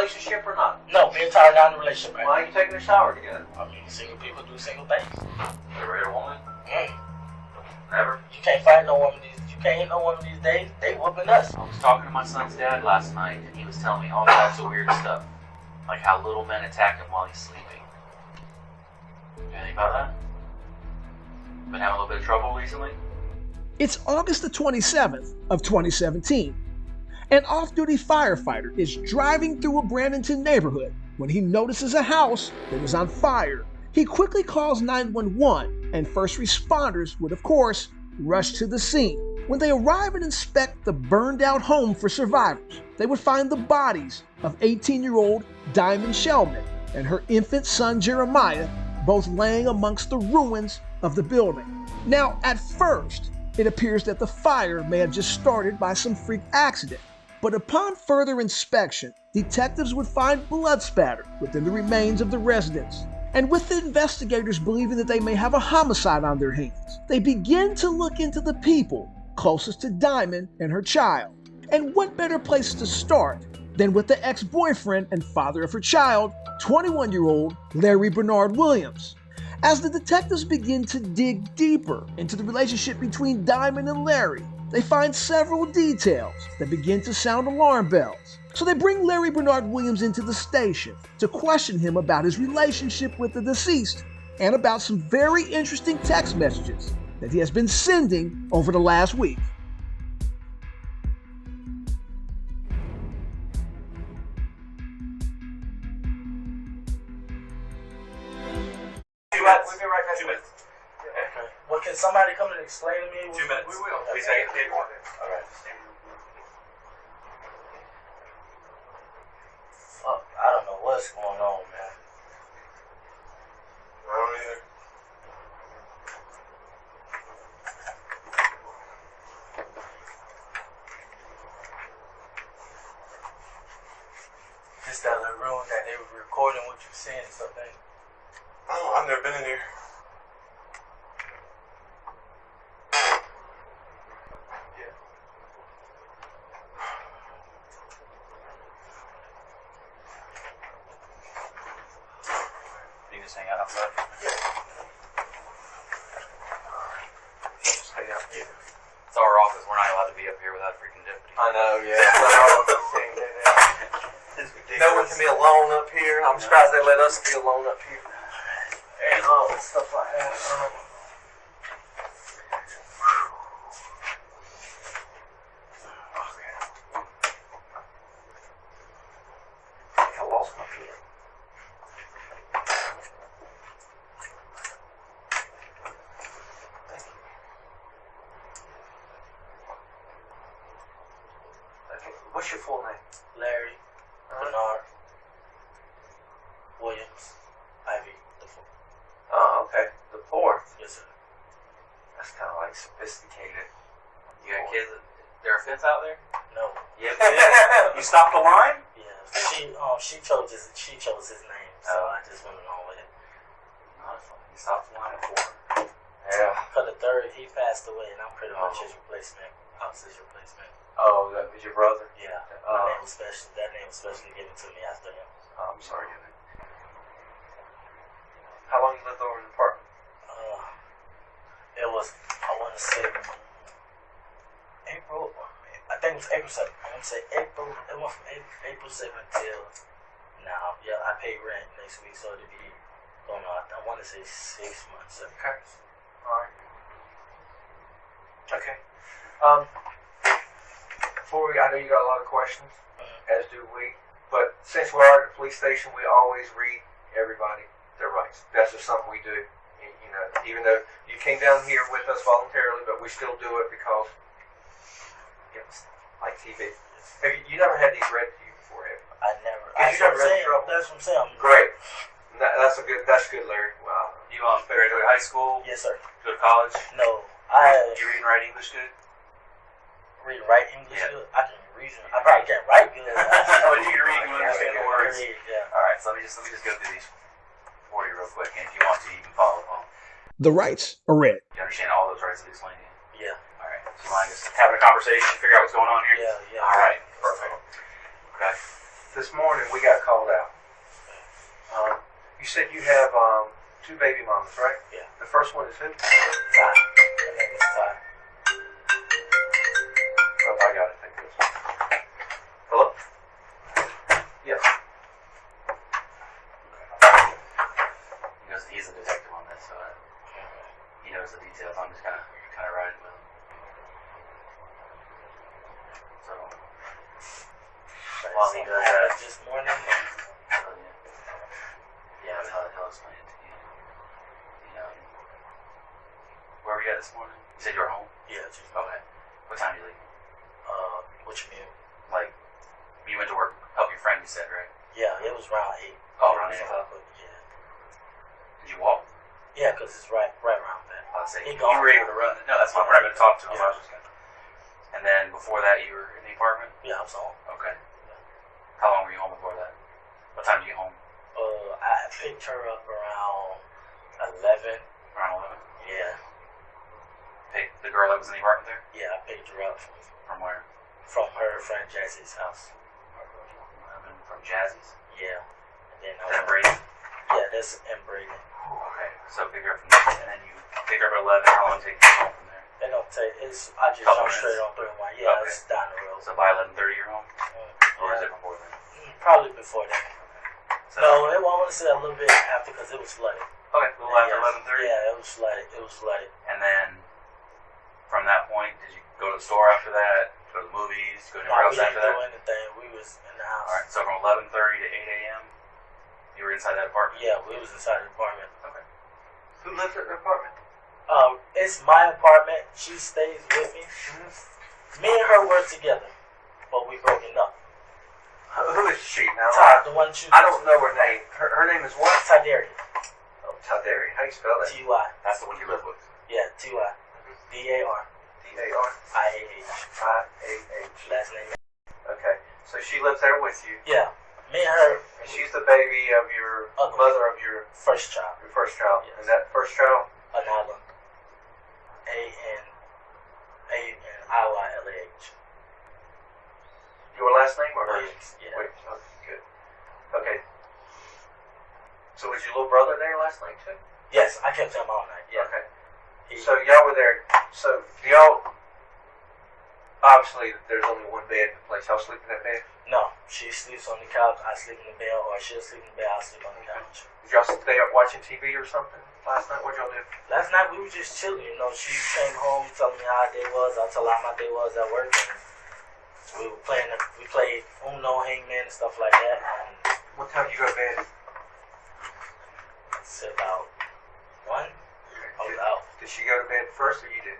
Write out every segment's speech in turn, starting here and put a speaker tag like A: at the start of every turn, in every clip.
A: relationship or not?
B: No, me and Tyler not in a relationship, man.
A: Why are you taking a shower together?
B: I mean, single people do single things.
A: Ever hit a woman?
B: Mm.
A: Never.
B: You can't find no woman these. You can't hit no woman these days. They whooping us.
C: I was talking to my son's dad last night, and he was telling me all types of weird stuff, like how little men attack him while he's sleeping. Anything about that? Been having a little bit of trouble recently?
D: It's August the 27th of 2017. An off-duty firefighter is driving through a Bradenton neighborhood when he notices a house that is on fire. He quickly calls 911, and first responders would, of course, rush to the scene. When they arrive and inspect the burned-out home for survivors, they would find the bodies of 18-year-old Diamond Shellman and her infant son Jeremiah, both laying amongst the ruins of the building. Now, at first, it appears that the fire may have just started by some freak accident, but upon further inspection, detectives would find blood spatter within the remains of the residence. And with the investigators believing that they may have a homicide on their hands, they begin to look into the people closest to Diamond and her child. And what better place to start than with the ex-boyfriend and father of her child, 21-year-old Larry Bernard Williams. As the detectives begin to dig deeper into the relationship between Diamond and Larry, they find several details that begin to sound alarm bells. So they bring Larry Bernard Williams into the station to question him about his relationship with the deceased and about some very interesting text messages that he has been sending over the last week.
A: We'll be right back. 2 minutes.
B: Okay. Well, can somebody come and explain to me?
A: 2 minutes. We will. Please
B: Okay.
A: take it. All
B: right. Fuck, I don't know what's going on, man.
A: I don't either.
B: This that little room that they were recording what you saying and something.
A: Oh, I've never been in here. Yeah.
C: You just hang out outside?
A: Just hang out here.
C: It's our office. We're not allowed to be up here without a freaking deputy.
A: I know, yeah. No one can be alone up here. I'm surprised they let us be alone up here. And all this stuff like that. I lost my pen. Thank you. Okay, what's your full name?
B: Larry Bernard Williams Ivy the fourth.
A: Oh, okay. The fourth.
B: Yes, sir.
A: That's kind of like sophisticated.
C: You got kids? There a fence out there?
B: No.
C: Yeah. You stopped the line?
B: Yeah. She chose his name, so I just went along with it.
C: Not fun. You stopped the line at 4.
A: Yeah.
B: For the third, he passed away, and I'm pretty much his replacement. I was his replacement.
A: Oh, that was your brother?
B: Yeah.
A: Oh.
B: That name was specially given to me after him.
A: Oh, I'm sorry to hear that. How long you lived over in the apartment?
B: It was, I want to say, April. I think it was April 7th. I want to say April. It went from April 7th till now. Yeah, I pay rent next week, so it'll be going on. I want to say 6 months.
A: Okay. Alright. Okay. Before I know you got a lot of questions, as do we, but since we are at the police station, we always read everybody their rights. That's just something we do. You know, even though you came down here with us voluntarily, but we still do it because it's like TV. Have you never had these read to you before, have you?
B: I never.
A: You never had any trouble?
B: That's what I'm saying.
A: Great. That's good, Larry. Wow.
C: You graduated high school?
B: Yes, sir.
C: Go to college?
B: No.
C: You read and write English good?
B: Read and write English
C: Yeah.
B: good? I can read. I probably can't write good.
C: But you can read and understand the words.
B: Yeah.
C: All right, so let me just go through these for you real quick, and if you want to, you can follow along.
D: The rights are read.
C: You understand all those rights that we explained to you?
B: Yeah.
C: All right. Do you mind just having a conversation, figure out what's going on here?
B: Yeah.
C: All right. Perfect. Okay.
A: this morning we got called out. You said you have 2 baby mamas, right?
B: Yeah.
A: The first one is who?
B: Ty. Her name is Ty.
A: Oh, I got it. Thank you. Hello? Yes.
C: He's a detective on this, so he knows the details. I'm just kind of riding with him. So, while he does that,
B: this morning.
C: yeah, he'll explain it to you. Where were you at this morning? You said you were home?
B: Yeah, just
C: Okay. What time did you leave?
B: what you mean?
C: Like, you went to work, help your friend, you said, right?
B: Yeah, it was around 8.
C: Oh, around 8.
B: Yeah.
C: Did you walk?
B: Yeah, because it's right around there.
C: I would say
B: He
C: you
B: gone.
C: were able to run. No, that's fine. We're not going to talk to him.
B: Yeah.
C: I was just gonna... And then before that, you were in the apartment?
B: Yeah, I was home.
C: Okay. How long were you home before that? What time did you get home?
B: I picked her up around 11.
C: Around 11?
B: Yeah.
C: The girl that was in the apartment there?
B: Yeah, I picked her up
C: From where?
B: from her friend Jesse's house.
C: 11 from Jazzy's?
B: Yeah. And then
C: Is that Brady?
B: Yeah, that's in Brady.
C: Okay. So pick her up from there, and then you pick her up at 11. How long did it take you home from there?
B: It don't take. I just
C: Couple
B: jump straight
C: minutes.
B: on 3-1. Yeah,
C: Okay.
B: it's down the road.
C: So by 11:30 you're home? Or is
B: Yeah.
C: it before then?
B: Probably before that.
C: So,
B: No, I want to say a little bit after because it was flooded.
C: Okay, a little after 11:30?
B: Yeah, it was flooded. It was flooded.
C: And then from that point, did you go to the store after that? Go to the movies? Go
B: No,
C: anywhere
B: we
C: else after
B: didn't do
C: that?
B: anything. We was in the house.
C: Alright, so from 11:30 to 8 a.m., you were inside that apartment?
B: Yeah, we was inside the apartment.
C: Okay.
A: Who lives at the apartment?
B: It's my apartment. She stays with me. Me and her work together, but we broken up.
A: Who is she now?
B: Todd, the one you.
A: I don't know her name. Her name is what?
B: Tydarian.
A: Oh, Tydarian. How do you spell that?
B: T-Y.
C: That's the one you live with.
B: Yeah, T-Y. D-A-R.
A: D-A-R?
B: I-A-H.
A: I-A-H.
B: Last name.
A: Okay. So she lives there with you.
B: Yeah. Me and her.
A: And she's the baby of your
B: Other
A: mother of your
B: First child.
A: first child.
B: Yes.
A: And that first child?
B: Anala. A-N-I-Y-L-A-H.
A: Your last name or hers?
B: Williams. Yeah.
A: Wait, okay, good. Okay. So was your little brother there last night too?
B: Yes, I kept him all night. Yeah.
A: Okay.
B: He-
A: So y'all were there. So y'all, obviously there's only one bed in the place. Y'all sleep in that bed?
B: No, she sleeps on the couch. I sleep in the bed, or she'll sleep in the bed. I sleep on the couch.
A: Did y'all stay up watching TV or something last night? What'd y'all do?
B: Last night we were just chilling. You know, she came home telling me how her day was. I told her how my day was at work. And we were playing. We played Uno, Hangman, and stuff like that. And
A: What time did you go to bed?
B: it's about 1. I was out.
A: Did she go to bed first or you did?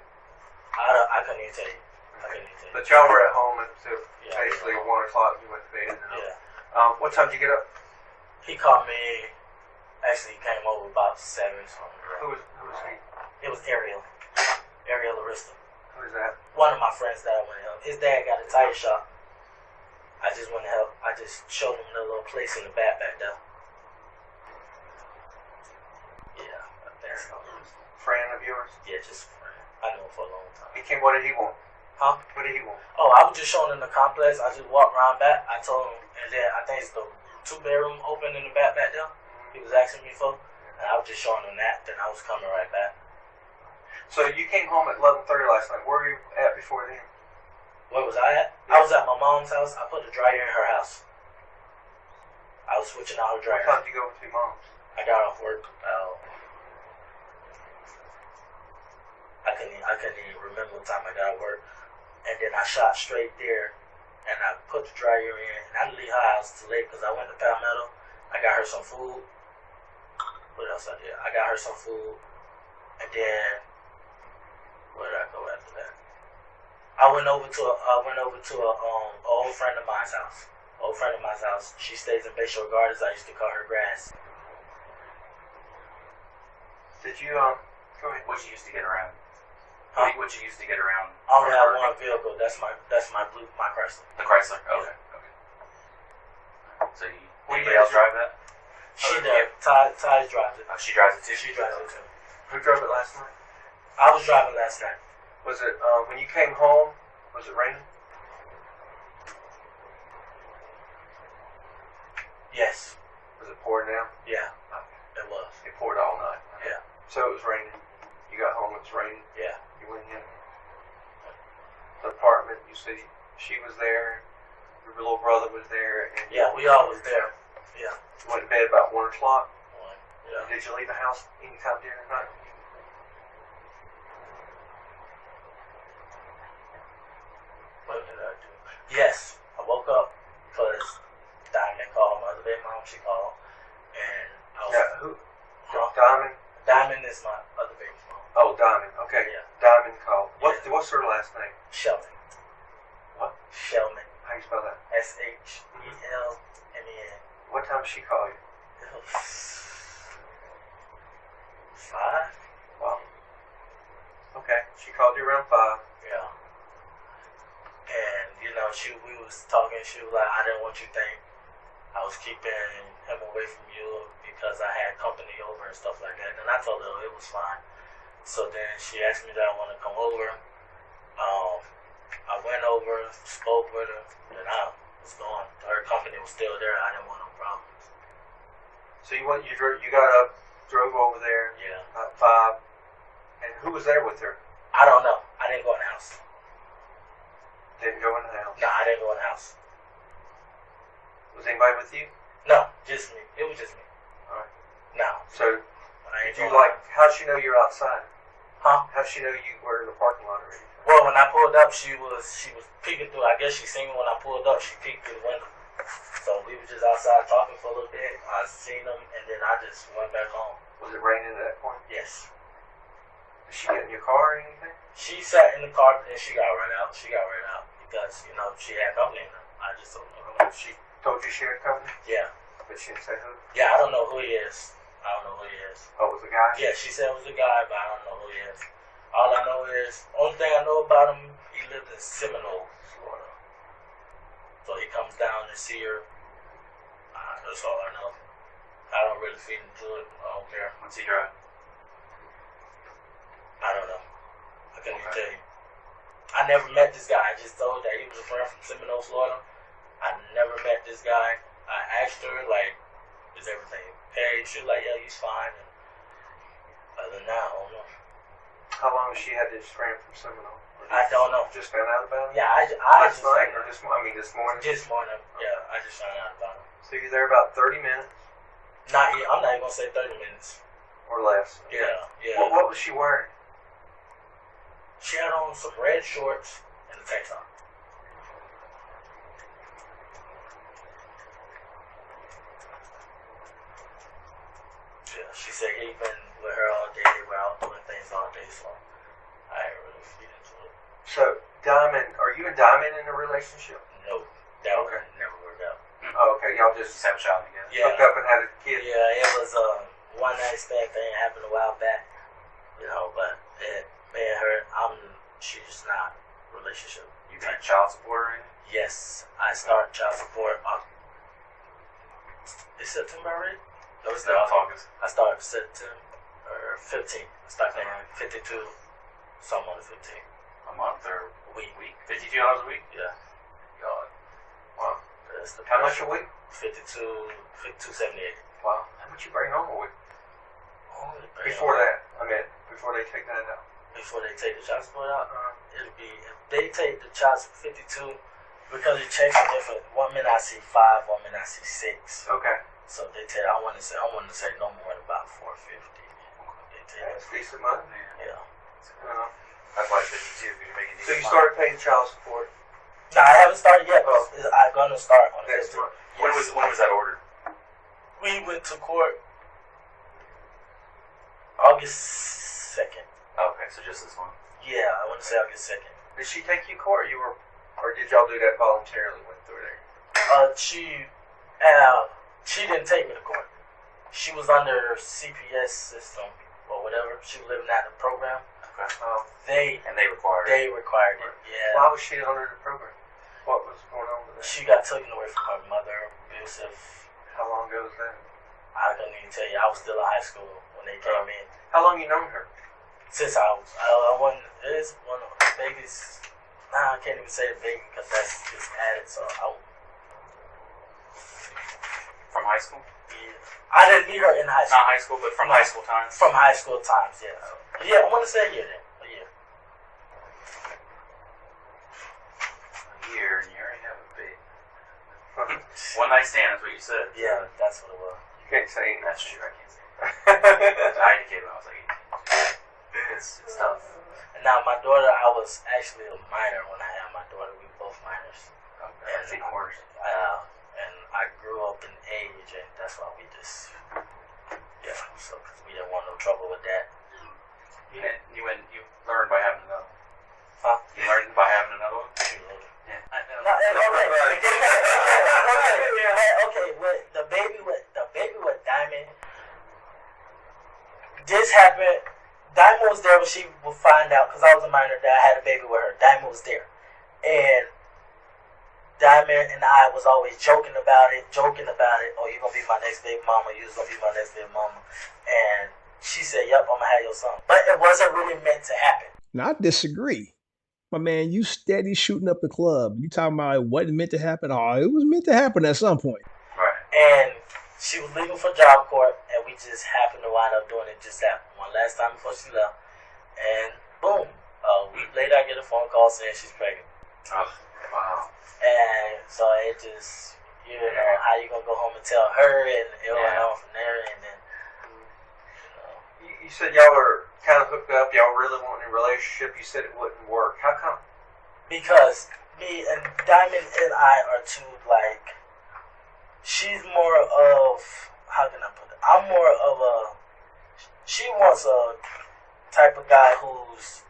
B: I couldn't even tell you. I couldn't even tell you.
A: But y'all were at home until
B: Yeah,
A: basically
B: we were
A: 1 o'clock. You went to bed. And then,
B: Yeah.
A: what time did you get up?
B: He called me. Actually, he came over about 7 something.
A: Who was he?
B: It was Ariel. Ariel Arista.
A: Who is that?
B: One of my friends that I went to help. His dad got a tire shop. I just went to help. I just showed him the little place in the back there. Yeah, that's all.
A: Friend of yours?
B: Yeah, just a friend. I know him for a long time.
A: He came. What did he want?
B: Huh?
A: What did he want?
B: Oh, I was just showing him the complex. I just walked around back. I told him, and then I think it's the 2-bedroom open in the back there. He was asking me for, and I was just showing him that. Then I was coming right back.
A: So you came home at 11:30 last night. Where were you at before then?
B: Where was I at? I was at my mom's house. I put the dryer in her house. I was switching out her
A: What
B: dryer.
A: time did you go to your mom's?
B: I got off work. I couldn't even remember what time I got off work. And then I shot straight there, and I put the dryer in. And I didn't leave her house too late because I went to Palmetto. I got her some food. What else I did? I got her some food, and then where did I go after that? I went over to a old friend of mine's house. Old friend of mine's house. She stays in Bayshore Gardens. I used to cut her grass.
A: Did you go ahead.
C: What you used to get around?
B: Huh?
C: What you used to get around?
B: I only have
C: for
B: one
C: work?
B: vehicle. That's my Chrysler.
C: The Chrysler? Okay. Okay. So you,
A: What
C: anybody
A: year
C: else
A: is it?
C: drive that?
B: She
C: Yeah.
B: does. Ty drives it.
C: Oh, she drives it too?
B: She drives it too.
A: Who drove it last night?
B: I was driving last night.
A: Was it when you came home? Was it raining?
B: Yes.
A: Was it pouring down?
B: Yeah. It was.
A: It poured all night.
B: Yeah.
A: So it was raining. You got home, it was raining.
B: Yeah.
A: You went in the apartment. You see, she was there. Your little brother was there. And
B: Yeah, we all was there. Yeah.
A: You went to bed about 1 o'clock.
B: Yeah.
A: Did you leave the house anytime during the night?
B: What did I do? Yes, I woke up because Diamond called, my other baby mom, she called, and I was,
A: Yeah, who?
B: Huh?
A: Diamond?
B: Diamond is my other baby's mom.
A: Oh, Diamond. Okay.
B: Yeah.
A: Diamond called.
B: Yeah.
A: What's her last name?
B: Shelman.
A: What?
B: Shelman.
A: How you spell that?
B: Shelmen.
A: What time did she call you?
B: It was 5?
A: Wow. Okay. She called you around 5.
B: Yeah. And, we was talking, she was like, I didn't want you to think I was keeping him away from you because I had company over and stuff like that. And I told her it was fine. So then she asked me that I want to come over. I went over, spoke with her, and I was gone. Her company was still there. I didn't want no problems.
A: So you got up, drove over there
B: Yeah.
A: at 5. And who was there with her?
B: I don't know. I didn't go in the house.
A: Didn't go in the house.
B: No, I didn't go in the house.
A: Was anybody with you?
B: No, just me. It was just me.
A: Alright.
B: No.
A: So
B: I ain't
A: did you
B: going
A: how'd she know you're outside?
B: Huh?
A: How'd she know you were in the parking lot or anything?
B: Well, when I pulled up, she was peeking through. I guess she seen me when I pulled up. She peeked through the window. So we were just outside talking for a little bit. I seen them, and then I just went back home.
A: Was it raining at that point?
B: Yes.
A: Did she get in your car or anything?
B: She sat in the car, and she got right out. She got right out because she had company in her. I just don't know.
A: She told you she had company?
B: Yeah.
A: But she didn't say who?
B: Yeah, I don't know who he is. I don't know who he is.
A: Oh, it was a guy?
B: Yeah, she said it was a guy, but I don't know who he is. All I know is, only thing I know about him, he lived in Seminole, Florida. So he comes down to see her. That's all I know. I don't really feed into it. I don't care.
C: What's he drive?
B: I don't know. I couldn't even tell you. I never met this guy. I just told that he was a friend from Seminole, Florida. I never met this guy. I asked her, is everything okay? She was like, yeah, he's fine. And other than that, I don't know.
A: How long has she had this friend from Seminole?
B: I don't know.
A: Just found out about it?
B: Yeah, I
A: Last
B: just
A: night
B: found
A: or
B: out.
A: this morning?
B: This morning. Yeah, I just found out about him.
A: So you're there about 30 minutes
B: I'm not even gonna say 30 minutes.
A: or less.
B: Yeah.
A: What was she wearing?
B: She had on some red shorts and a tank top. Yeah, she said he been with her all day. They were out doing things all day, so I ain't really feed into it.
A: So, Diamond, are you and Diamond in a relationship?
B: No, that
A: Okay.
B: would never work out.
A: Oh, okay. Y'all just
C: Just have a child together.
B: Yeah.
A: hooked up and had a kid?
B: Yeah, it was a one night stand thing happened a while back, but me and her, she's not relationship.
C: You paid child support or anything?
B: Yes, I started child support. Is September already? No, it's
C: No,
B: not.
C: it's August.
B: I started September 15th. I started paying 52, something on the 15th.
C: A month or
B: Week.
C: $52 a week?
B: Yeah.
C: God.
A: Wow.
B: That's the
A: How much a week?
B: 52.78.
A: Wow. How much you bring home a week?
B: Only
A: Before that, before they take that out.
B: Before they take the child support out, it'll be, if they take the child support 52, because it checks are different. 1 minute I see 5, 1 minute I see 6.
A: Okay.
B: So they tell, I want to say no more than about 450. They tell
A: That's decent money.
B: yeah.
C: That's why I said you too, because you're making
A: So you started paying child support
B: No, I haven't started yet.
A: Oh.
B: I'm gonna start on the
A: next
B: 15th.
A: month.
C: When was that ordered?
B: We went to court August 2nd.
C: Okay, so just this one.
B: Yeah, I want to say August 2nd.
A: Did she take you to court, or did y'all do that voluntarily? Went through there.
B: She didn't take me to court. She was under CPS system or whatever. She was living out the program.
C: Okay.
B: They
C: required it.
B: required it. Yeah.
A: Why was she under the program? What was going on with that?
B: She got taken away from her mother, abusive.
A: How long ago was that?
B: I couldn't even tell you. I was still in high school when they came in.
A: How long you known her?
B: Since I is one of the babies. Nah, I can't even say the baby because that's just added. So
C: From high
E: high school?
B: Yeah. I didn't meet her in high school.
E: Not high school, but from high school times?
B: From high school times, yeah. Yeah, I want to say a year then. A year.
C: A year, and you already have a baby.
E: One night stand is what you said.
B: Yeah, that's what it was.
A: You can't say anything.
C: That's true, I can't say that. I had a kid when I was like 18. It's tough.
B: And now my daughter, I was actually a minor when I had my daughter. We were both minors.
C: That's even worse.
B: And I grew up in age, and that's why we just, so because we didn't want no trouble with that.
E: You learned by having another one.
B: Huh?
E: You learned by having another one?
C: Yeah. I know.
B: Okay, with the baby with Diamond, this happened. Diamond was there when she would find out, because I was a minor that I had a baby with her. Diamond was there, and Diamond and I was always joking about it. Oh, you're gonna be my next baby mama. You're gonna be my next baby mama. And she said, "Yep, I'm gonna have your son." But it wasn't really meant to happen.
D: Now, I disagree. My man, you steady shooting up the club. You talking about it wasn't meant to happen? Oh, it was meant to happen at some point.
E: Right.
B: And she was leaving for job court, and we just happened to wind up doing it just that one last time before she left. And boom, a week later I get a phone call saying she's pregnant.
E: Oh, wow.
B: And so it just, how you gonna go home and tell her, and it went on from there, and then,
A: You said y'all were kind of hooked up. Y'all really wanted a relationship. You said it wouldn't work. How come?
B: because me and Diamond and I are two, like, she's more of, how can I put it? I'm more of a, she wants a type of guy who's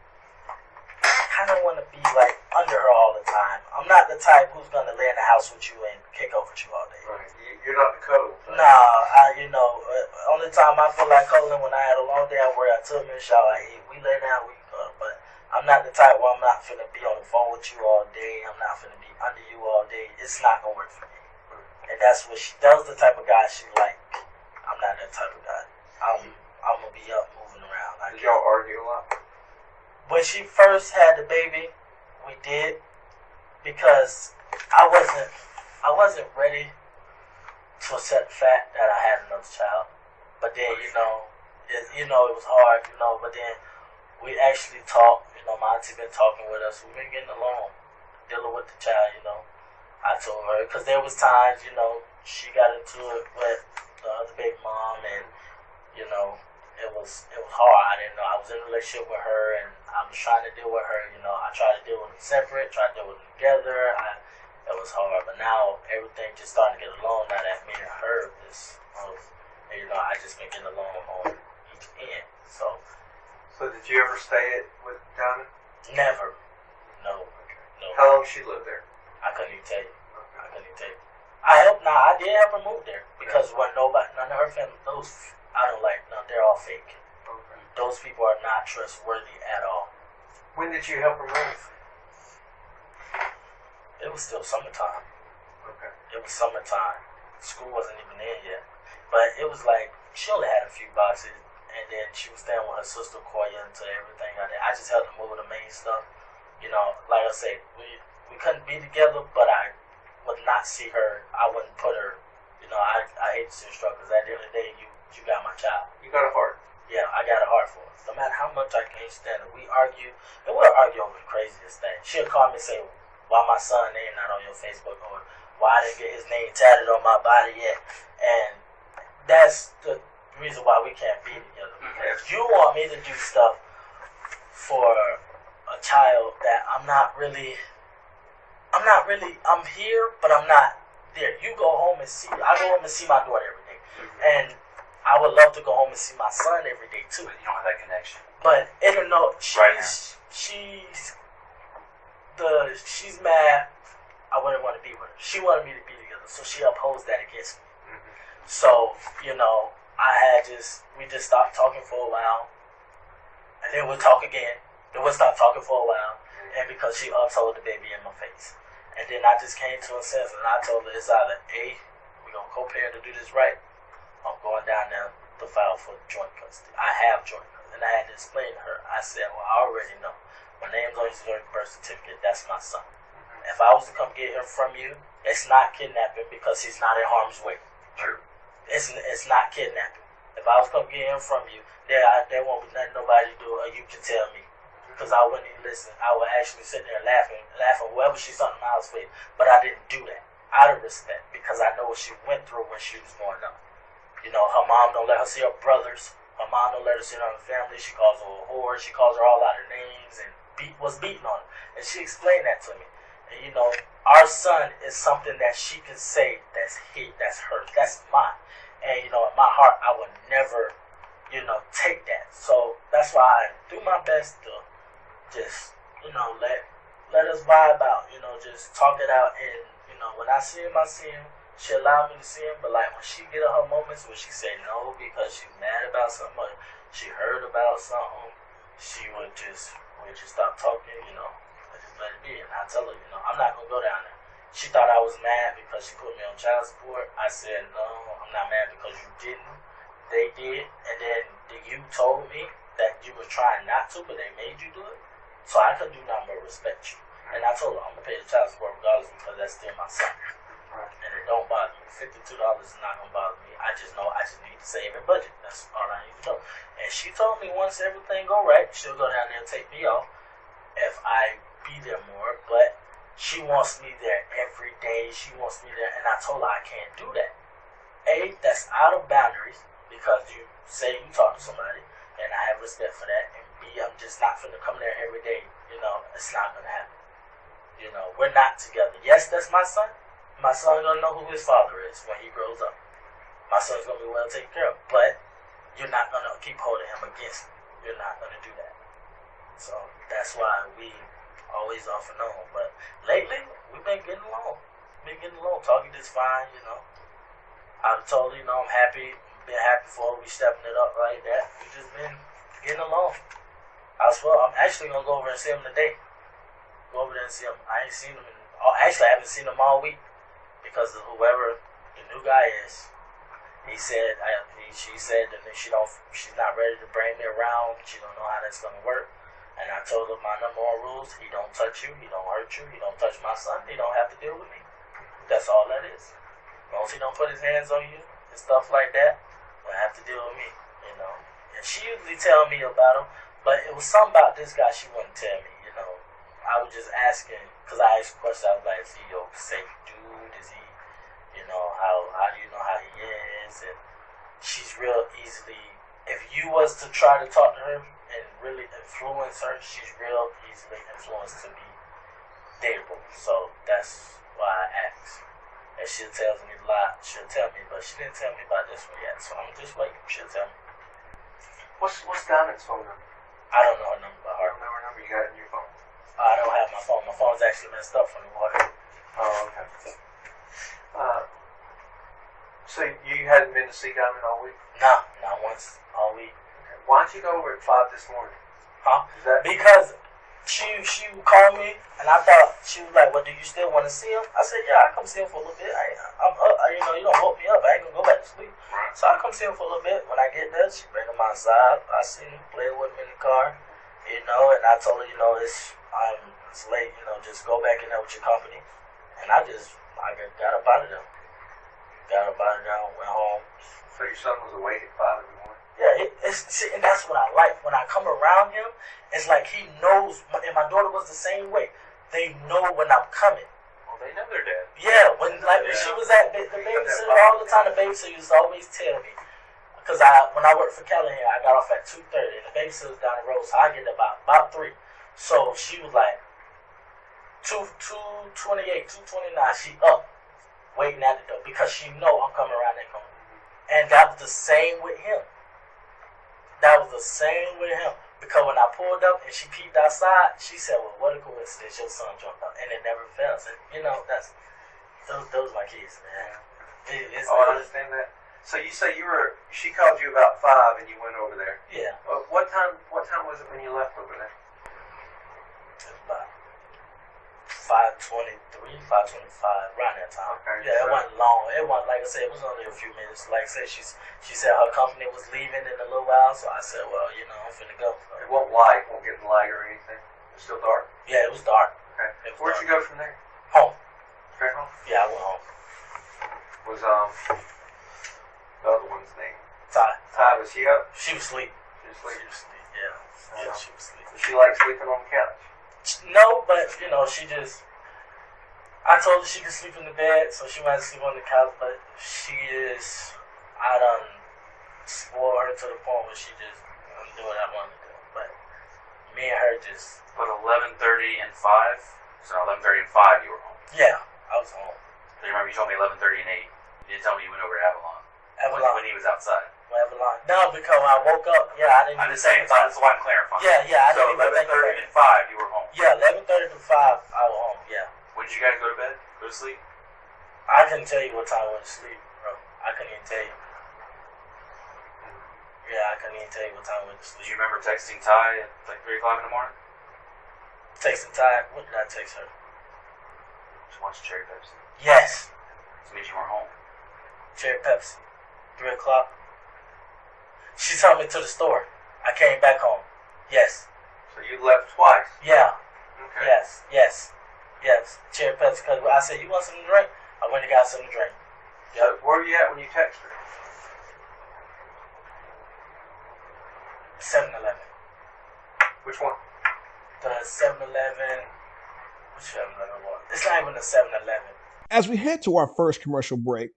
B: kind of want to be like under her all the time. I'm not the type who's gonna lay in the house with you and kick over you all day.
A: Right. You're not the cuddle.
B: Nah, only time I feel like cuddling when I had a long day at work, I took me a shower, we lay down, we cuddle. But I'm not the type where I'm not finna be on the phone with you all day. I'm not finna be under you all day. It's not gonna work for me. And that's what that was the type of guy she like. I'm not that type of guy. I'm gonna be up moving around.
A: Did y'all argue a lot?
B: When she first had the baby, we did, because I wasn't ready to accept the fact that I had another child. But then it was hard, but then we actually talked. My auntie been talking with us. We've been getting along, dealing with the child. I told her, because there was times, she got into it with the other baby mom, and it was hard. I didn't know. I was in a relationship with her, and I was trying to deal with her. I tried to deal with them separate, tried to deal with them together. It was hard, but now everything just starting to get along. Now that me and her is, I just been getting along on each end.
A: So did you ever stay with Diamond?
B: Never. No.
A: How long did she live there?
B: I couldn't even tell you. I did help her move there, because when none of her family, I don't like, no, they're all fake.
A: Okay.
B: Those people are not trustworthy at all.
A: When did you help her move?
B: It was still summertime.
A: Okay.
B: It was summertime. School wasn't even in yet. But it was like, she only had a few boxes, and then she was staying with her sister Koya until everything got there. I just helped her move the main stuff. Like I said, we couldn't be together, but I would not see her. I wouldn't put her, I hate to see her struggle, because at the end of the day, you got my child.
A: You got a heart.
B: Yeah, I got a heart for her. No matter how much I can't stand it, we argue, and we'll argue over the craziest thing. She'll call me and say, why my son's name not on your Facebook, or why I didn't get his name tatted on my body yet. And that's the reason why we can't be together. Because you want me to do stuff for a child that I'm here, but I'm not there. You go home and see, I go home and see my daughter every day. And I would love to go home and see my son every day too.
C: But you don't have that connection.
B: But she's mad. I wouldn't want to be with her. She wanted me to be together, so she upholds that against me. So, we just stopped talking for a while, and then we'll talk again. Then we'll stop talking for a while, and because she uptold the baby in my face. And then I just came to a sense, and I told her, it's either A, we're going to co-parent to do this right, I'm going down there to file for joint custody. I have joint custody, and I had to explain to her. I said, well, I already know. My name's on your birth certificate. That's my son. If I was to come get him from you, it's not kidnapping, because he's not in harm's way.
A: True.
B: It's not kidnapping. If I was gonna get him from you, there won't be nothing nobody do, or you can tell me, because I wouldn't even listen. I would actually sit there laughing, whoever she's something I was face. But I didn't do that out of respect, because I know what she went through when she was growing up. You know, her mom don't let her see her brothers. Her mom don't let her see her family. She calls her a whore. She calls her all out her names and was beating on her. And she explained that to me. And you know, our son is something that she can say that's hers, that's mine. And you know, in my heart, I would never, you know, take that. So that's why I do my best to just, you know, let us vibe out. You know, just talk it out. And you know, when I see him, I see him. She allowed me to see him, but like when she get her moments where she said no because she's mad about something, or she heard about something, she would just stop talking. You know, I just let it be. And I tell her, you know, I'm not gonna go down there. She thought I was mad because she put me on child support. I said, no, I'm not mad because you didn't. They did. And then you told me that you were trying not to, but they made you do it. So I could do nothing but respect you. And I told her, I'm going to pay the child support regardless because that's still my son. And it don't bother me. $52 is not going to bother me. I just know I just need to save and budget. That's all I need to know. And she told me once everything go right, she'll go down there and take me off if I be there more. But she wants me there every day. She wants me there. And I told her I can't do that. A, that's out of boundaries because you say you talk to somebody. And I have respect for that. And B, I'm just not finna come there every day. You know, it's not gonna happen. You know, we're not together. Yes, that's my son. My son gonna know who his father is when he grows up. My son's gonna be well taken care of. But you're not gonna keep holding him against me. You're not gonna do that. So that's why we always off and on. But lately, we've been getting along. Talking just fine, you know. I've told her, you know, I'm happy. Been happy for her. We stepping it up like that. We just been getting along. I swear, I'm actually gonna go over and see him today. Go over there and see him. I ain't seen him I haven't seen him all week because of whoever the new guy is. He said, she said that she's not ready to bring me around. She don't know how that's gonna work. And I told her my number one rules: he don't touch you, he don't hurt you, he don't touch my son, he don't have to deal with me. That's all that is. As long as he don't put his hands on you and stuff like that, he'll have to deal with me. You know. And she usually tell me about him, but it was something about this guy she wouldn't tell me. You know. I was just asking, because I asked questions, I was like, is he a safe dude? Is he, you know, how do you know how he is? And she's real easily, if you was to try to talk to her and really influence her, she's real easily influenced to be dateable. So that's why I asked. And she tells me a lot. She'll tell me, but she didn't tell me about this one yet. So I'm just waiting. She'll tell me.
A: What's Diamond's phone number?
B: I don't know her number by heart.
A: I don't know her number. You got it in your phone.
B: I don't have my phone. My phone's actually messed up from the water.
A: Oh, okay. So you hadn't been to see Diamond all week?
B: No, not once all week.
A: Okay. Why don't you go over at 5 this morning?
B: Huh?
A: Is that
B: Because she called me, and I thought, she was like, well, do you still want to see him? I said, yeah, I come see him for a little bit. I'm up. You know, you don't woke me up. I ain't going to go back to sleep.
A: Right.
B: So I come see him for a little bit. When I get there, she bring him outside. I see him, play with him in the car, you know, and I told her, you know, it's late, you know, just go back in there with your company. And I got up out of there. Went home.
A: So your son was awake at 5 in the morning?
B: Yeah, and that's what I like. When I come around him, it's like he knows, and my daughter was the same way. They know when I'm coming.
E: Well, they know their dad.
B: Yeah, when she was at the babysitter all the time, the babysitter used to always tell me. Because when I worked for Callahan, I got off at 2:30, and the babysitter was down the road, so I get there about 3. So she was like, 2:28, 2:29, she up, waiting at the door, because she know I'm coming around that corner. And that was the same with him. Because when I pulled up and she peeped outside, she said, well, what a coincidence, your son jumped up. And it never fails. And, you know, those are my kids, man.
A: I understand that. So you say she called you about 5 and you went over there.
B: Yeah.
A: What time was it when you left over there?
B: It was about 5:23, 5:25, around that time.
A: Okay.
B: Yeah, it wasn't long. It wasn't, like I said, it was only a few minutes. Like I said, she said her company was leaving in a little while, so I said, well, you know, I'm finna go. So.
A: It won't get light or anything. It's still dark.
B: Yeah, it was dark.
A: Okay. Where'd you go from there?
B: Home.
A: Straight home.
B: Yeah, I went home.
A: Was Was she up?
B: She was asleep.
A: She was asleep.
B: She was asleep. Yeah. Yeah, she was asleep.
A: Does she like sleeping on the couch?
B: No, but she just. I told her she could sleep in the bed, so she might sleep on the couch. But she is. I done spoiled her to the point where she just do what I want to do. But me and her just.
C: But 11:30 and 5. So 11:30 and 5, you were home.
B: Yeah, I was home.
C: So you remember you told me 11:30 and 8. You didn't tell me you went over to Avalon.
B: Avalon.
C: When he was outside.
B: Avalon. No, because when I woke up, I didn't.
C: I'm just saying. That's why I'm clarifying.
B: Yeah, I
C: So
B: didn't even think about
C: 11:30
B: it.
C: and 5, you were home.
B: Yeah, 11:30 to 5, I was home. Yeah.
C: When did you guys go to bed? Go to sleep?
B: I couldn't tell you what time I went to sleep, bro. I couldn't even tell you. Yeah, I couldn't even tell you what time I went to
C: Do
B: sleep.
C: you remember texting Ty at like 3 o'clock in the morning?
B: Texting Ty, what did I text her?
C: She wants cherry Pepsi.
B: Yes,
C: It means you weren't home.
B: cherry Pepsi, 3 o'clock. She told me to the store. I came back home. Yes,
A: So you left twice.
B: yeah,
A: Okay.
B: yes, cherry Pepsi. Because I said, you want something to drink? I went and got something to drink.
A: So where were you at when you texted her?
B: 7-Eleven.
A: Which one?
B: The 7-Eleven. Which 7-Eleven was? It's not even a 7-Eleven.
D: As we head to our first commercial break,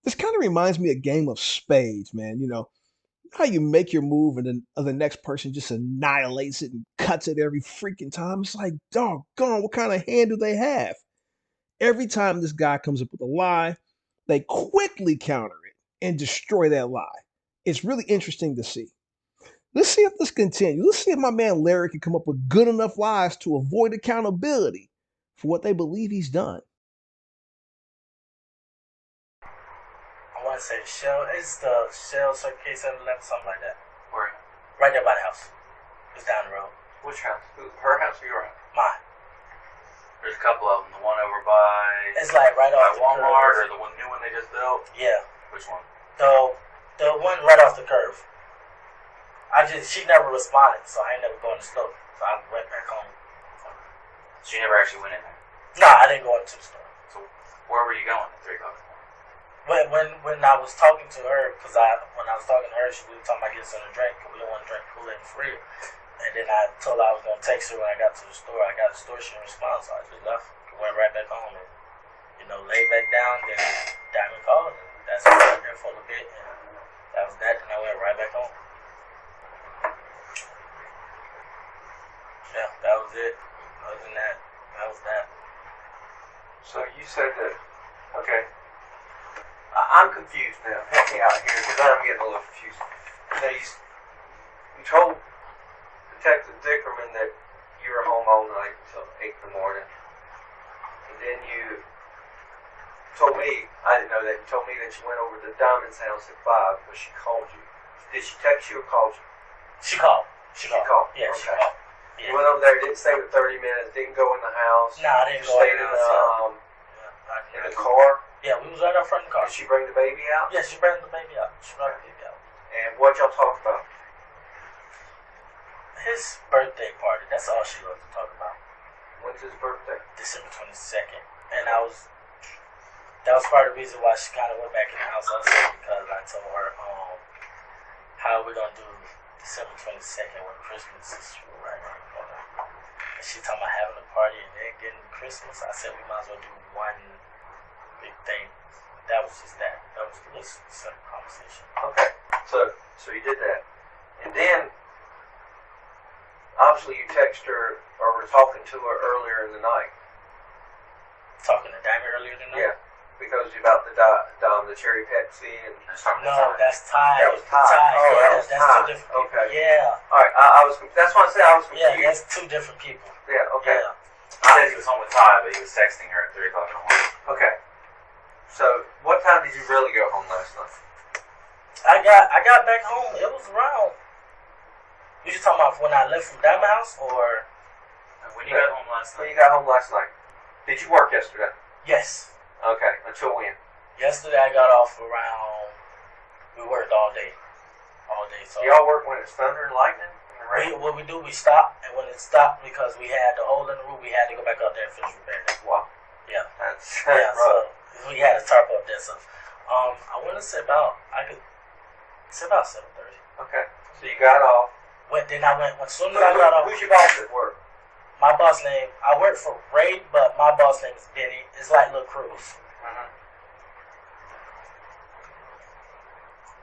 D: this kind of reminds me of a game of spades, man. You know, how you make your move and then the next person just annihilates it and cuts it every freaking time. It's like, doggone, what kind of hand do they have? Every time this guy comes up with a lie, they quickly counter it and destroy that lie. It's really interesting to see. Let's see if this continues. Let's see if my man Larry can come up with good enough lies to avoid accountability for what they believe he's done.
B: I want to say Shell. It's the Shell Circuit K711, something like that.
A: Where?
B: Right there by the house. It's down the road.
A: Which house? Her house or your house?
B: Mine.
C: There's a couple of them. The one over by
B: It's like right off the
C: Walmart, or
B: curve.
C: the one new one they just built.
B: Yeah.
C: Which one?
B: The one right off the curve. She never responded, so I ain't never going to the store. So I went back home.
C: So you never actually went in there.
B: No, I didn't go into the store.
C: So where were you going at 3 o'clock in the morning?
B: When I was talking to her, when I was talking to her, we were talking about getting something to drink, because we didn't want to drink Kool-Aid free. And then I told her I was going to text her when I got to the store. I got to the store, she didn't respond, so I just left. Went right back home and, laid back down. Then Diamond called, and that's why I was there for a little bit. And that was that, and I went right back home. Yeah, that was it. Other than that, that was that.
A: So you said that. Okay. I'm confused now. Help me out here because I'm getting a little confused. Now you told Detective Dickerman that you were home all night until 8 in the morning. And then you told me, I didn't know that, you told me that you went over to Diamond's house at 5 because she called you. Did she text you or called you?
B: She called. She called. Yeah,
A: Okay.
B: she called. Yeah.
A: You went over there, didn't stay with 30 minutes, didn't go in the house.
B: No, I didn't
A: You
B: go
A: stayed
B: in
A: in
B: the
A: the,
B: house.
A: in the car.
B: Yeah, we was right out front of the car.
A: Did she bring the baby out?
B: Yeah, she brought the baby out. She brought the baby out.
A: And what y'all talked about?
B: His birthday party. That's all she loved to talk about.
A: When's his birthday?
B: December 22nd. And that was part of the reason why she kind of went back in the house also, because I told her, how are we going to do December 22nd when Christmas is right around the corner? And she talking about having a party and then getting Christmas. I said we might as well do one big thing. That was just that. That was just a simple conversation.
A: Okay. So you did that. And then, obviously you texted her or were talking to her earlier in the night.
B: Talking to Diamond earlier tonight?
A: Yeah. Because about the cherry Pepsi and...
B: No, that's Ty.
A: That was Ty.
B: Yeah,
A: That was
B: that's
A: Ty.
B: two different people.
A: Okay.
B: Yeah.
A: Alright, I was... That's why I said I was confused.
B: Yeah, that's two different people.
A: Yeah, okay.
B: Yeah.
C: He said he was home with Ty, but he was texting her at 3 o'clock in the morning.
A: Okay. So, what time did you really go home last night?
B: I got back home. It was around. You talking about when I left from Diamond House, or
C: When you got home last
A: When
C: night?
A: you got home last night. Did you work yesterday?
B: yes?
A: Okay. Until when?
B: Yesterday I got off around. We worked all day. So
A: Y'all work when it's thunder and lightning? And rain?
B: what we do, we stop, and when it stopped, because we had the hole in the roof, we had to go back out there and finish repairing it.
A: Wow.
B: Yeah.
A: That's
B: Yeah,
A: rough.
B: so we had a tarp up there. So I want to say about It's about 7:30.
A: Okay. So you got off.
B: Then I went. As soon as I got off,
A: Who's your boss at work?
B: my boss name. I work for Ray, but my boss name is Benny. It's like Lil Cruz.
A: Mm-hmm.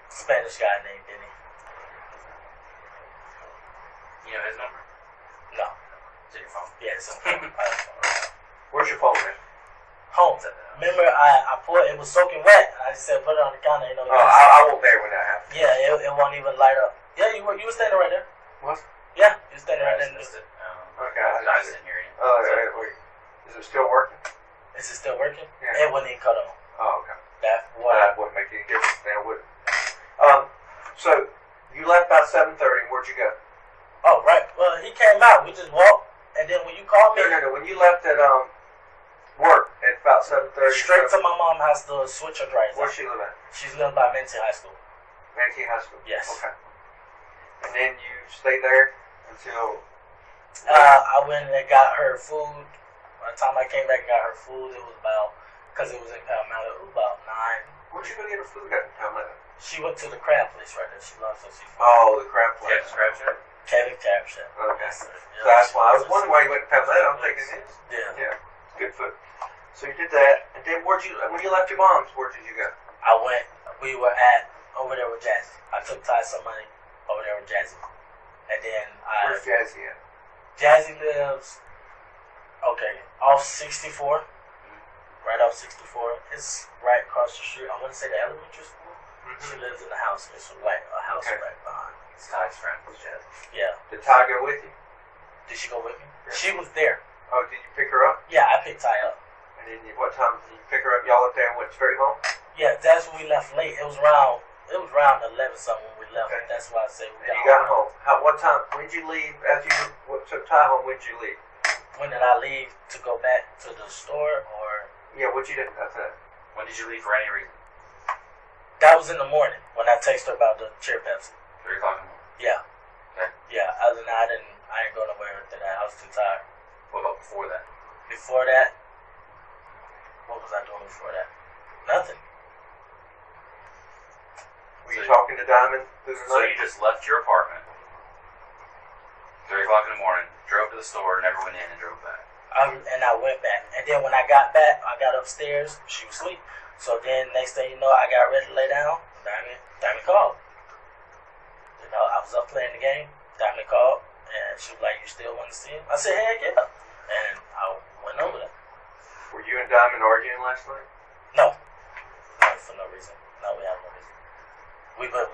B: Spanish guy named Benny.
E: You know his number?
B: No.
E: It's in your phone.
B: Yeah, it's on
A: Where's your phone at?
B: home. Remember, I put it was soaking wet, and I just said put it on the counter. You know.
A: I won't there when that happens.
B: Yeah, it won't even light up. Yeah, you were standing right there.
A: What?
B: Yeah, you were standing
E: I
B: right
E: just
B: there.
E: missed it.
A: Okay.
E: I just didn't hear you.
A: Oh, wait. Is it still working?
B: Is it still working?
A: Yeah.
B: It wasn't even cut on.
A: Oh, okay.
B: That
A: Well,
B: what?
A: that wouldn't make any difference. That would. So you left about 7:30. Where'd you go?
B: Oh, right. Well, he came out. We just walked, and then when you called me,
A: No. When you left at work at about 7:30.
B: straight to my mom's house to switch her dryers.
A: Where's she live at?
B: She's living by Minty High School.
A: Manatee High School.
B: Yes.
A: Okay. And then you stayed there until.
B: I went and got her food. By the time I came back and got her food, it was about, because it was in Palmetto, it was about 9.
A: Where'd you go get her food at in Palmetto?
B: She went to the crab place right there. She loves her seafood.
A: Oh, the crab
E: Yeah,
A: place.
E: describe it.
B: Kevin Crab Chef.
A: Okay.
B: Yes, sir.
A: So that's why I was wondering why you went to Palmetto. I'm thinking this.
B: Yeah.
A: Yeah, it's good food. So you did that, and then when you left your mom's, where did you go?
B: We were at, over there with Jazzy. I took Ty some money over there with Jazzy. And then
A: Where's Jazzy at?
B: Jazzy lives, off 64. Right off 64. It's right across the street. I want to say the elementary school. She lives in the house. It's like a house
A: Okay.
B: right behind.
E: It's Ty's friend, was Jazz.
B: Yeah.
A: Did Ty go with you?
B: Did she go with me?
A: Yeah.
B: She was there.
A: Oh, did you pick her up?
B: Yeah, I picked Ty up.
A: And then what time did you pick her up? Y'all up there and went straight home?
B: Yeah, that's when we left late. It was around 11 something when we left.
A: Okay.
B: That's why I say we
A: And you got
B: home.
A: home. What time? When did you leave? After you took Ty home, when did you leave?
B: When did I leave to go back to the store, or
A: Yeah, what'd you do after that?
E: When did you leave for any reason?
B: that was in the morning when I texted her about the chair Pepsi.
E: 3 o'clock in the morning.
B: Yeah.
E: Okay.
B: Yeah. Other than that, I didn't go nowhere after that. I was too tired.
E: What about before that?
B: Before that, what was I doing before that? Nothing.
A: Were you
E: So-
A: talking to Diamond through the
E: So
A: night?
E: you just left your apartment, 3 o'clock in the morning, drove to the store, never went in, and drove back.
B: I went back. And then when I got back, I got upstairs. She was asleep. So then next thing you know, I got ready to lay down. Diamond called. You know, I was up playing the game. Diamond called. And she was like, you still want to see him? I said, heck yeah. And I went over there.
A: Were you and Diamond arguing last night?
B: No. No, for no reason. No, we have no reason.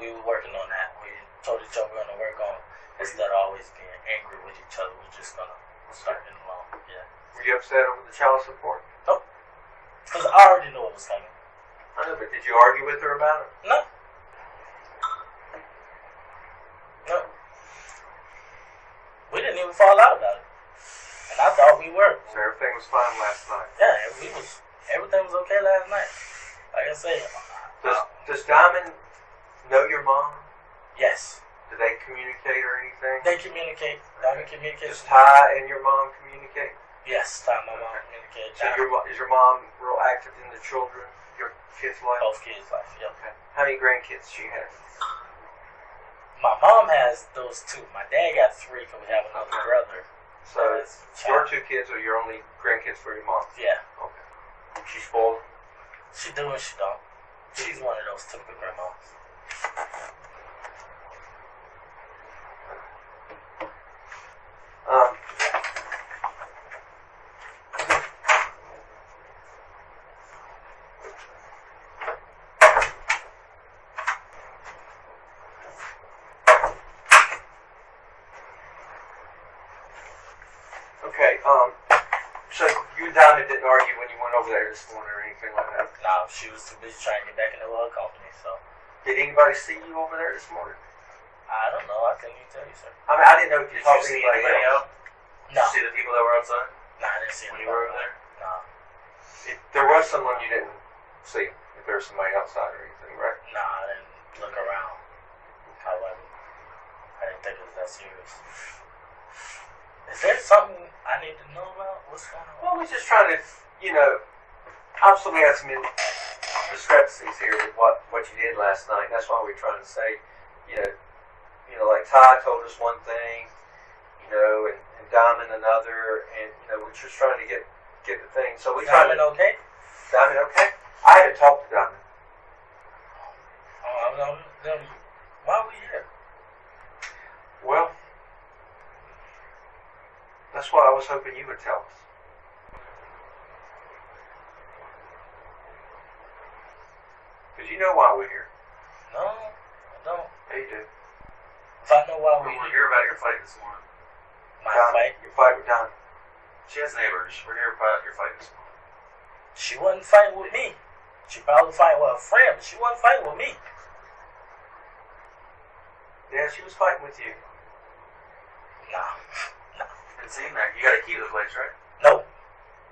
B: We were working on that. We told each other we're going to work on, instead of always being angry with each other, we're just going to start getting along. Yeah.
A: Were you upset over the child support?
B: Nope. Because I already knew it was coming.
A: I know, but did you argue with her about it?
B: No. No. We didn't even fall out about it. And I thought we were.
A: So everything was fine last night.
B: Yeah, everything was okay last night. Like I said,
A: Does Diamond know your mom?
B: yes.
A: Do they communicate or anything?
B: They communicate. Diamond communicates.
A: Does Ty and your mom communicate?
B: Yes, time my mom communicates.
A: So is your mom real active in the children, your kids' life?
B: Both kids' life, yep.
A: Okay. How many grandkids do you have?
B: My mom has those 2. My dad got 3 because we have another
A: Okay.
B: brother.
A: So your 2 kids are your only grandkids for your mom?
B: Yeah.
A: Okay. She spoiled?
B: She do and she don't. She's one of those typical grandmas.
A: Okay, so you and Diamond didn't argue when you went over there this morning or anything like that?
B: Nah, she was too busy trying to get back into her company, so
A: Did anybody see you over there this morning?
B: I don't know. I couldn't even tell you, sir.
A: I mean, I didn't know if you
E: Did you
A: talked to
E: see
A: anybody
E: anybody
A: else.
E: else?
B: No.
E: Did you see the people that were outside
B: Nah, I didn't see
E: when
B: anybody.
E: you were over there?
B: Nah.
A: There was someone you didn't see, if there was somebody outside or anything, right?
B: Nah, I didn't look around. I didn't think it was that serious. Is there something I need to know about? What's going on?
A: Well, we're just trying to, obviously we had some discrepancies here with what what you did last night. That's why we're trying to say, like Ty told us one thing, and Diamond another, and we're just trying to get the thing. So we tried
B: Diamond
A: to.
B: okay?
A: Diamond okay? I had to talk to Diamond.
B: Oh, then why are we here?
A: Well, that's what I was hoping you would tell us. Because you know why we're here.
B: No, I don't.
A: Yeah, you do.
B: If I know why
E: We
B: we're
E: want to
B: here,
E: hear about your fight this morning.
B: my
A: Diamond,
B: fight.
A: Your fight with Diamond.
E: She has neighbors. We're here about your fight this morning.
B: She wasn't fighting with me. She probably fighting with a friend, but she wasn't fighting with me.
A: Yeah, she was fighting with you.
B: Nah.
E: It seemed like you got a key to the place, right?
B: Nope.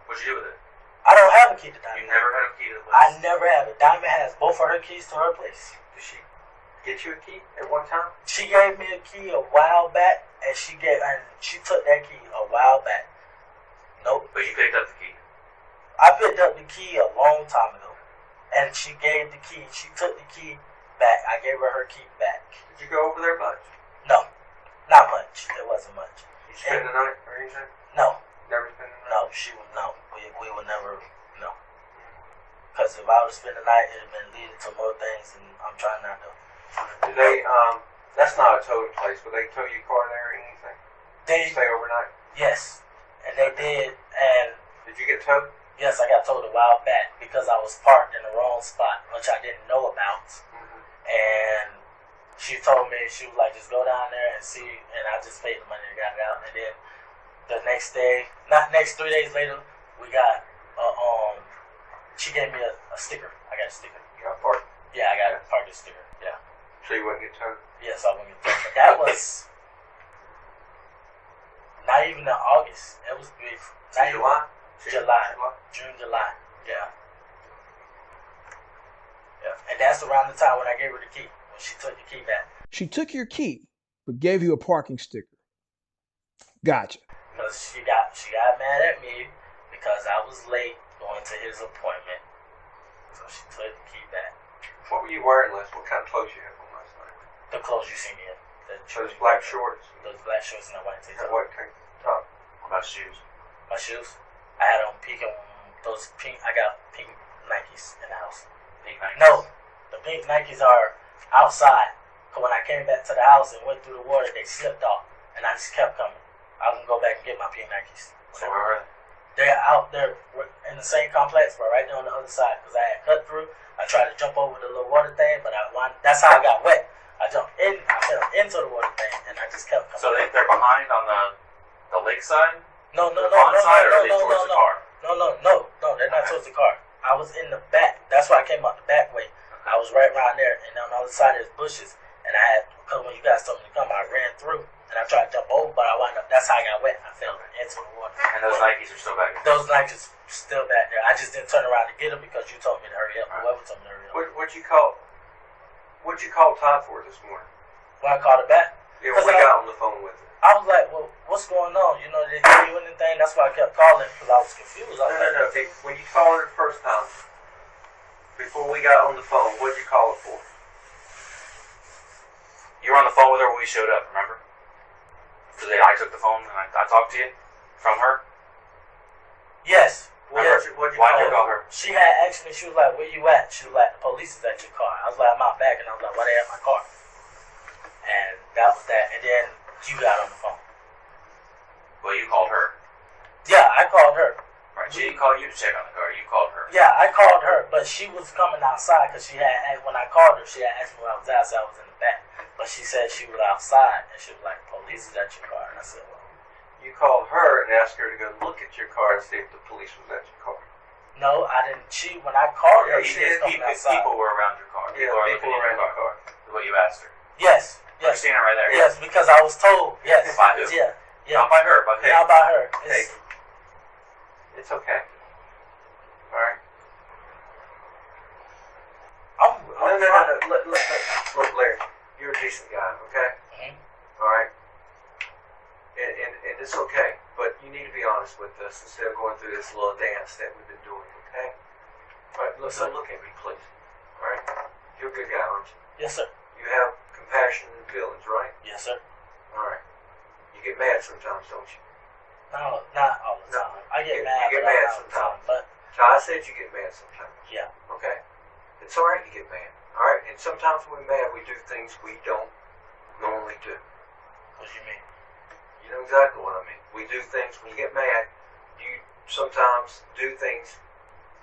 E: What'd you do with it?
B: I don't have a key to
E: You
B: Diamond.
E: never had a key to the place.
B: I never have it. Diamond has both of her keys to her place.
A: Did she get you a key at one time?
B: She gave me a key a while back, and she took that key a while back. Nope.
E: But you picked up the key.
B: I picked up the key a long time ago, and she gave the key. She took the key back. I gave her key back.
A: Did you go over there much?
B: No, not much. It wasn't much.
A: You spend the night or anything?
B: No,
A: Never spend the night?
B: no, she would no. We would never no. Because if I would spend the night, it'd have been leading to more things, and I'm trying not to.
A: Do they, that's not a towing place, but they tow your car there or anything?
B: They
A: Stay overnight?
B: yes, and they did, and
A: Did you get towed?
B: yes, I got told a while back because I was parked in the wrong spot, which I didn't know about.
A: Mm-hmm.
B: And she told me, she was like, just go down there and see. And I just paid the money and got it out. And then the next day, not next 3 days later, we got, she gave me a sticker. I got a sticker.
A: You got parked,
B: Yeah, I got a parking sticker. Yeah.
A: so you wouldn't get towed?
B: Yes, I went to but that was not even in August. It was brief. Not even-
A: July?
B: June, July. Yeah. Yeah. And that's around the time when I gave her the key. When she took the key back.
D: She took your key, but gave you a parking sticker. Gotcha.
B: Because she got mad at me because I was late going to his appointment. So she took the key back.
A: What were you wearing last? What kind of clothes you had on last night?
B: The clothes you see me in.
A: Those black shorts?
B: Those black shorts and the white
A: And
B: t-shirt.
A: what tank top?
E: What about shoes?
B: My shoes. I had on pink and those pink. I got pink Nikes in the house.
E: Pink Nikes?
B: No, the pink Nikes are outside. Cause when I came back to the house and went through the water, they slipped off, and I just kept coming. I can go back and get my pink Nikes.
E: So where were they?
B: They're out there in the same complex, but right there on the other side. Cause I had cut through. I tried to jump over the little water thing, but that's how I got wet. I jumped in. I fell into the water thing, and I just kept coming.
E: So they're behind on the lake side?
B: No,
E: The pond side, or are they towards the car?
B: No, they're not towards the car. I was in the back. That's why I came out the back way. I was right around there, and on the other side there's bushes. And I had, because when you guys told me to come, I ran through, and I tried to jump over, but I wound up, that's how I got wet. I fell into the water.
E: And those Nikes are still back there?
B: Those Nikes still back there. I just didn't turn around to get them because you told me to hurry up.
E: Right.
B: Whoever told me to hurry up.
A: What'd you call Todd for this morning?
B: When I called her back,
A: Yeah, when we got on the phone with her.
B: I was like, well, what's going on? You know, did they give you anything? That's why I kept calling, because I was confused. I was like,
A: No. When you called her the first time, before we got on the phone, what'd you call her for?
E: You were on the phone with her when we showed up, remember? Because I took the phone and I talked to you from her.
B: yes.
A: What'd you
E: Why'd
A: call
E: you call her?
B: She had asked me, she was like, where you at? She was like, the police is at your car. I was like, I'm out back. And I was like, why they at my car? And that was that. And then you got on the phone.
E: Well, you called her.
B: Yeah, I called her.
E: Right. She didn't call you to check on the car. You called her.
B: Yeah, I called her, but she was coming outside because she had, when I called her, she had asked me where I was at, so I was in the back. But she said she was outside, and she was like, police is at your car. And I said, well,
A: You called her and asked her to go look at your car and see if the police was at your car.
B: no, I didn't. When I called her,
E: You
B: she was
E: did.
B: coming outside.
E: People were around your car.
A: Yeah,
E: are
A: people
E: looking
A: around
E: at
A: your car.
E: Is what you asked her.
B: Yes,
E: You're
B: yes,
E: standing right there.
B: yes, because I was told. Yes,
E: By who?
B: yeah, yeah.
E: Not by her, but
B: Not by her.
A: Hey, it's okay. All right.
B: I'm
A: No. Look, Larry, you're a decent guy, okay?
B: Mhm.
A: All right. And it's okay, but you need to be honest with us instead of going through this little dance that we've been doing, okay? All right, look at me, please. All right. You're a good guy, aren't you?
B: Yes, sir.
A: You have compassion and feelings, right?
B: Yes, sir.
A: All right. You get mad sometimes, don't you?
B: No, not all the
A: No.
B: time. I get
A: You
B: mad,
A: get
B: but
A: mad
B: not all the time.
A: sometimes.
B: But
A: So I said you get mad sometimes.
B: yeah,
A: Okay? It's all right to get mad. All right? And sometimes when we're mad, we do things we don't normally do.
B: what do you mean?
A: You know exactly what I mean. We do things, when you get mad, you sometimes do things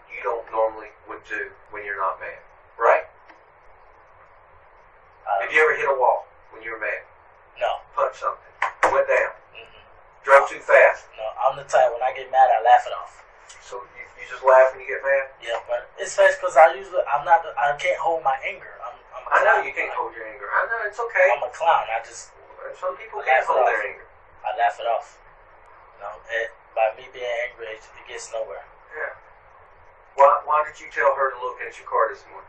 A: you don't normally would do when you're not mad. Right? Have you ever hit a wall when you were mad?
B: No.
A: Punched something. Went down.
B: Mm-mm.
A: Drove too fast.
B: No, I'm the type, when I get mad, I laugh it off.
A: So you just laugh when you get mad?
B: Yeah, but it's because I can't hold my anger. I'm a
A: I know
B: clown.
A: you can't hold your anger. I know, it's okay.
B: I'm a clown.
A: Some people
B: I
A: can't
B: laugh it
A: hold
B: off.
A: their anger.
B: I laugh it off. By me being angry, it gets nowhere.
A: Yeah. Why did you tell her to look at your car this morning?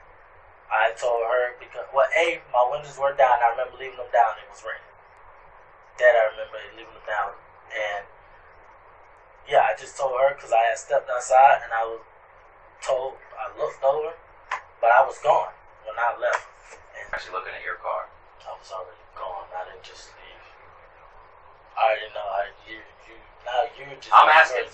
B: I told her because, my windows were down. I remember leaving them down. It was raining. That I remember leaving them down. And, yeah, I just told her because I had stepped outside and I looked over, but I was gone when I left. And
E: Actually looking at your car.
B: I was already gone. I didn't just leave. I already know. You just.
E: I'm asking.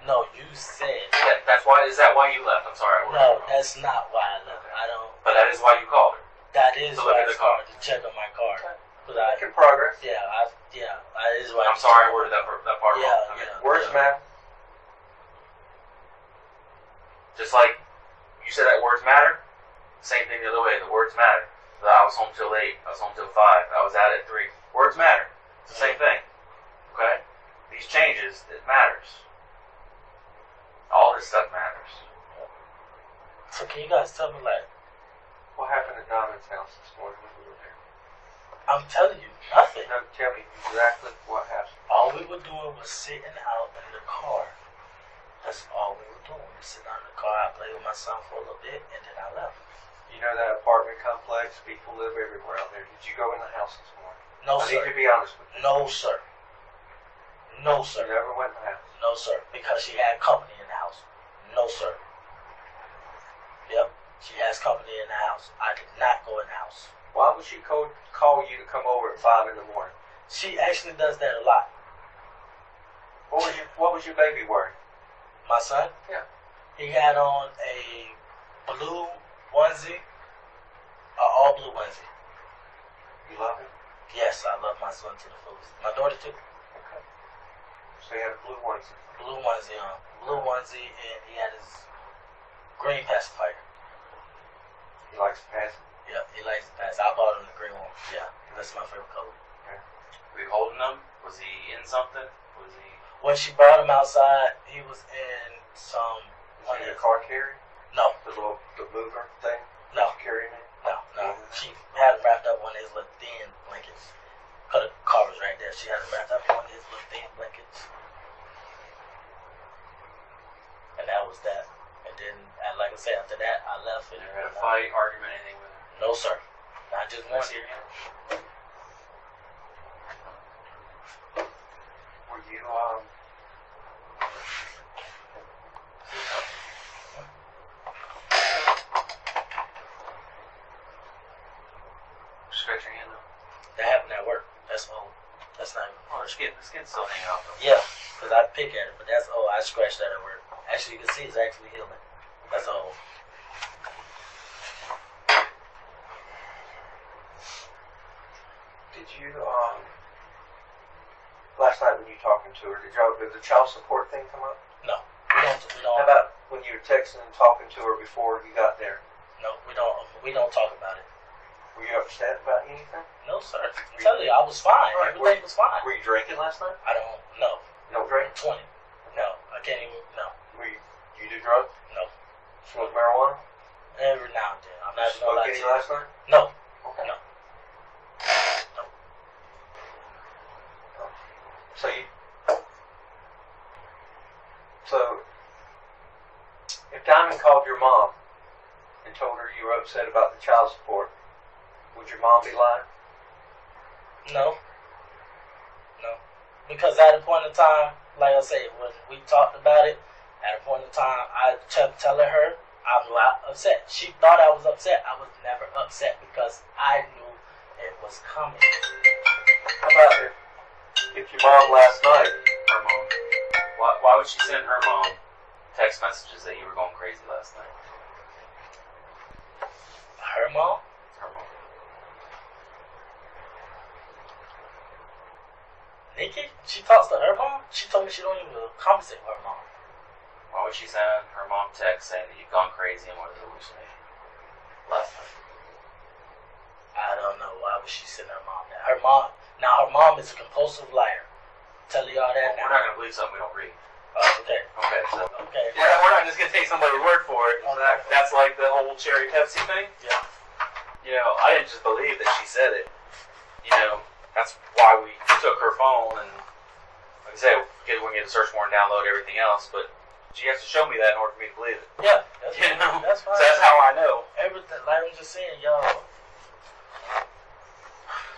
B: No, you said.
E: Yeah, is that why you left? I'm sorry.
B: No, that's not why I left. I don't.
E: But that is why you called her.
B: That is
E: To look
B: why
E: at
B: I
E: the car.
B: started to check on my car. But
A: Making progress.
B: that is why.
E: I'm sorry I worded that part wrong. I mean,
A: Words matter.
E: just like you said that words matter, same thing the other way. The words matter. I was home till 8. I was home till 5. I was out at 3. Words matter. It's the same thing. Okay? These changes, it matters. All this stuff matters.
B: So can you guys tell me, like,
A: What happened at Diamond's house this morning when we were there?
B: I'm telling you nothing.
A: No, tell me exactly what happened.
B: All we were doing was sitting out in the car. That's all we were doing. We sit out in the car. I played with my son for a little bit, and then I left.
A: You know that apartment complex? People live everywhere out there. Did you go in the house this morning?
B: No,
A: I need
B: sir.
A: to be honest with you.
B: No, sir. No,
A: You
B: sir.
A: never went in the house.
B: No, sir. Because she had company in the house. No, sir. Yep. She has company in the house. I did not go in the house.
A: Why would she call you to come over at 5 in the morning?
B: She actually does that a lot.
A: What was your baby wearing?
B: My son?
A: Yeah.
B: He had on a blue onesie, all blue onesie.
A: You love him?
B: Yes, I love my son to the fullest. My daughter too.
A: Okay. So he had a blue onesie.
B: Blue onesie on. Blue onesie, and he had his green pacifier.
A: He likes to pass.
B: Yeah, he likes to pass. I bought him the green one. Yeah, that's my favorite color.
E: Were you holding him? Was he in something? Was he?
B: When she brought him outside, he was in some.
A: Was he in a car carrier?
B: No,
A: The mover thing?
B: no,
A: You carrying it?
B: no. She had him wrapped up in one of his little thin blankets. Cause the car was right there. She had him wrapped up in one of his little thin blankets. And that was that. And then, like I said, after that, I left.
E: You never had a fight, argument, anything with her?
B: No, sir. Not just
E: Can I
B: one.
E: see your hand?
A: Were you, stretch your hand out?
B: That happened at work. That's all. That's not even.
E: Oh, the skin's still hanging off though.
B: Yeah, because I pick at it, but that's all. I scratched that at work. Actually, you can see it's actually healing. That's all.
A: Did you, last night when you were talking to her, did the child support thing come up?
B: No, we don't.
A: How about when you were texting and talking to her before you got there?
B: No, we don't. We don't talk about it.
A: Were you upset about anything?
B: No, sir. I'm telling you, I was fine.
A: Right,
B: Everything was fine.
A: Were you drinking last night?
B: I don't. No.
A: No drink?
B: 20. No, I can't even. No.
A: You do drugs?
B: No.
A: Smoke marijuana?
B: Every now and then. I'm not
A: Smoke
B: gonna lie to
A: any
B: you.
A: last night?
B: No.
A: Okay.
B: No.
A: So if Diamond called your mom and told her you were upset about the child support, would your mom be lying?
B: No. No. Because at a point in time, like I said, when we talked about it, at a point in time, I kept telling her I'm not upset. She thought I was upset. I was never upset because I knew it was coming.
E: How about if your mom last night, her mom, why would she send her mom text messages that you were going crazy last night?
B: Her mom?
E: Her mom.
B: Nikki? She talks to her mom? She told me she don't even conversate with her mom.
E: Why would she send her mom text saying that you've gone crazy and wanted to hallucinate last night?
B: I don't know. Why would she send her mom that? Her mom is a compulsive liar. Tell you all that
E: We're
B: now.
E: not going to believe something we don't read.
B: Oh, okay.
E: Okay, so.
B: Okay.
E: Yeah, we're not just going to take somebody's word for it.
B: Okay.
E: That's like the whole Cherry Pepsi thing.
B: Yeah.
E: You know, I didn't just believe that she said it. You know, that's why we took her phone and, like I said, we can get a search warrant, download everything else, but she has to show me that in order for me to believe it.
B: Yeah. That's
E: You know?
B: That's fine.
E: So that's how I know.
B: Everything. Like I'm just saying, y'all.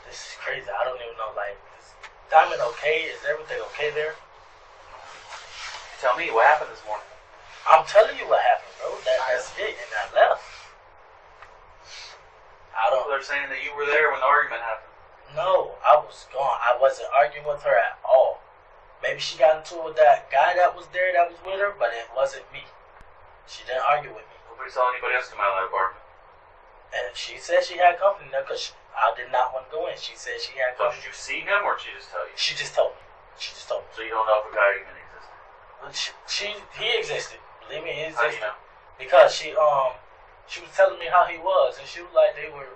B: This is crazy. I don't even know. Like, is Diamond okay? Is everything okay there?
E: Tell me what happened this morning.
B: I'm telling you what happened, bro. That's it, and I left. I don't.
E: They're saying that you were there when the argument happened.
B: No, I was gone. I wasn't arguing with her at all. Maybe she got into it with that guy that was there that was with her, but it wasn't me. She didn't argue with me.
E: Nobody saw anybody else come out of that apartment.
B: And she said she had company there because I did not want to go in. She said she had
E: So
B: company.
E: did you see him or did she just tell you?
B: She just told me. She just told me.
E: So you don't know if a guy even existed?
B: He existed. Believe me, he
E: How do
B: existed.
E: you know?
B: Because she was telling me how he was, and she was like they were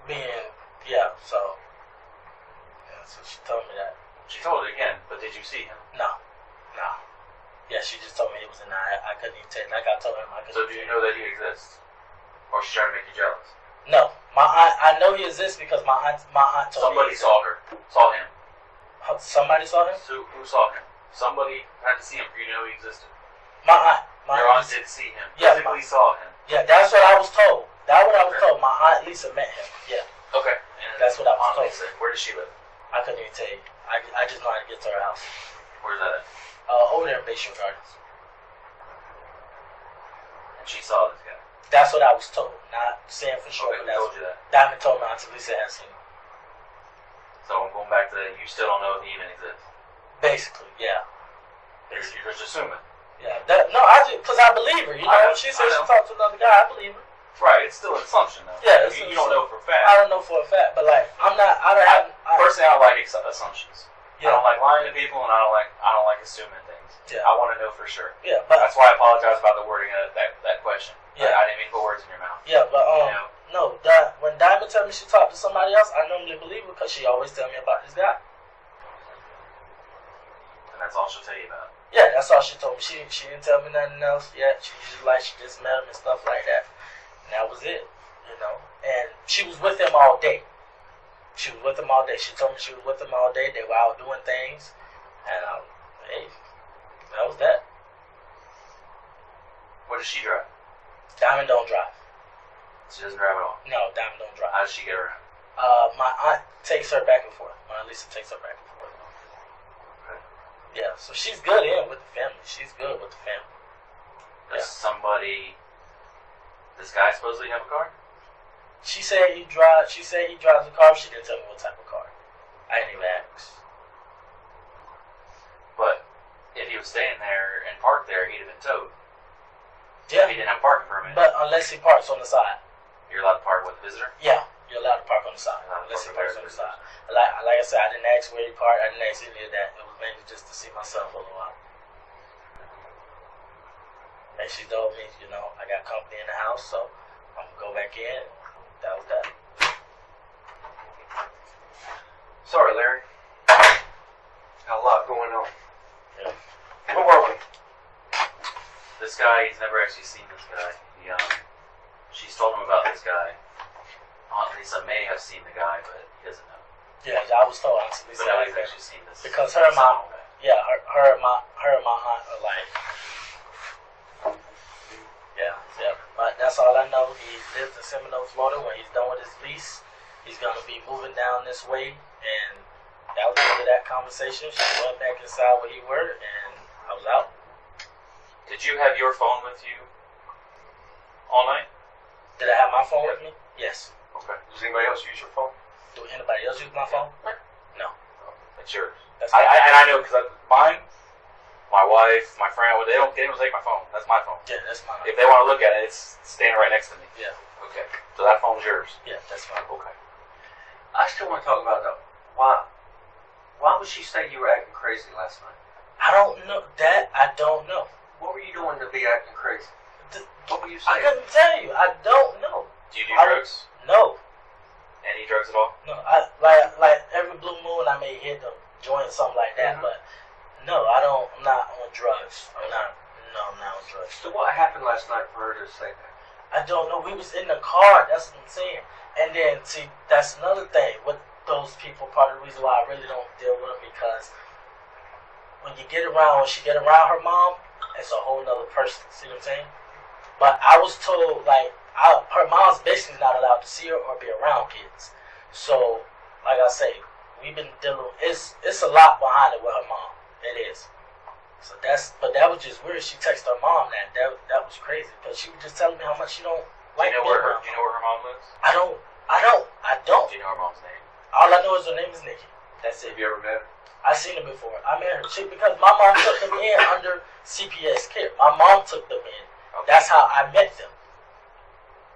B: being so she told me that.
E: She told it again, but did you see him?
B: No. Yeah, she just told me it was a night. I couldn't even tell. Like I told him, I couldn't.
E: So do you know that he exists? Or she's trying to make you jealous?
B: No, my aunt. I know he exists because my aunt told
E: Somebody
B: me.
E: saw him.
B: Somebody saw him.
E: Who saw him? Somebody had to see him for you to know he existed.
B: My aunt.
E: Your aunt did see him.
B: Yeah,
E: Physically saw him.
B: Yeah, that's what I was told. That's what I was told. My aunt Lisa met him. Yeah,
E: Okay. And
B: that's what I was
E: Aunt
B: told.
E: Lisa, where does she live?
B: I couldn't even tell you. I just know how to get to her house.
E: Where's that at?
B: Over there in Bayshore Gardens.
E: And she saw this guy.
B: That's what I was told. Not saying for sure,
E: Okay,
B: but
E: who
B: that's
E: told you that?
B: Diamond told me Auntie Lisa had seen him.
E: So I'm going back to that. You still don't know if he even exists.
B: Basically, yeah.
E: You're just assuming.
B: Yeah. Because I believe her. You know, when she said she talked to another guy, I believe her.
E: Right, it's still an assumption though.
B: Yeah,
E: you don't know for a fact.
B: I don't know for a fact, but like, I
E: Personally, I don't like assumptions. I
B: Yeah.
E: don't like lying to people, and I don't like assuming things.
B: Yeah.
E: I want to know for sure.
B: Yeah, but
E: That's why I apologize about the wording of that question.
B: Yeah.
E: I didn't mean to put words in your mouth.
B: yeah, but
E: You know?
B: no, when Diamond tell me she talked to somebody else, I normally believe her because she always tell me about this guy.
E: And that's all she'll tell you about.
B: Yeah, that's all she told me. She didn't tell me nothing else yet. She just met him and stuff like that, and that was it. You know, and she was with him all day. She was with him all day. She told me she was with him all day. They were out doing things, and hey, that was that.
E: What does she drive?
B: Diamond don't drive.
E: She doesn't drive at all.
B: No, Diamond don't drive.
E: How does she get around?
B: My aunt takes her back and forth. My aunt Lisa takes her back and forth.
E: Okay.
B: Yeah, so she's good in with the family. She's good with the family.
E: Does this guy supposedly have a car?
B: She said he drives a car. She didn't tell me what type of car. I didn't even ask.
E: But if he was staying there and parked there, he'd have been towed.
B: Yeah,
E: If he didn't have a parking permit,
B: but unless he parks on the side.
E: you're allowed to park with a visitor?
B: Yeah, you're allowed to park on the side.
E: Allowed to
B: Unless he
E: park
B: parks on the
E: there.
B: side. Like I said, I didn't ask where he parked. I didn't ask any of that. It was mainly just to see myself for a little while. And she told me, you know, I got company in the house, so I'm gonna go back in. That was that.
A: Sorry, Larry. Got a lot going on.
B: Yeah.
A: Where were we?
E: This guy, he's never actually seen this guy. She's told him about this guy. Aunt Lisa may have seen the guy, but he doesn't know.
B: Yeah, I was told Auntie Lisa
E: But
B: like
E: nobody's
B: that.
E: actually seen this.
B: Because her and my
E: guy.
B: yeah, her and my aunt are like yeah. But that's all I know. He lives in Seminole, Florida. When he's done with his lease, he's gonna be moving down this way, and that was the end of that conversation. She went back inside where he were, and I was out.
E: Did you have your phone with you all night?
B: Did I have my phone with me? Yes.
A: Okay. Does anybody else use your phone?
B: Do anybody else use my phone? No.
E: It's yours.
B: That's
E: I know because mine, my wife, my friend, they don't take my phone. That's my phone.
B: Yeah, that's mine.
E: If they want to look at it, it's standing right next to me.
B: Yeah.
E: Okay. So that phone's yours.
B: Yeah, that's mine.
E: Okay.
A: I still want to talk about that. Why would she say you were acting crazy last night?
B: I don't know. That I don't know.
A: What were you doing to be acting crazy? What were you
B: I
A: saying?
B: couldn't tell you. I don't know.
E: Do you do
B: I-
E: drugs?
B: No.
E: Any drugs at all?
B: No. I like every blue moon I may hit a joint, something like that,
A: Mhm.
B: but no, I don't. I'm not on drugs. I'm not. No, I'm not on drugs.
A: So what happened last night for her to say that?
B: I don't know. We was in the car. That's what I'm saying. And then, see, that's another thing with those people. Part of the reason why I really don't deal with them, because when you get around, when she get around her mom, it's a whole nother person. See what I'm saying? But I was told, like, her mom's basically not allowed to see her or be around kids. So, like I say, we've been dealing. It's a lot behind it with her mom. It is. So but that was just weird. She texted her mom that was crazy, because she was just telling me how much she don't like
E: Do you know
B: being
E: where
B: around.
E: Do you know where her mom lives?
B: I don't.
E: Do you know her mom's name?
B: All I know is her name is Nikki. That's it.
A: Have you ever met her?
B: I seen her before. I met her because my mom took them in under CPS care. My mom took them in.
E: Okay.
B: That's how I met them.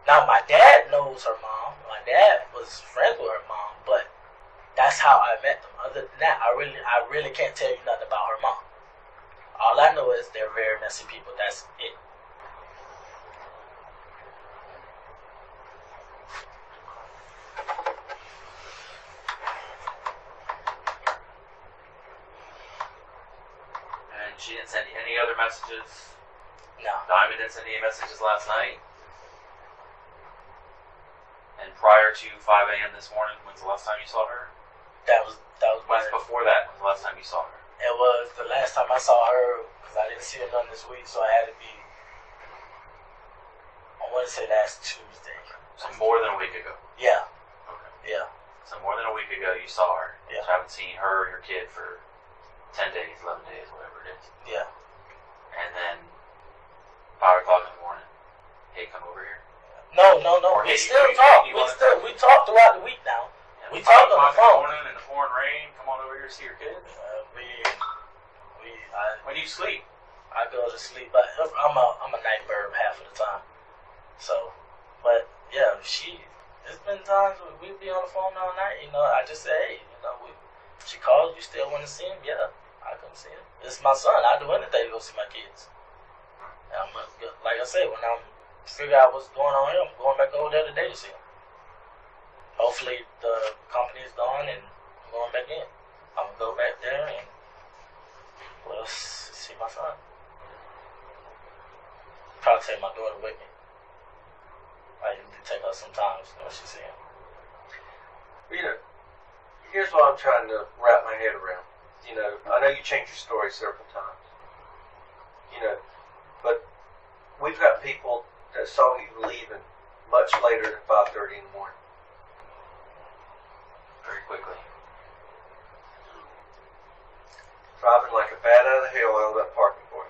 B: Now my dad knows her mom. My dad was friends with her mom, but that's how I met them. Other than that, I really can't tell you nothing about her mom. All I know is they're very messy people. That's it.
E: And she didn't send you any other messages.
B: No.
E: Diamond didn't send any messages last night. And prior to 5 a.m. this morning, when's the last time you saw her?
B: That was
E: When's
B: weird.
E: before that? When's the last time you saw her?
B: It was the last time I saw her, because I didn't see her none this week, so I had to be, I want to say last Tuesday.
E: So more than a week ago.
B: Yeah,
E: Okay.
B: yeah.
E: So more than a week ago, you saw her.
B: Yeah.
E: So I haven't seen her or your kid for 10 days, 11 days, whatever it is.
B: Yeah.
E: And then 5 o'clock in the morning, hey, come over here.
B: No.
E: Or
B: We
E: hey,
B: still
E: you
B: talk.
E: wanna
B: We talk throughout the week now.
E: And
B: We
E: 5
B: talked on the
E: o'clock in
B: phone.
E: the morning in the pouring rain, come on over here to see your kid. When do you sleep?
B: I go to sleep, but I'm a night bird half of the time. So, but yeah, there's been times where we be on the phone all night. You know, I just say, hey, you know, she calls, you still want to see him? Yeah, I come see him. It's my son. I do anything to go see my kids. And like I said, when I'm figure out what's going on here, I'm going back over there today to see him. Hopefully the company is gone and I'm going back in. I'm gonna go back there and see my son. Probably take my daughter with me. I usually take her sometimes when she see him.
A: You know, here's what I'm trying to wrap my head around. You know, I know you changed your story several times. You know, but we've got people that saw you leaving much later than 5:30 in the morning.
E: Very quickly.
A: Driving like a bat out of hell out of that parking point.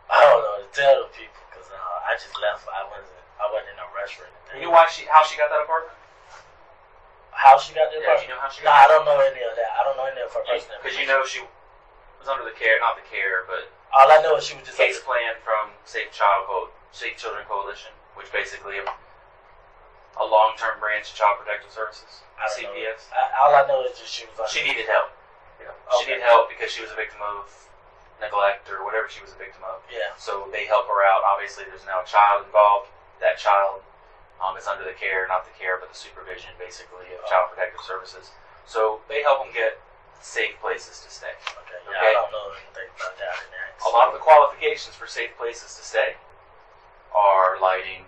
B: I don't know to tell the people because I just left. I wasn't in a rush or anything.
E: You know how she got that apartment?
B: How she got there?
E: Yeah, do you know how she
B: No,
E: got
B: I don't know any of that. I don't know any of her personal
E: Because you know she was under the care, not the care, but
B: all I know is she was just
E: case plan from Safe Children Coalition, which basically a long-term branch of Child Protective Services,
B: I don't know.
E: CPS.
B: All I know is just she was under.
E: She needed help.
A: Yeah.
E: She needed help because she was a victim of neglect or whatever she was a victim of.
B: Yeah.
E: So they help her out. Obviously, there's now a child involved. That child is under the care, not the care, but the supervision, basically, of Child Protective Services. So they help them get safe places to stay.
B: Okay. Yeah,
E: Okay.
B: I don't know anything about that.
E: A lot of the qualifications for safe places to stay are lighting,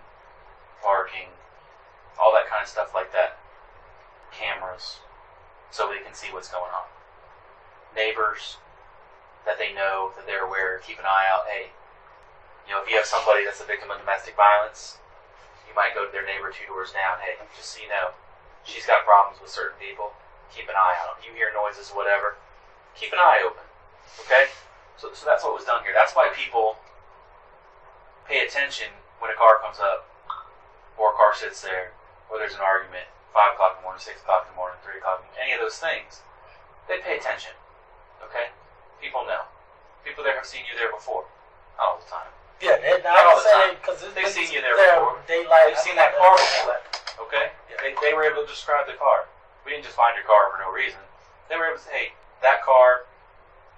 E: parking, all that kind of stuff like that. Cameras, so they can see what's going on. Neighbors that they know, that they're aware, keep an eye out. Hey, you know, if you have somebody that's a victim of domestic violence, you might go to their neighbor 2 doors down. Hey, just so you know, she's got problems with certain people. Keep an eye out. You hear noises, whatever. Keep an eye open. Okay? So that's what was done here. That's why people pay attention when a car comes up, or a car sits there, or there's an argument, 5 o'clock in the morning, 6 o'clock in the morning, 3 o'clock in the morning, any of those things, they pay attention. Okay? People know. People there have seen you there before. Not all the time.
B: Yeah,
E: Not all the time.
B: because
E: They've seen you there before. They've seen that car before. Okay?
B: Yeah.
E: They were able to describe the car. We didn't just find your car for no reason. They were able to say, hey, that car,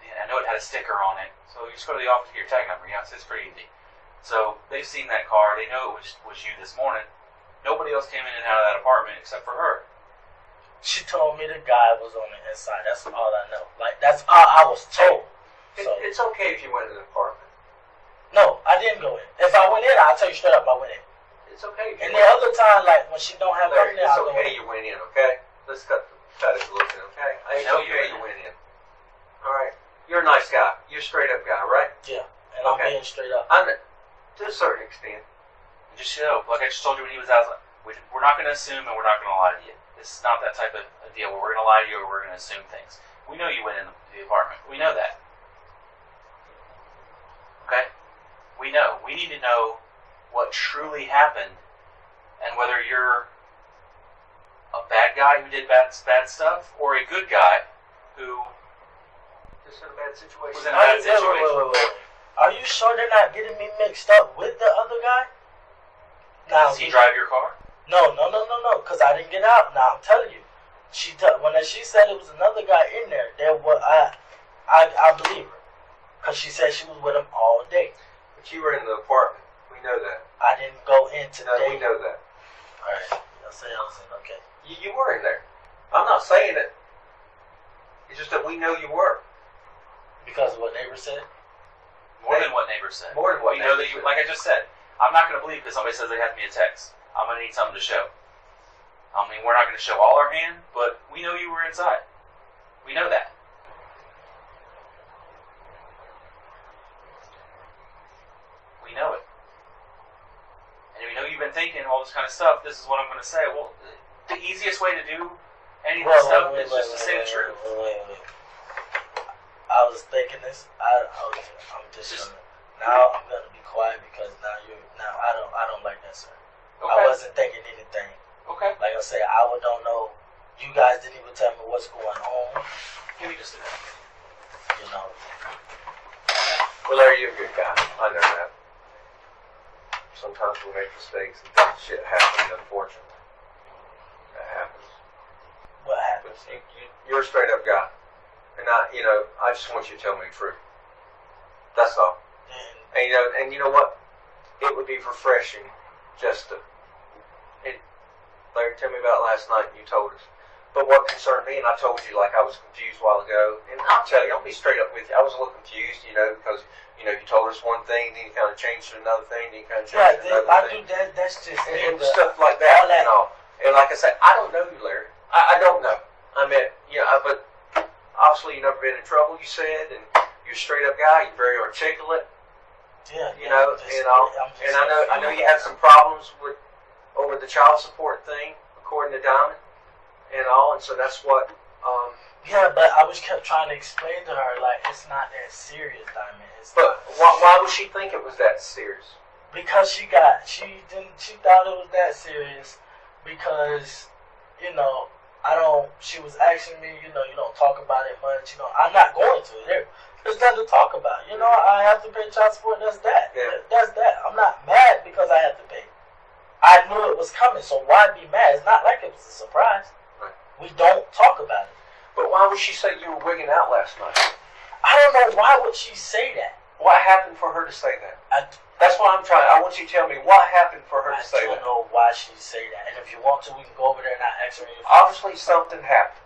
E: man, I know it had a sticker on it. So you just go to the office to get your tag number. Yeah, it's pretty easy. So they've seen that car. They know it was you this morning. Nobody else came in and out of that apartment except for her.
B: She told me the guy was on the inside. That's all I know. Like, that's all I was told. So,
A: It's okay if you went to the apartment.
B: no, I didn't go in. If I went in, I'll tell you straight up, I went in.
A: It's okay. If you
B: And the
A: went
B: other time, like, when she don't have
A: Larry,
B: company,
A: it's
B: I'll go
A: okay
B: in.
A: you went in, okay? Let's cut it a little bit, okay? It's
E: know you
A: okay
E: went
A: you went in. All right? You're a nice guy. You're a straight-up guy, right?
B: Yeah, and I'm
A: Okay.
B: being straight up.
A: To a certain extent.
E: And just show, like I just told you when he was out, we're not going to assume and we're not going to lie to you. This is not that type of a deal where we're going to lie to you or we're going to assume things. We know you went in the apartment. We know that. Okay? We know. We need to know what truly happened and whether you're a bad guy who did bad stuff or a good guy who
A: Just in a bad situation.
E: was in a bad situation.
B: Wait. Are you sure they're not getting me mixed up with the other guy? Now,
E: Does he drive your car?
B: No, because I didn't get out. Now, I'm telling you. When she said it was another guy in there, I believe her. Because she said she was with him all day.
A: But you were in the apartment. We know that.
B: I didn't go in today.
A: No, we know that.
B: Alright, I'll say I was in, okay.
A: You were in there. I'm not saying it. It's just that we know you were.
B: Because of what neighbor said?
E: More than what neighbors said.
A: More than what
E: we know that
A: neighbors
E: you,
A: said.
E: like I just said, I'm not going to believe because somebody says they have me a text. I'm going to need something to show. I mean, we're not going to show all our hand, but we know you were inside. We know that. We know it. And we know you've been thinking all this kind of stuff. This is what I'm going to say. Well, the easiest way to do any of this stuff is just to say the truth.
B: Wait. I was thinking this. I'm just gonna, now I'm gonna be quiet because now I don't like that, sir.
E: Okay.
B: I wasn't thinking anything.
E: Okay.
B: Like I said, I don't know. You guys didn't even tell me what's going on.
E: Give me just a minute.
B: You know.
A: Well, Larry, you're a good guy. I know that. Sometimes we make mistakes and things, shit happens, unfortunately. That happens.
B: What
A: But
B: happened?
A: you're a straight-up guy. And I just want you to tell me the truth. That's all. And you know what? It would be refreshing just to. Larry, tell me about last night. You told us. But what concerned me, and I told you, like I was confused a while ago, and I'll tell you, I'll be straight up with you. I was a little confused, because you told us one thing, then you kind of changed to another thing, then you kind of changed to another
B: I
A: thing.
B: do that. That's just
A: And stuff like that, and all. And like I said, I don't know you, Larry. I don't know. I mean, but obviously you've never been in trouble, you said, and you're a straight up guy. You're very articulate,
B: Yeah.
A: and all. And I know you had some problems over the child support thing, according to Diamond, and all. And so that's what.
B: Yeah, but I kept trying to explain to her like it's not that serious, Diamond.
A: But why would she think it was that serious?
B: Because she thought it was that serious because she was asking me, you don't talk about it much, I'm not going to. There's nothing to talk about. I have to pay child support, that's that.
A: Yeah.
B: That's that. I'm not mad because I have to pay. I knew it was coming, so why be mad? It's not like it was a surprise.
A: Right.
B: We don't talk about it.
A: But why would she say you were wigging out last night?
B: I don't know, why would she say that?
A: What happened for her to say that? That's what I'm trying. I want you to tell me what happened for her to say
B: I
A: that.
B: don't know why she'd say that. And if you want to, we can go over there and I'll answer you.
A: Obviously, something happened.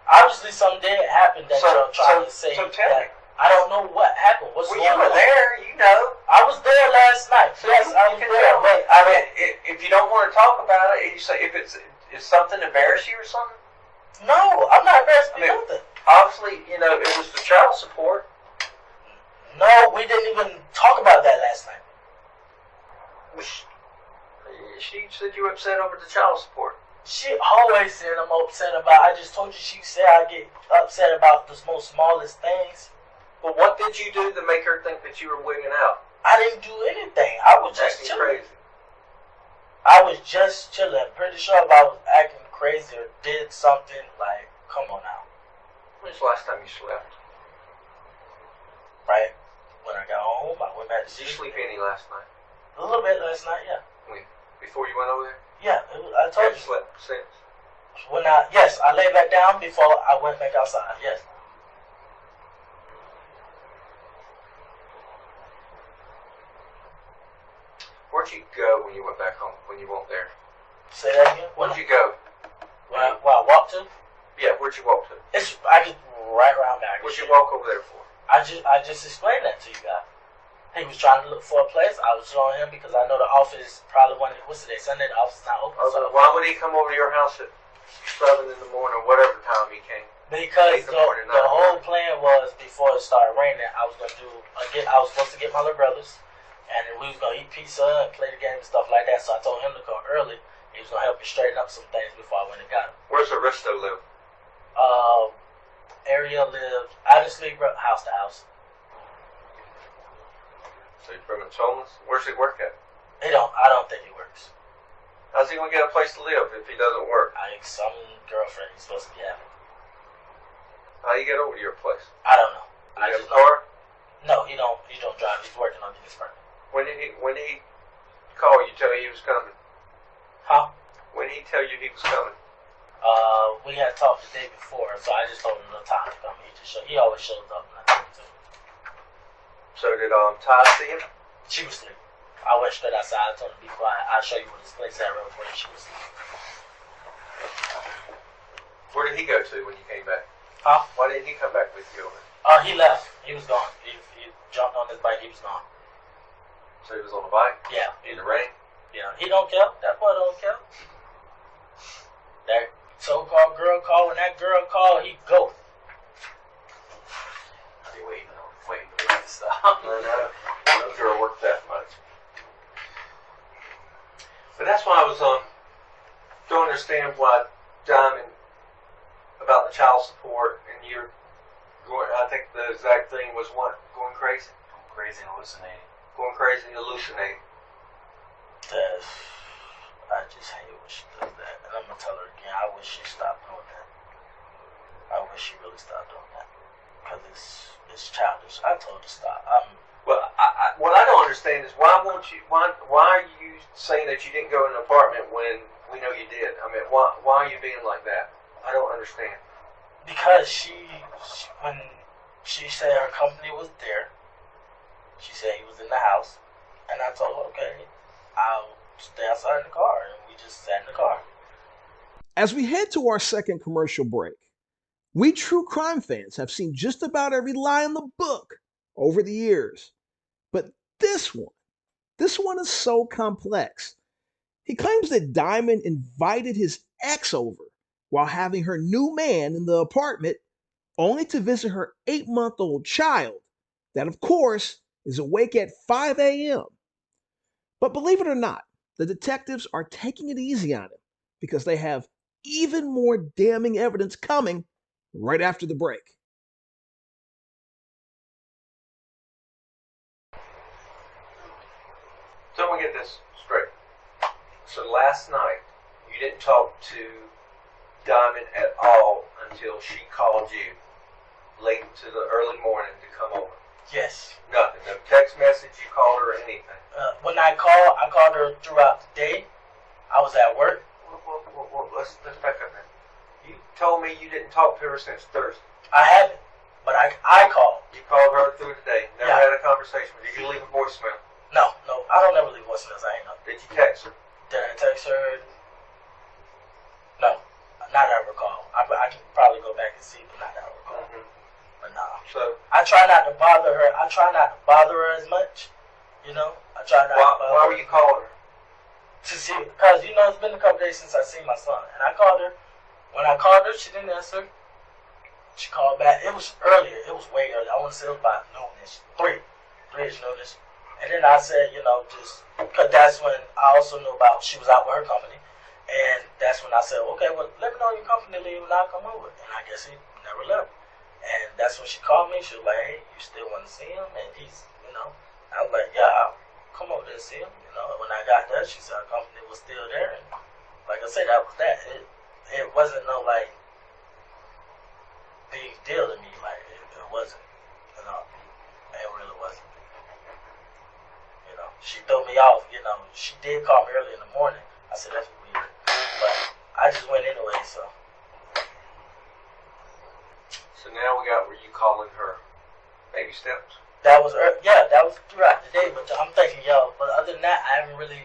B: Obviously, something did happen that you're trying to say.
A: So tell me.
B: I don't know what happened. What's
A: Well,
B: going
A: you were
B: on?
A: there. You know.
B: I was there last night. Yes, I was
A: You can
B: there.
A: tell me.
B: But
A: I mean, if you don't want to talk about it, you say if is something embarrass you or something.
B: no, I'm not embarrassed by
A: I mean,
B: nothing.
A: Obviously, it was the child support.
B: No, we didn't even talk about that last night.
A: She said you were upset over the child support.
B: She always said I'm upset about. I just told you she said I get upset about the most smallest things.
A: But what did you do to make her think that you were wigging out?
B: I didn't do anything. I was just
A: Acting
B: chilling.
A: crazy.
B: I was just chilling. Pretty sure if I was acting crazy or did something, like, come on now.
A: When's the last time you slept?
B: Right? When I got home, I went back to
A: Did you
B: sleep.
A: sleep any last night?
B: A little bit last night, yeah.
A: Before you went over there?
B: Yeah, I told
A: Have
B: you.
A: you slept since?
B: Yes, I laid back down before I went back outside, yes.
A: Where'd you go when you went back home, when you weren't there?
B: Say that again?
A: Where'd you go?
B: When I walked to?
A: Yeah, where'd you walk to?
B: I just right around back.
A: What'd you walk over there for?
B: I just explained that to you guys. He was trying to look for a place. I was showing him because I know the office probably what's today? Sunday, the office is not open. So
A: Why would he come over to your house at 7 in the morning or whatever time he came?
B: because
A: 8 in the morning,
B: the
A: 9 in the
B: whole
A: morning.
B: plan was before it started raining, I was gonna do I was supposed to get my little brothers, and we was gonna eat pizza and play the game and stuff like that. So I told him to come early. He was gonna help me straighten up some things before I went and got him.
A: Where's Aristo live?
B: Area lived honestly house to house.
A: So he's pretty much homeless? Where's he work at?
B: I don't think he works.
A: How's he gonna get a place to live if he doesn't work?
B: Some girlfriend he's supposed to be having.
A: How you get over to your place?
B: I don't know.
A: Do
B: I
A: you have
B: just
A: a car?
B: No, he don't drive. He's working on getting his permit.
A: When did he call you, tell you he was coming?
B: Huh?
A: When did he tell you he was coming?
B: We had talked the day before, so I just told him the time to come. He always shows up when I tell him to.
A: So did Ty see him?
B: She was asleep. I went straight outside. I told him to be quiet. I'll show you what this place at real quick. She was asleep.
A: Where did he go to when you came back?
B: Huh?
A: Why didn't he come back with you?
B: He left. He was gone. He jumped on his bike. He was gone.
A: So he was on a bike
B: Yeah.
A: in the rain?
B: Yeah. He don't care. That boy don't care. That so-called girl call. When that girl call, he go.
C: You're waiting for it to stop.
A: I know. No girl worked that much. But that's why I was don't understand why Diamond about the child support and you're going. I think the exact thing was what going crazy,
C: Crazy and hallucinating.
A: going crazy, and hallucinating.
B: I just hate when she does that. And I'm going to tell her again, I wish she stopped doing that. I wish she really stopped doing that. Because it's childish. I told her to stop.
A: Well, what I don't understand is why are you saying that you didn't go in an apartment when we know you did? I mean, why are you being like that? I don't understand.
B: Because when she said her company was there, she said he was in the house, and I told her, okay, I'll stay outside in the car, and we just sat in the car.
D: As we head to our second commercial break, we true crime fans have seen just about every lie in the book over the years. But this one is so complex. He claims that Diamond invited his ex over while having her new man in the apartment, only to visit her 8-month-old child, that of course is awake at 5 a.m. But believe it or not, the detectives are taking it easy on him because they have even more damning evidence coming right after the break.
A: So let me get this straight. So last night, you didn't talk to Diamond at all until she called you late into the early morning to come over.
B: Yes.
A: Nothing. No text message you called her or anything.
B: When I called her throughout the day. I was at work.
A: Well, let's back up then. You told me you didn't talk to her since Thursday.
B: I haven't, but I called.
A: You called her through the day. Never
B: Yeah.
A: had a conversation. Did you leave a voicemail?
B: No, I don't ever leave voicemails. I ain't know.
A: Did you text her?
B: Did I text her? No, not that I recall. I can probably go back and see, but not that I recall. But nah.
A: So
B: I try not to bother her. I try not to bother her as much. You know, I try not to bother
A: why
B: her.
A: were you calling her?
B: To see, because it's been a couple days since I seen my son, and I called her. When I called her, she didn't answer. She called back. It was earlier. It was way earlier. I want to say it was about noonish, 3ish noonish. And then I said, just because that's when I also knew about she was out with her company, and that's when I said, okay, well, let me know your company leave and I'll come over. And I guess he never left. And that's when she called me. She was like, hey, you still want to see him? And he's, I was like, yeah, I'll come over there and see him. You know, and when I got there, she said her company was still there. And like I said, that was that. It wasn't no like big deal to me. Like it wasn't. You know, it really wasn't. You know, she threw me off. You know, she did call me early in the morning. I said that's weird, but I just went anyway. So
A: now we got where you calling her baby steps.
B: that was throughout the day. But I'm thinking, yo. But other than that, I haven't really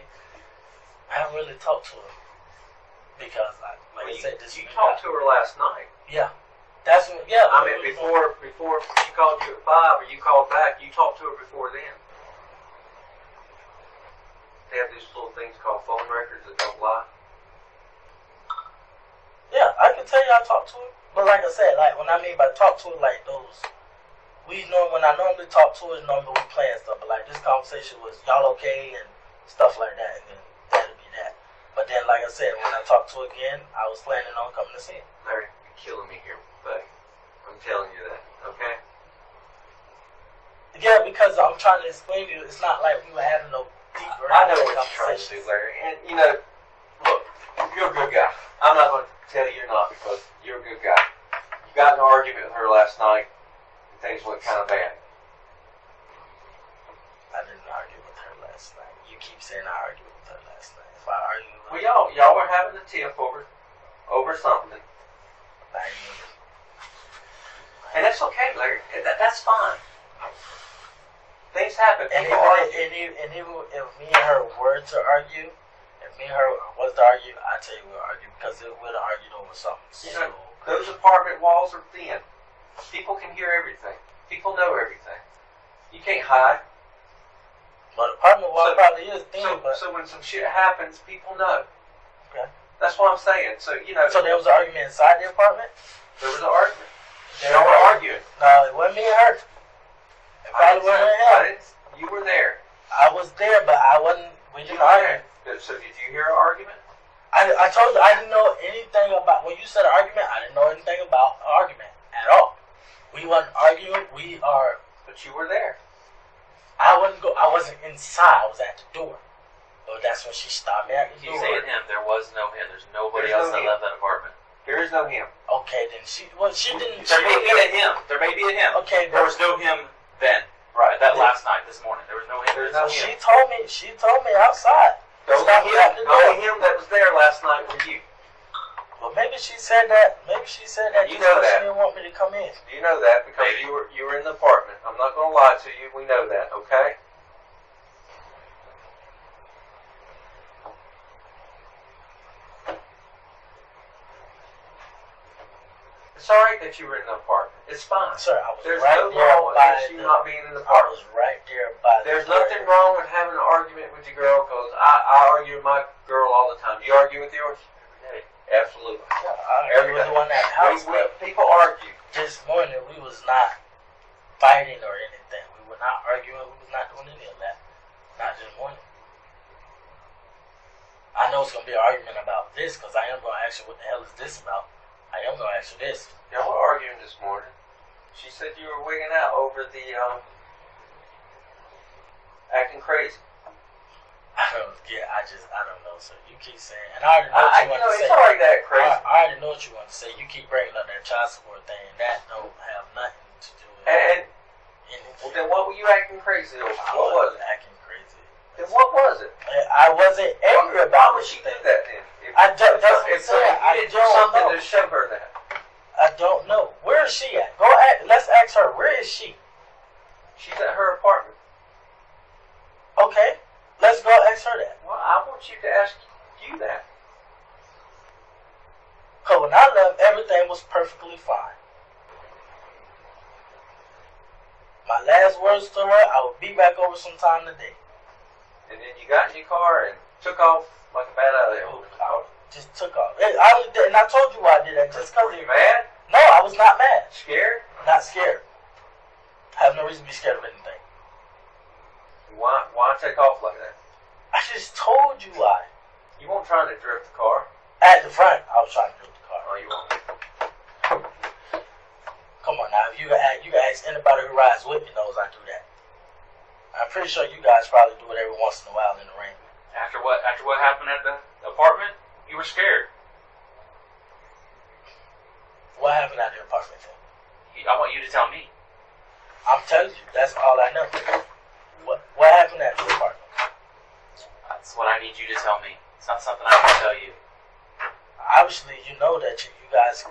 B: talked to her because, like I said,
A: you talked to her last night.
B: Yeah, that's when, yeah.
A: I mean, before she called you at 5 or you called back, you talked to her before then. They have these little things called phone records that don't lie.
B: Yeah, I can tell you I talked to her. But like I said, like when I mean by talk to her, like those, when I normally talk to her, normally we playing stuff. But like this conversation was, y'all okay and stuff like that, and then that'll be that. But then, like I said, when I talked to her again, I was planning on coming to see her.
A: Larry, you're killing me here, buddy. I'm telling you that, okay?
B: Yeah, because I'm trying to explain to you, it's not like we were having no deeper.
A: I know what you're trying to do, Larry. And, you know, look, you're a good guy. I'm not going to tell you you're not because you're a good guy. You got in an argument with her last night, and things went kind of bad.
B: I didn't argue with her last night. You keep saying I argued with her last night. If I argue with
A: Well, y'all were having a tiff over something.
B: her,
A: And that's okay, Larry. That's fine. Things happen.
B: and
A: People argue.
B: even if me and her were to argue, if me and her was to argue, I tell you we'll argue because we'd have argued over something.
A: You know, those apartment walls are thin. People can hear everything. People know everything. You can't hide.
B: But apartment wall probably is thin, but
A: So when some shit happens, people know.
B: Okay.
A: That's what I'm saying. So, you know.
B: so there was an argument inside the apartment.
A: There was an argument. Y'all were arguing.
B: No, it wasn't me and her. It probably wasn't him.
A: You were there.
B: I was there, but I wasn't. We didn't argue.
A: So did you hear an argument?
B: I told you I didn't know anything about when you said argument. I didn't know anything about an argument at all. We wasn't arguing.
A: But you were there.
B: I wasn't inside. I was at the door. But that's when she stopped me at the
C: You
B: door.
C: saying him? There was no him. There's nobody
A: There's
C: else
A: no
C: that
A: him.
C: left that apartment.
A: There is no him.
B: Okay, then she didn't.
E: There may be a him. There may be a him.
B: Okay,
E: There was no him then.
A: Right.
E: That last night, this morning, there was no him.
A: There's no
B: She
A: him.
B: told me outside.
A: The
B: Stop me at the door.
A: only him that was there last night was you.
B: Well, maybe she said that. Maybe she said that
A: You
B: just
A: know
B: because
A: that.
B: she didn't want me to come in.
A: You know that because
E: Maybe.
A: you were in the apartment. I'm not going to lie to you. We know that, okay? It's all right that you were in the apartment. It's fine.
B: Sir, I was
A: There's
B: right
A: no
B: there
A: law
B: by
A: against you
B: the.
A: not being in the
B: I
A: apartment.
B: was right there by the.
A: There's
B: door.
A: nothing wrong with having an argument with your girl because I argue with my girl all the time. You argue with yours?
E: Every day.
A: Absolutely.
B: Yeah, I
A: Every
B: was
A: day.
B: the one at the house. but
A: People argue.
B: this morning we was not fighting or anything. We were not arguing. We was not doing any of that. Not this morning. I know it's gonna be an argument about this because I am gonna ask you what the hell is this about. I am gonna ask you this.
A: Y'all were arguing this morning. She said you were wigging out over the acting crazy.
B: I don't know. So you keep saying, and I already know what you want to say.
A: It's already that crazy.
B: I already know what you want to say. You keep bringing up that child support thing, and that don't have nothing to do with
A: And
B: anything.
A: well, then what were you acting crazy over?
B: I
A: What was
B: wasn't
A: it?
B: acting crazy.
A: Then what was it?
B: I wasn't angry
A: Why
B: about
A: would she do
B: anything.
A: that then?
B: That's what I'm
A: If
B: saying.
A: you
B: I
A: didn't do
B: don't
A: something
B: know.
A: to show her that.
B: I don't know. Where is she at? Let's ask her. Where is she?
A: She's at her apartment.
B: Okay. Let's go ask her that.
A: Well, I want you to ask you that.
B: Because when I left, everything was perfectly fine. My last words to her, I will be back over sometime today.
A: And then you got in your car and took off like a bat out of there.
B: I just took off. And I told you why I did that. Just because
A: Were you mad?
B: No, I was not mad.
A: Scared?
B: Not scared. I have no reason to be scared of anything.
A: Why take off like that?
B: I just told you why.
A: You weren't trying to drift the car.
B: At the front, I was trying to drive the car.
A: Oh, you won't.
B: Come on now, if you can ask anybody who rides with me knows I do that. I'm pretty sure you guys probably do it every once in a while in the rain.
E: After what happened at the apartment, you were scared.
B: What happened at the apartment then?
E: I want you to tell me.
B: I'm telling you, that's all I know. What happened at the apartment?
E: That's what I need you to tell me. It's not something I can tell you.
B: Obviously, you know that you guys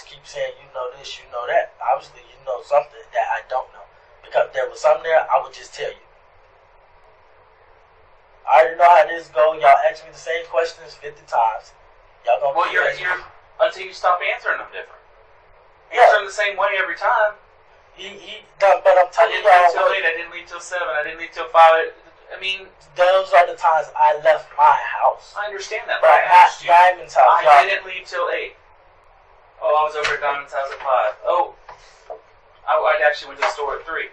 B: keep saying you know this, you know that. Obviously, you know something that I don't know. Because if there was something there, I would just tell you. I already know how this go. Y'all ask me the same questions 50 times. Y'all gonna
E: Well,
B: keep
E: you're
B: asking me.
E: until you stop answering them different.
B: Yeah.
E: Answer them the same way every time.
B: But I'm
E: I
B: telling
E: didn't leave
B: y'all,
E: till 8. I didn't leave till 7. I didn't leave till 5. I mean,
B: those are the times I left my house.
E: I understand that,
B: But
E: but I
B: not
E: asked you.
B: Diamond's house.
E: I didn't leave till 8. Oh, I was over at Diamond's house at 5. Oh, I actually went to the store at 3.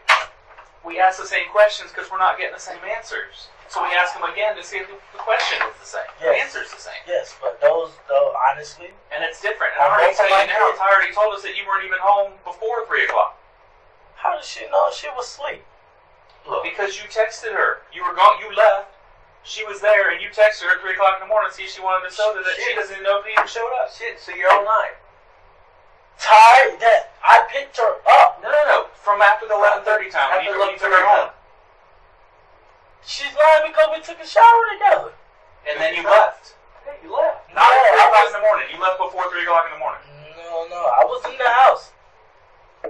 E: We ask the same questions because we're not getting the same answers. So we ask them again to see if the question is the same. The
B: Yes.
E: answer's the same.
B: Yes, but though, honestly,
E: And it's different. And I already tell you now, Ty already told us that you weren't even home before 3 o'clock.
B: how did she know she was asleep?
E: Look, because you texted her. You were gone. You left. She was there, and you texted her at 3 o'clock in the morning to see if she wanted a soda that she doesn't even know if he even showed up.
A: Shit, so you're all night.
B: Tired that I picked her up.
E: No. From after the 11:30 time, when you took her home.
B: She's lying because we took a shower together.
E: And then you left.
A: Hey, you left.
E: Not at 3
B: I
E: o'clock
B: was-
E: in the morning. You left before 3 o'clock in the morning.
B: No, I was in the house.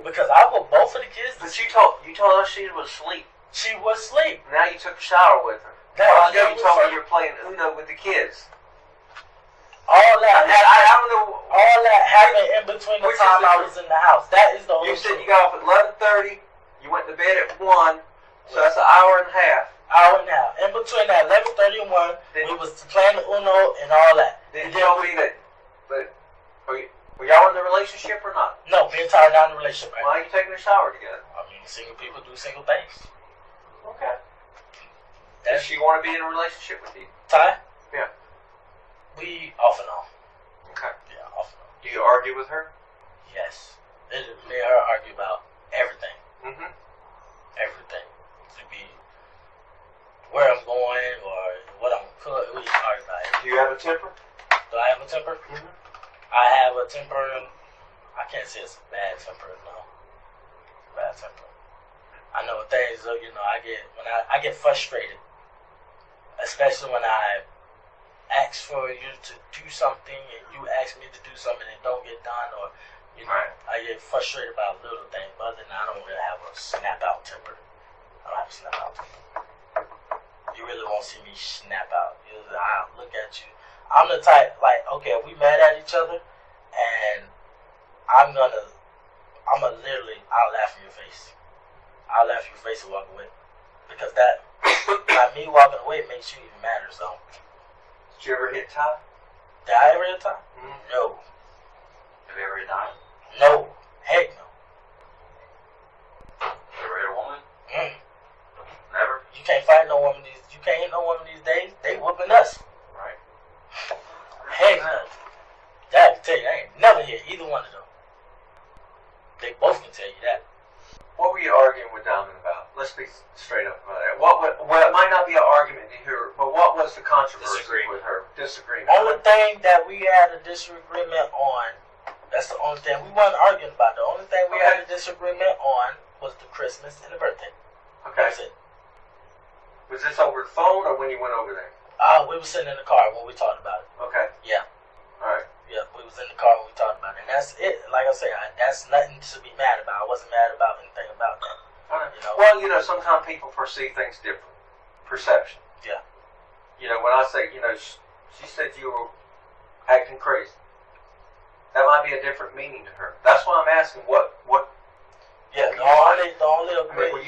B: Because I put both of the kids to
A: But
B: sleep.
A: you told us she was asleep.
B: She was asleep.
A: Now you took a shower with her.
B: That
A: Well, I
B: was
A: know you
B: never
A: told me
B: first-
A: you were playing Uno with the kids.
B: All that happened.
A: I don't know.
B: All that happened in between the
A: Which is
B: time
A: the
B: I
A: truth?
B: was in the house. That is the whole
A: You said
B: truth.
A: you got off at 11:30. You went to bed at 1. So that's an hour and a half.
B: Hour and a half. In between that 11:30 and 1,
A: Then-
B: we was playing the Uno and all that.
A: Then
B: And
A: you told me that. But were y'all in the relationship or not?
B: No, me and Tyler not in a relationship,
A: Why
B: right?
A: are you taking a shower together?
B: I mean, single people do single things.
A: Okay. Does
B: That's
A: she want to be in a relationship with you?
B: Ty?
A: Yeah.
B: We off and on.
A: Okay.
B: Yeah, off and on.
A: Do you argue with her?
B: Yes. Me and her argue about everything.
A: Mm-hmm.
B: Everything. To be where I'm going or what I'm cooking. We argue about everything.
A: Do you have a temper?
B: Do I have a temper?
A: Mm-hmm.
B: I have a temper. I can't say it's a bad temper, no. Bad temper. I know things, when I get frustrated, especially when I ask for you to do something and you ask me to do something and it don't get done, or
A: Right.
B: I get frustrated about little things. But other than that, I don't really have a snap out temper. I don't have a snap out temper. You really won't see me snap out. I'll look at you. I'm the type, like, okay, we mad at each other, and I'll literally, I'll laugh in your face. I'll laugh in your face and walk away. Because that, by me walking away, makes you even madder, so.
A: Did you ever hit Ty?
B: Did I ever hit time?
A: Mm-hmm.
B: No.
E: Have you ever hit a dime?
B: No. Heck no.
E: You ever hit a woman?
B: Mm.
E: Never?
B: You can't fight no woman you can't hit no woman these days. They whooping us.
E: Right.
B: Heck no. That I can tell you, I ain't never hit either one of them. They both can tell you that.
A: What were you arguing with Diamond about? Let's be straight up about that. Well, it might not be an argument to hear, but what was the controversy
E: Disagreement.
A: with her? Disagreement.
B: Only thing that we had a disagreement on, that's the only thing we weren't arguing about. The only thing we had a disagreement on was the Christmas and the birthday.
A: Okay.
B: That's it.
A: Was this over the phone or when you went over there?
B: We were sitting in the car when we talked about it.
A: Okay.
B: Yeah.
A: All right.
B: Yeah, we was in the car when we talked about it. And that's it. Like I said, that's nothing to be mad about. I wasn't mad about anything about that.
A: All right.
B: You know?
A: Well, sometimes people perceive things different. Perception.
B: Yeah.
A: When I say, she said you were acting crazy. That might be a different meaning to her. That's why I'm asking what.
B: Yeah, the only agreement.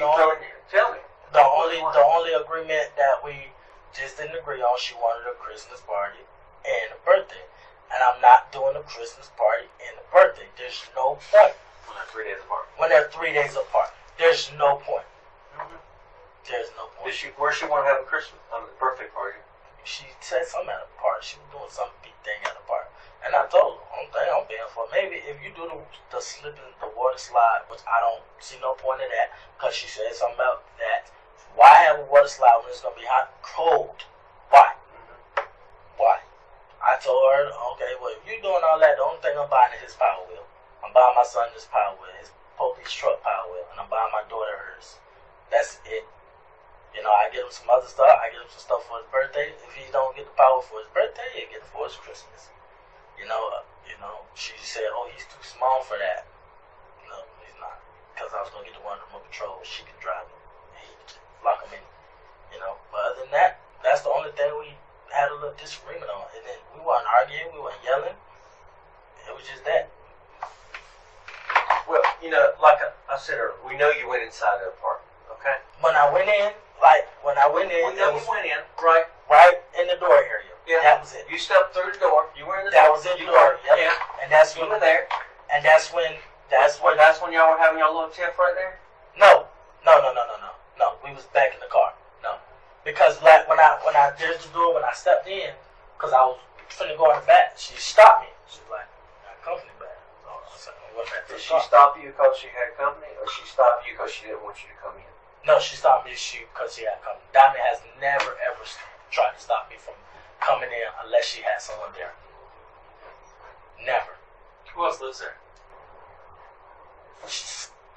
A: Tell me.
B: The only agreement that we just didn't agree on, she wanted a Christmas party and a birthday. And I'm not doing a Christmas party and a birthday. There's no point.
E: When they're 3 days apart.
B: When they're 3 days apart. There's no point.
A: Mm-hmm.
B: There's no point.
A: Where she want to have a birthday party?
B: She said something at a party. She was doing some big thing at a party. And I told her, only thing I'm paying for, maybe if you do the slipping, the water slide, which I don't see no point in that, because she said something about that Why have a water slide when it's gonna be hot, cold? Why? Why? I told her, okay, well, if you're doing all that, the only thing I'm buying is his Power Wheel. I'm buying my son this Power Wheel, his police truck Power Wheel, and I'm buying my daughter hers. That's it. You know, I get him some other stuff. I get him some stuff for his birthday. If he don't get the Power for his birthday, he get it for his Christmas. You know, she said, oh, he's too small for that. No, he's not. Because I was going to get the one remote control. She can drive him. And he can lock him in. You know, but other than that, that's the only thing we had a little disagreement on. And then we weren't arguing. We weren't yelling. It was just that.
A: Well, you know, like I said earlier, we know you went inside the apartment, okay?
B: When I went in,
A: We know you went in, right?
B: right in the door area.
A: Yeah.
B: That was it.
A: You stepped through the door. You were in the
B: That
A: door.
B: was it.
A: You
B: Door.
A: were,
B: Yep.
A: yeah.
B: And that's
A: You
B: when.
A: were there.
B: And that's when.
A: That's when y'all were having your little tiff right there?
B: No. We was back in the car. No, because like when I did the door, when I stepped in, because I was finna go in the back, she stopped me. She was like, "I got company back." So I went back to
A: Did
B: the
A: she
B: car.
A: stop you because she had company, or she stopped you because she didn't want you to come in?
B: No, she stopped me to shoot because she had company. Diamond has never ever tried to stop me from coming in unless she had someone there. Never.
E: Who else lives there?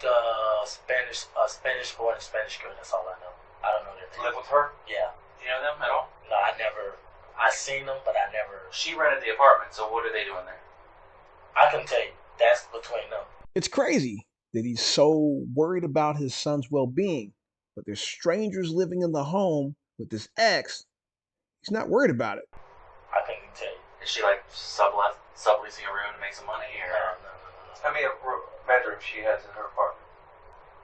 B: The Spanish boy and Spanish girl. That's all I know. I don't know their
E: Live
B: name.
E: with her?
B: Yeah.
E: Do you know them at all?
B: No, I never. I seen them, but I never.
E: She rented the apartment, so what are they doing there?
B: I can tell you. That's between them.
D: It's crazy that he's so worried about his son's well-being, but there's strangers living in the home with this ex. He's not worried about it.
B: I couldn't tell you.
E: Is she like subleasing a room to make some money, or?
B: No.
A: How many bedrooms she has in her apartment?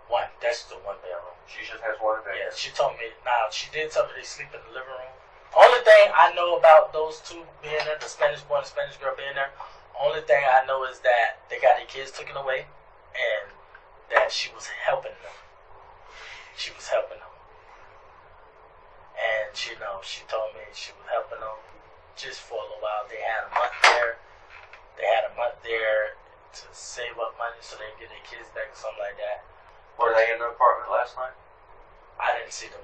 B: One. That's the one bedroom.
A: She just has one bedroom.
B: Yeah, she told me. Now she did tell me they sleep in the living room. Only thing I know about those two being there, the Spanish boy and the Spanish girl being there, only thing I know is that they got their kids taken away, and that she was helping them. She was helping them, and she told me she was helping them just for a little while. They had a month there. To save up money so they can get their kids back or something like that.
A: Were they in the apartment last night?
B: I didn't see them.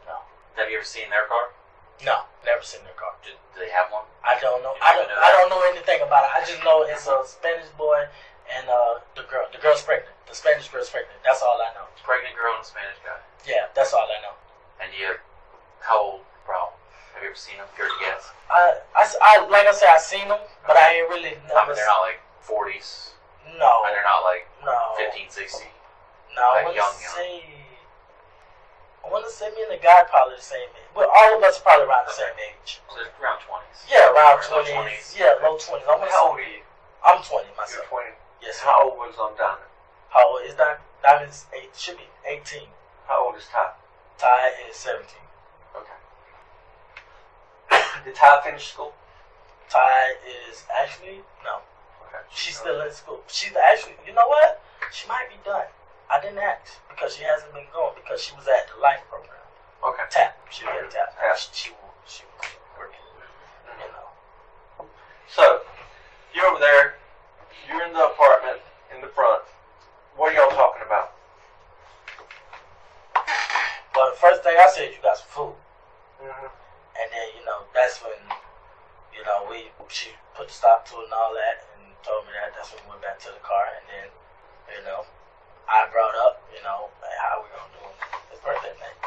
B: No.
E: Have you ever seen their car?
B: No, never seen their car.
E: Do they have one?
B: I don't know.
E: You
B: I
E: don't know
B: don't know anything about it. I just know it's a Spanish boy and the girl. The girl's pregnant. The Spanish girl's pregnant. That's all I know.
E: Pregnant girl and a Spanish guy.
B: Yeah, that's all I know.
E: And how old, bro? Have you ever seen them? Care to guess?
B: I like I said, I seen them, but I ain't really.
E: I mean, they're not like 40s.
B: No.
E: And they're not like
B: No.
E: 15, 16.
B: No,
E: like
B: I
E: young.
B: want to say me and the guy probably the same age. Well, all of us are probably around the same age.
E: So they're around 20s.
B: Yeah, around
E: Or low
B: 20s. Yeah, low 20s.
A: How old are you?
B: I'm 20
A: You're
B: myself.
A: 20.
B: Yes.
A: How old was Diamond?
B: How old is Diamond? Diamond's 8. Should be 18.
A: How old is Ty?
B: Ty is 17.
A: Okay. Did Ty finish school?
B: Ty is actually no.
A: Okay.
B: She's still in school. She's actually, you know what? She might be done. I didn't ask because she hasn't been going because she was at the life program.
A: Okay.
B: TAP. She was at TAP.
A: Yeah.
B: She was working. You know.
A: So, you're over there. You're in the apartment in the front. What are y'all talking about?
B: But the first thing I said, you got some food.
A: Mm-hmm.
B: And then, that's when, she put the stop to it and all that and told me that. That's when we went back to the car. And then, I brought up, how we going to do his birthday night.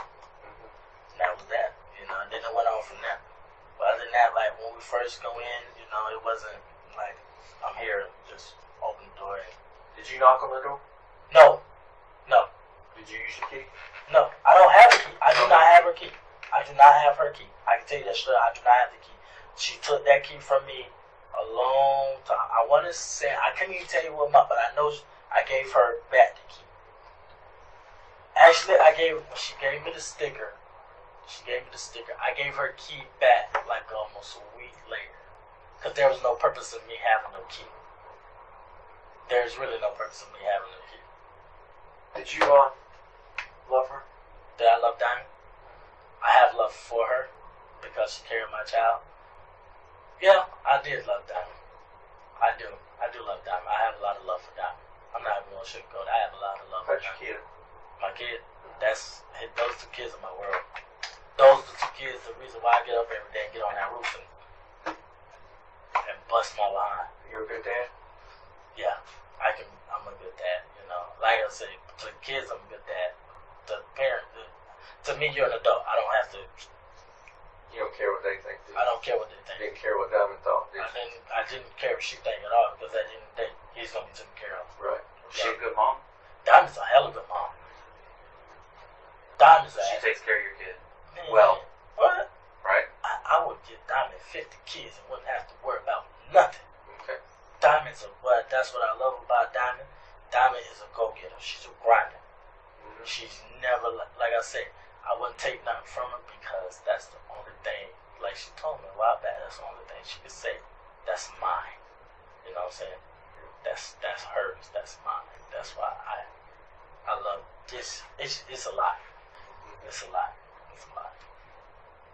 B: And that was that, and then it went on from there. But other than that, like when we first go in, it wasn't like I'm here, just open the door.
A: Did you knock on the door?
B: No.
A: Did you use your key?
B: No, I don't have a key. I do not have her key. I do not have her key. I can tell you that straight. I do not have the key. She took that key from me a long time. I want to say, I can't even tell you what month, but I know I gave her back the key. Actually, when she gave me the sticker, I gave her key back like almost a week later. Because there was no purpose of me having no key. There's really no purpose of me having no key.
A: Did you love her?
B: Did I love Diamond? I have love for her because she carried my child. Yeah, I did love Diamond. I do love Diamond. I have a lot of love for Diamond. I'm not even going to sugarcoat it. I have a lot of love for
A: That's your
B: Diamond.
A: kid.
B: My kid, Those two kids are my world. Those are the two kids. The reason why I get up every day and get on that roof and bust my line.
A: You're a good dad?
B: Yeah, I'm a good dad. You know, like I said, to the kids, I'm a good dad. To the parent, to me, you're an adult. I don't have to.
A: You don't care what they think, do you?
B: I don't care what they
A: You
B: think.
A: didn't care what Diamond thought, did you?
B: I didn't care what she think at all because at the end of the day, he's gonna be taken care of.
A: Right.
E: Was she a good mom?
B: Diamond's a hell of a good mom. Diamond's
E: She takes care of your kid.
B: man,
E: well.
B: What?
E: Right?
B: I would give Diamond 50 kids and wouldn't have to worry about nothing.
A: Okay.
B: Diamond's that's what I love about Diamond. Diamond is a go-getter. She's a grinder.
A: Mm-hmm.
B: She's never, like I said, I wouldn't take nothing from her because that's the only thing, like she told me a while back, that's the only thing she could say. That's mine. You know what I'm saying? That's hers. That's mine. That's why I love this. It's a lot. It's a lot. It's a lot.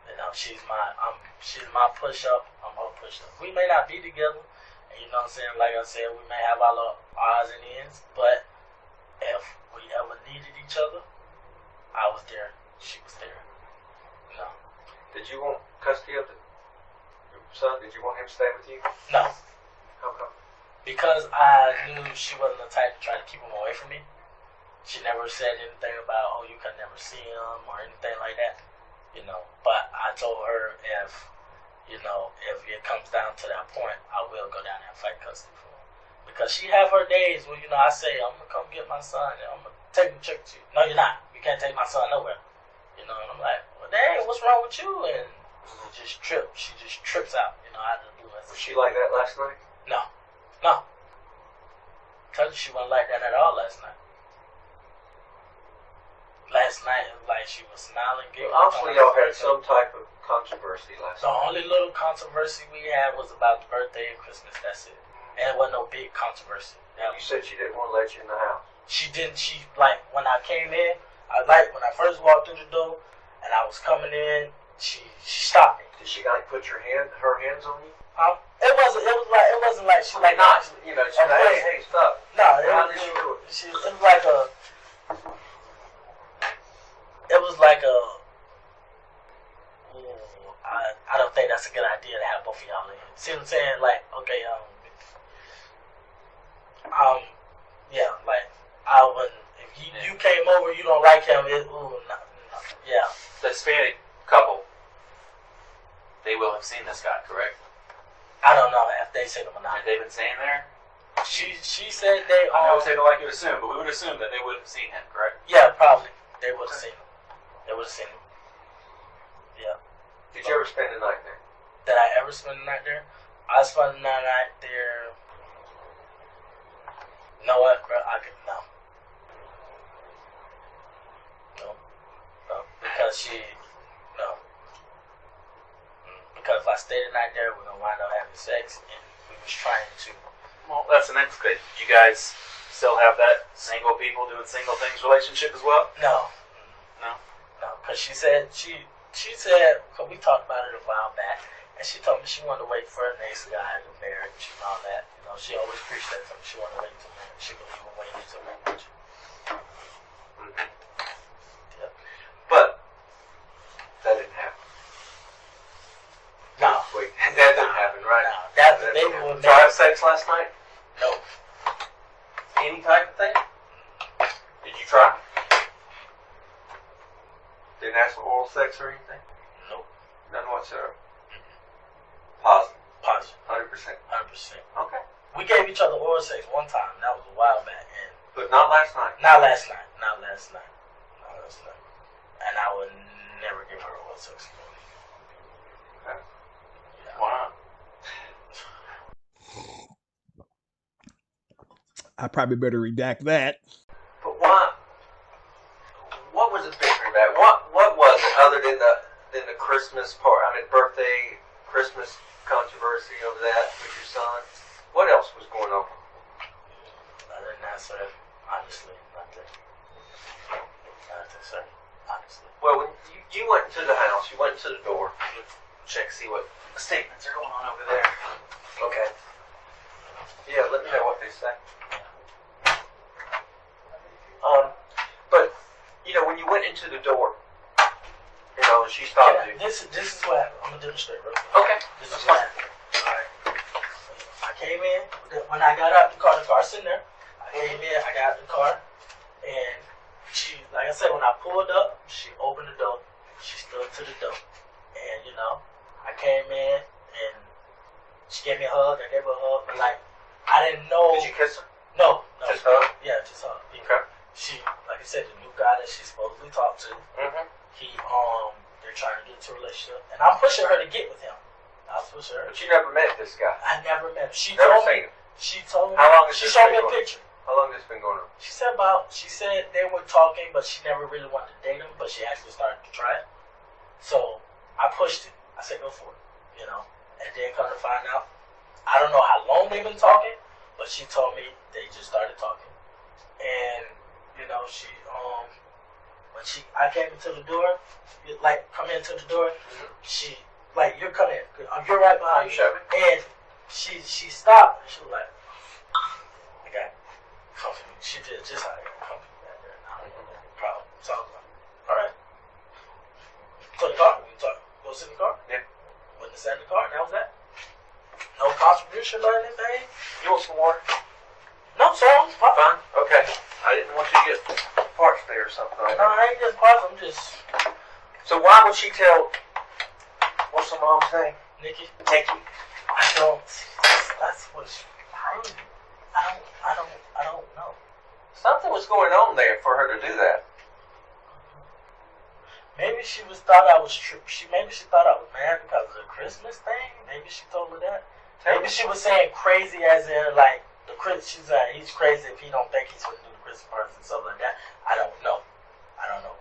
B: You know, she's my push up. I'm her push up. We may not be together, and you know what I'm saying? Like I said, we may have our little odds and ends, but if we ever needed each other, I was there. She was there. You know.
A: Did you want custody of your son? Did you want him to stay with you?
B: No.
A: How come?
B: Because I knew she wasn't the type to try to keep him away from me. She never said anything about, oh, you can never see him or anything like that. You know, but I told her if it comes down to that point, I will go down there and fight custody for him. Because she have her days where, I say, I'm going to come get my son and I'm going to take him to church. No, you're not. You can't take my son nowhere. You know, and I'm like, well, dang, what's wrong with you? And she just trips out, out of the blue.
A: Was she like that last night?
B: No. Told you she wasn't like that at all last night. Last night, it was like she was smiling.
A: Obviously, y'all had some type of controversy last
B: The
A: night.
B: only little controversy we had was about the birthday and Christmas. That's it. And it wasn't no big controversy.
A: You said she didn't want to let you in the house.
B: She didn't. She, like, when I came in, when I first walked through the door and I was coming in, she stopped me.
A: Did she like put her hands on you?
B: It wasn't like she like
A: not. She said, hey, stop.
B: No,
A: How did she do it?
B: It was like a. I don't think that's a good idea to have both of y'all in. See what I'm saying? Like, okay, yeah, like I wouldn't. If you came over, you don't like him. Yeah.
E: The Hispanic couple, they will have seen this guy, correct?
B: I don't know if they seen him or not.
E: Have they been saying there?
B: She said they.
E: I know they don't like you to assume, but we would assume that they would have seen him, correct?
B: Yeah, probably they would have seen him. They would have seen him. Yeah.
A: Did you ever spend the night there?
B: Did I ever spend the night there? I spent the night there. No, no. Because because if I stayed the night there, we're gonna wind up having sex, and we was trying to.
E: Well, that's the next thing. You guys still have that single people doing single things relationship as well?
B: No. Because she said because we talked about it a while back, and she told me she wanted to wait for her next guy to marriage and all that. She always preached that to me. She wanted to wait until marriage. She believed in waiting until marriage.
A: Mm-hmm.
B: Yep.
A: But that didn't happen.
B: No.
A: Wait, that didn't happen, right?
B: No. That's the baby was
A: Did y'all have sex last night?
B: No.
A: Any type of thing? Did you try? Didn't ask for oral sex or anything?
B: Nope.
A: None whatsoever. Positive. 100%.
B: 100%.
A: Okay.
B: We gave each other oral sex one time. That was a while back, and
A: But not last night.
B: not last night. And I would never give her oral sex again.
A: Okay.
B: Yeah.
E: Why not?
D: I probably better redact that.
A: But why? What was the bickering about? What was it other than the Christmas part? I mean, birthday, Christmas controversy over that with your son. What else was going on?
B: I didn't answer it. Honestly, nothing. Nothing, sir. Honestly.
A: Well, when you went into the house, you went into the door.
E: Check, see what statements are going on over there.
A: Okay. Yeah, let me know what they say. But when you went went into the door, and she stopped you.
B: This is what happened. I'm gonna demonstrate real quick.
A: Okay.
B: This is what happened. Alright. I came in when I got out the car sitting there. I came in, I got out the car, and she, like I said, when I pulled up, she opened the door. She stood to the door, and I came in and she gave me a hug. I gave her a hug, but like I didn't know.
A: Did you kiss her?
B: No.
A: Just hug?
B: Yeah, just hug.
A: Okay.
B: She, like I said, the new guy that she supposedly talked to.
A: Mm-hmm.
B: They're trying to get into a relationship, and I'm pushing her to get with him. I was pushing her.
A: But you never met this guy.
B: I never met him. She
A: Never
B: told
A: seen
B: me.
A: him.
B: She told me.
A: How long has
B: she
A: this
B: showed
A: been
B: me a
A: going?
B: picture.
A: How long has this been going on?
B: She said they were talking, but she never really wanted to date him, but she actually started to try it. So I pushed it. I said, go for it, And then come to find out, I don't know how long they've been talking, but she told me they just started talking. And, she, when I came into the door, come into the door, she, you're coming in. You're right behind
A: You
B: me.
A: showed me.
B: And she stopped, and she was like, I got company. She did just how I got company back there. I don't know no problem. So I was like, all right. To the car. We talk. Go sit in the car.
A: Yeah.
B: Went to sit in the car, and that was that. No contribution or anything.
A: You want some water?
B: No, sir. I'm fine.
A: Fine. Okay. I didn't want you to get parched there or something like
B: No,
A: that.
B: I ain't just part. I'm just
A: So why would she tell? What's the mom's name?
B: Nikki.
A: Nikki.
B: I don't. That's what's. I don't know.
A: Something was going on there for her to do that.
B: Maybe she thought I was maybe she thought I was mad because of the Christmas thing. Maybe she told me that. Maybe she was saying crazy as in like she's like he's crazy if he don't think he's going to do the Christmas party and stuff like that. I don't know.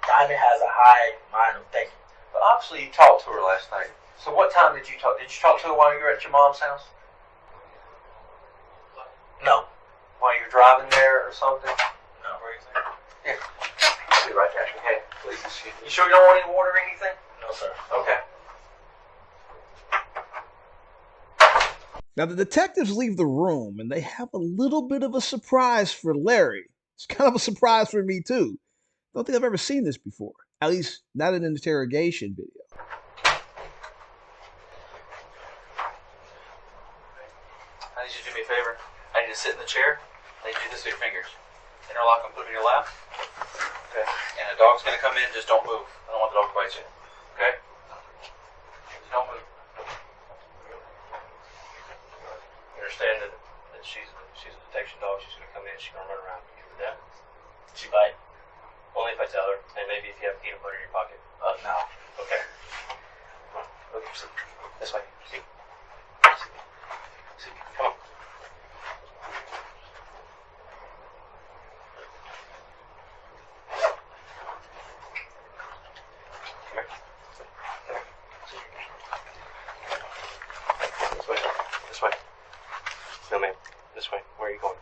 B: Diamond has a high mind of thinking.
A: But obviously you talked to her last night. So what time did you talk? Did you talk to her while you were at your mom's house?
B: No.
A: While you were driving there or something?
B: No.
A: Yeah. I'll be right back. Okay. Please excuse me. You sure you don't want any water or anything?
B: No, sir.
A: Okay.
D: Now, the detectives leave the room and they have a little bit of a surprise for Larry. It's kind of a surprise for me, too. Don't think I've ever seen this before. At least, not in an interrogation video.
E: I need you to do me a favor. I need you to sit in the chair. I need you to do this with your fingers. Interlock them, put them in your lap. Okay. And the dog's gonna come in. Just don't move. I don't want the dog to bite you. Okay. Just don't move. You understand that she's a detection dog. She's gonna come in. She's gonna run around. You hear that?
B: She bite?
E: Only if I tell her, and maybe if you have peanut butter in your pocket.
B: No.
E: Okay. Look, see. This way. See. See. Come on. This way. No, ma'am. This way. Where are you going?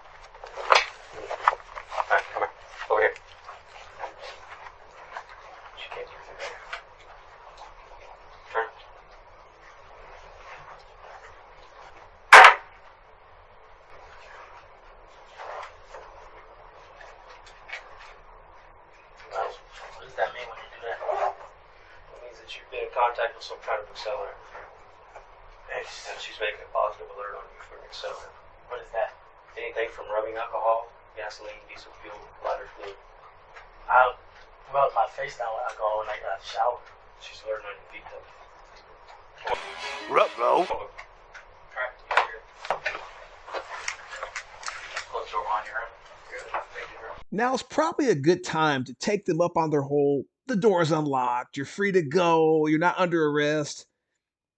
E: Alright, come here. Over here. She can't do anything there. Turn.
B: What does that mean when you do that?
E: It means that you've been in contact with some kind of accelerator. And she's making a positive alert on you for an accelerator.
B: What is that?
E: Anything from rubbing alcohol, gasoline, diesel fuel, lighter fluid.
B: I rub my face down with alcohol when I got out of the shower.
E: She's alerting on your feet though.
C: Ruh-roh.
E: Alright, you got here. Close the door behind you, right? Good. Thank you, girl.
D: Now's probably a good time to take them up on their whole, the door's unlocked, you're free to go, you're not under arrest.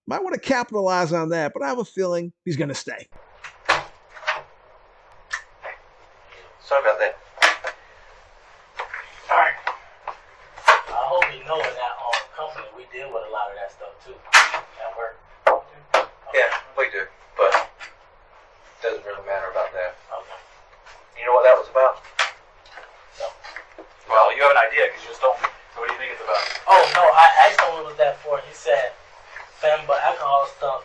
D: Might want to capitalize on that, but I have a feeling he's going to stay.
A: Sorry about that.
B: Alright. I hope you know in that company we deal with a lot of that stuff too. At work.
A: Yeah, we do. But it doesn't really matter about that.
B: Okay.
A: You know what that was about?
B: No.
E: Well, you have an idea because you just told me. So what do you think it's about?
B: Oh no, I asked him what was that for. He said but alcohol stuff.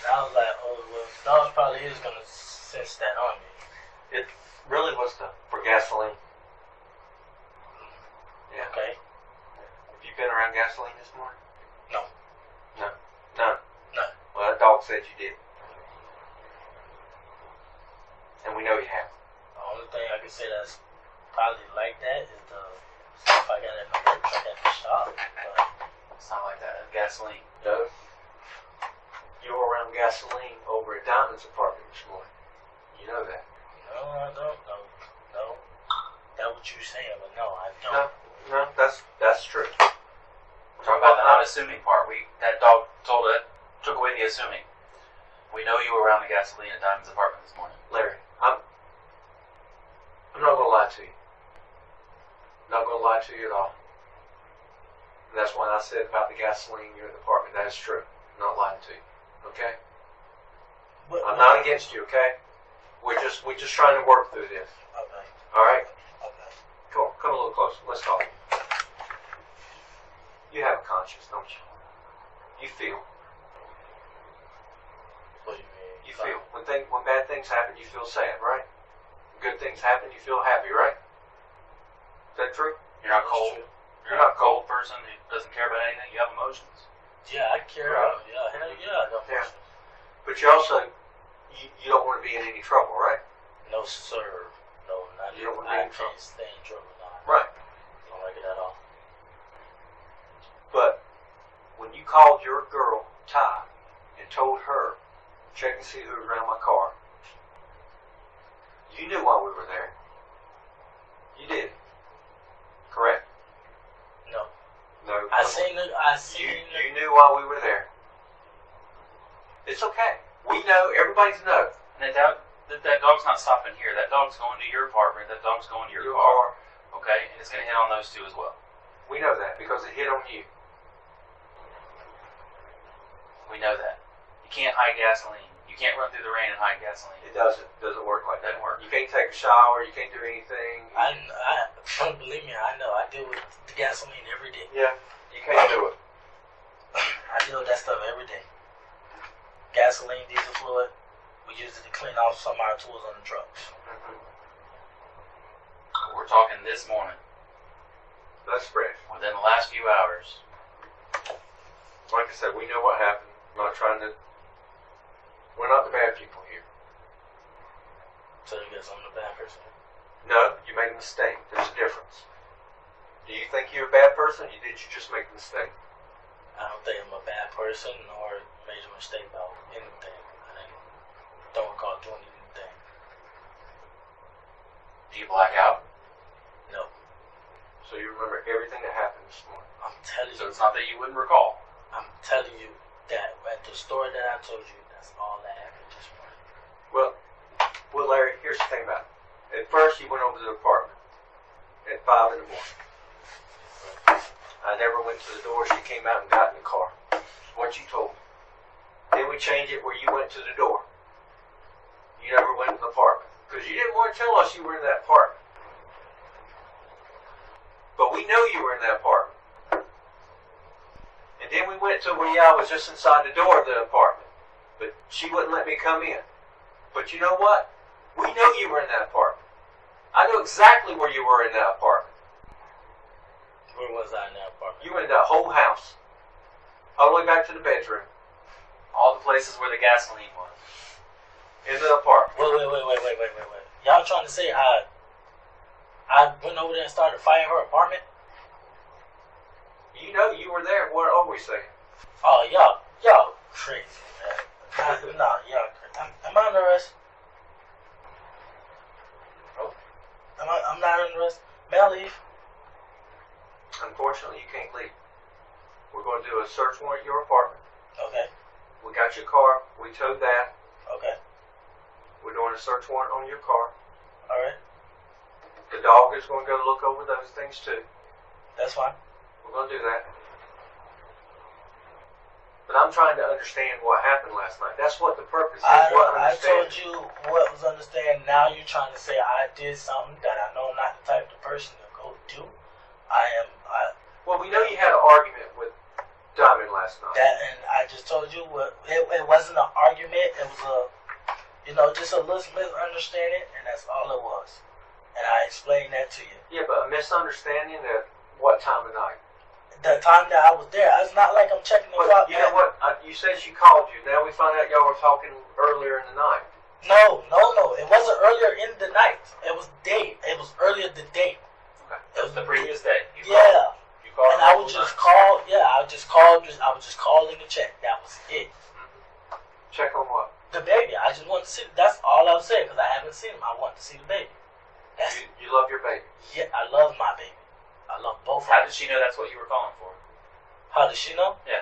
B: And I was like, oh well, Dodge probably is gonna sense that on me.
A: It really was for gasoline. Yeah.
B: Okay.
A: been around gasoline this morning?
B: No.
A: No. Well, that dog said you did. And we know you have.
B: The only thing I can say that's probably like that is the stuff I got in my work truck at the shop. But
C: It's not like that. Gasoline.
A: No. You were around gasoline over at Diamond's apartment this morning. You know that.
B: no, I don't know. No. That's what you're saying, but no, I don't.
A: No, that's true.
C: Talk about the unassuming part. That dog took away the assuming. We know you were around the gasoline at Diamond's apartment this morning.
A: Larry, I'm not gonna lie to you. Not gonna lie to you at all. And that's why I said about the gasoline in the apartment. That is true. I'm not lying to you. Okay? I'm not against you. Okay? We're just trying to work through this.
B: Okay.
A: All right?
B: Okay.
A: Come a little closer. Let's talk. You have a conscience, don't you? You feel.
B: What do you mean?
A: You feel. When bad things happen, you feel sad, right? When good things happen, you feel happy, right? Is that true?
C: You're not cold. You're not a cold person who doesn't care about anything. You have emotions.
B: Yeah, I care.
A: Right.
B: Yeah, hell yeah, I got
A: Yeah.
B: emotions.
A: But you also, you don't want to be in any trouble, right?
B: No, sir. No, not
A: You don't want to
B: I
A: be in trouble.
B: can't stay in trouble now.
A: Right.
B: Don't like it at all.
A: But when you called your girl, Ty, and told her, check and see who was around my car, you knew why we were there. You did. Correct?
B: No.
A: No.
B: I seen it.
A: You knew why we were there. It's okay. We know. Everybody's know.
C: And that dog's not stopping here. That dog's going to your apartment. That dog's going to your car.
A: car.
C: Okay? And it's going to hit on those two as well.
A: We know that because it hit on you.
C: We know that. You can't hide gasoline. You can't run through the rain and hide gasoline.
A: It doesn't work like that.
C: Doesn't work.
A: You can't take a shower. You can't do anything.
B: I believe me. I know. I deal with the gasoline every day.
A: Yeah. You can't do it.
B: I deal with that stuff every day. Gasoline, diesel fluid. We use it to clean off some of our tools on the trucks.
A: Mm-hmm.
C: We're talking this morning.
A: That's fresh.
C: Within the last few hours.
A: Like I said, we know what happened. I'm not trying to. We're not the bad people here.
B: So you guess I'm the bad person.
A: No, you made a mistake. There's a difference. Do you think you're a bad person, or did you just make a mistake?
B: I don't think I'm a bad person or made a mistake about anything. I don't recall doing anything.
C: Do you black out?
B: No.
A: So you remember everything that happened this morning.
B: I'm telling
C: So
B: you.
C: it's not that you wouldn't recall.
B: I'm telling you that at the story that I told you, that's all that happened this morning.
A: Well, Larry, here's the thing about it. At first, you went over to the apartment at 5 in the morning. I never went to the door. She came out and got in the car. What you told me. Then we changed it where you went to the door. You never went to the apartment. Because you didn't want to tell us you were in that apartment. But we know you were in that apartment. And then we went to where I was just inside the door of the apartment. But she wouldn't let me come in. But you know what? We know you were in that apartment. I know exactly where you were in that apartment.
B: Where was I in that apartment?
A: You were in that whole house. All the way back to the bedroom.
C: All the places where the gasoline was.
A: In the apartment.
B: Wait. Y'all trying to say I went over there and started fighting her apartment?
A: You know you were there. What are we saying?
B: Oh, y'all crazy, man. Nah, y'all crazy. Am I under arrest?
A: Oh.
B: I'm not under arrest. May I leave?
A: Unfortunately, you can't leave. We're going to do a search warrant at your apartment.
B: Okay.
A: We got your car. We towed that.
B: Okay.
A: We're doing a search warrant on your car.
B: Alright.
A: The dog is going to go look over those things too.
B: That's fine.
A: We're going to do that. But I'm trying to understand what happened last night. That's what the purpose is.
B: I told you what was understand. Now you're trying to say I did something that I know I'm not the type of person to go do.
A: Well, we know you had an argument with Diamond last night.
B: And I just told you it wasn't an argument. It was just a little misunderstanding, and that's all it was. And I explained that to you.
A: Yeah, but a misunderstanding at what time of night?
B: the time that I was there, it's not like I'm checking the
A: But
B: clock.
A: you know what? You said she called you. Now we find out y'all were talking earlier in the night.
B: No. It wasn't earlier in the night. It was day. It was earlier the day.
E: Okay.
B: It was
E: The previous day.
B: Yeah.
E: You called.
B: And I would just call. Yeah, I would just call. I would just call in to check. That was it.
A: Check on what?
B: The baby. I just want to see. That's all I was saying because I haven't seen him. I want to see the baby. That's
A: You love your baby.
B: Yeah. I love my baby. I love both.
E: How
B: of
E: did
B: them.
E: she know that's what you were calling for?
B: How does she know?
E: Did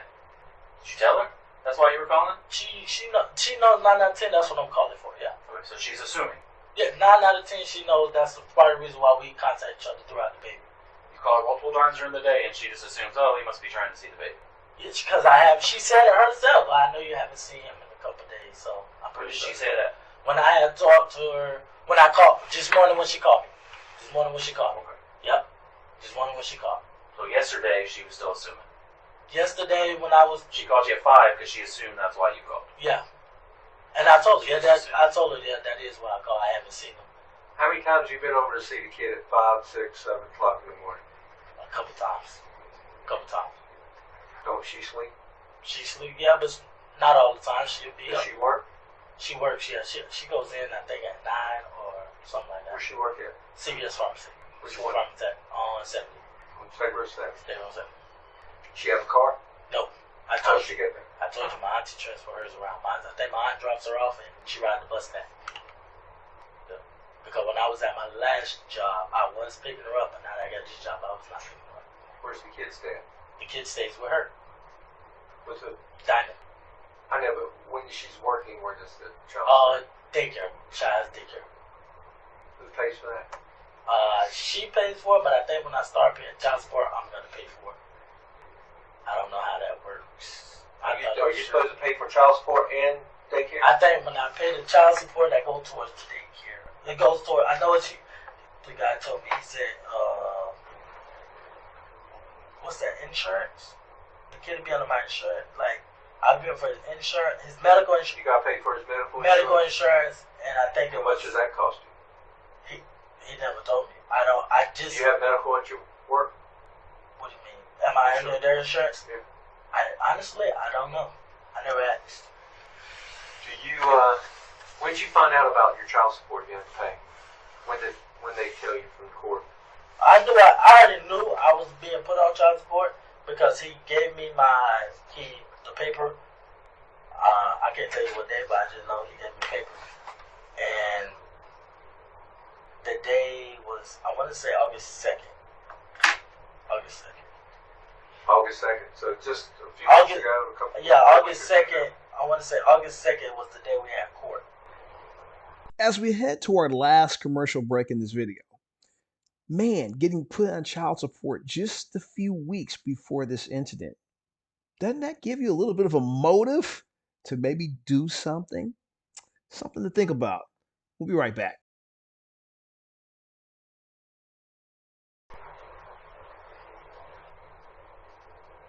E: you tell her that's why you were calling?
B: She knows 9 out of 10. That's what I'm calling for. Yeah.
E: Okay, so she's assuming.
B: Yeah. 9 out of 10. She knows that's part of the reason why we contact each other throughout the baby.
E: You call her multiple times during the day, and she just assumes, oh, he must be trying to see the baby.
B: It's because I have. She said it herself. I know you haven't seen him in a couple of days, so I'm
E: When
B: pretty
E: did
B: sure.
E: she say that?
B: When I had talked to her, when I called, just morning when she called me. Just morning when she called me.
E: Okay.
B: Yep. Just morning when she called me.
E: So yesterday she was still assuming.
B: Yesterday when I was,
E: She called you at 5 because she assumed that's why you called.
B: yeah. And I told her, I told her, that is why I called. I haven't seen him
A: How many times have you been over to see the kid at 5, 6, 7 o'clock in the morning?
B: a couple times.
A: Don't she sleep?
B: She sleep, yeah, but not all the time. She'll be
A: Does
B: up.
A: she work?
B: She works, yeah. She goes in, I think, at 9 or something like
A: Where
B: that.
A: she work at?
B: CVS Pharmacy.
A: Which one?
B: Pharmacy Tech on 70.
A: On February 7th.
B: Stay on 70.
A: She have a car?
B: No. I
A: How
B: told
A: does she
B: you.
A: get there?
B: I told you my auntie transfer hers around. I think my aunt drops her off and she rides the bus back. Yeah. Because when I was at my last job, I was picking her up, but now that I got this job, I was not picking her up.
A: Where's the kid stay?
B: The kid stays with her.
A: What's it?
B: Diamond.
A: I know, but when she's working, where does the child
B: Daycare. Child's daycare.
A: Who pays for that?
B: She pays for it, but I think when I start paying child support, I'm going to pay for it. I don't know how that works.
A: Are you supposed to pay for child support and daycare?
B: I think when I pay the child support, that goes towards the daycare. It goes toward, I know it's, the guy told me, he said, what's that, insurance? The kid will be under my insurance. Like, I've been for his insurance, his medical insurance.
A: You got to pay for his medical
B: Insurance, and I think
A: How much does that cost you?
B: He never told me. I just.
A: Do you have medical at your work?
B: What do you mean? Am I under their insurance?
A: Yeah.
B: Honestly, I don't know. I never asked.
A: Do you, when did you find out about your child support you have to pay? When they tell you from the court?
B: I already knew I was being put on child support because he gave me the paper. I can't tell you what day, but I just know he gave me paper. And the day was, I want to say August 2nd. August 2nd.
A: August 2nd. So just a few
B: August-
A: weeks ago, a couple
B: Yeah,
A: weeks
B: August
A: ago.
B: 2nd. I want to say August 2nd was the day we had court.
D: As we head to our last commercial break in this video, man getting put on child support just a few weeks before this incident, doesn't that give you a little bit of a motive to maybe do something? Something to think about. We'll be right back.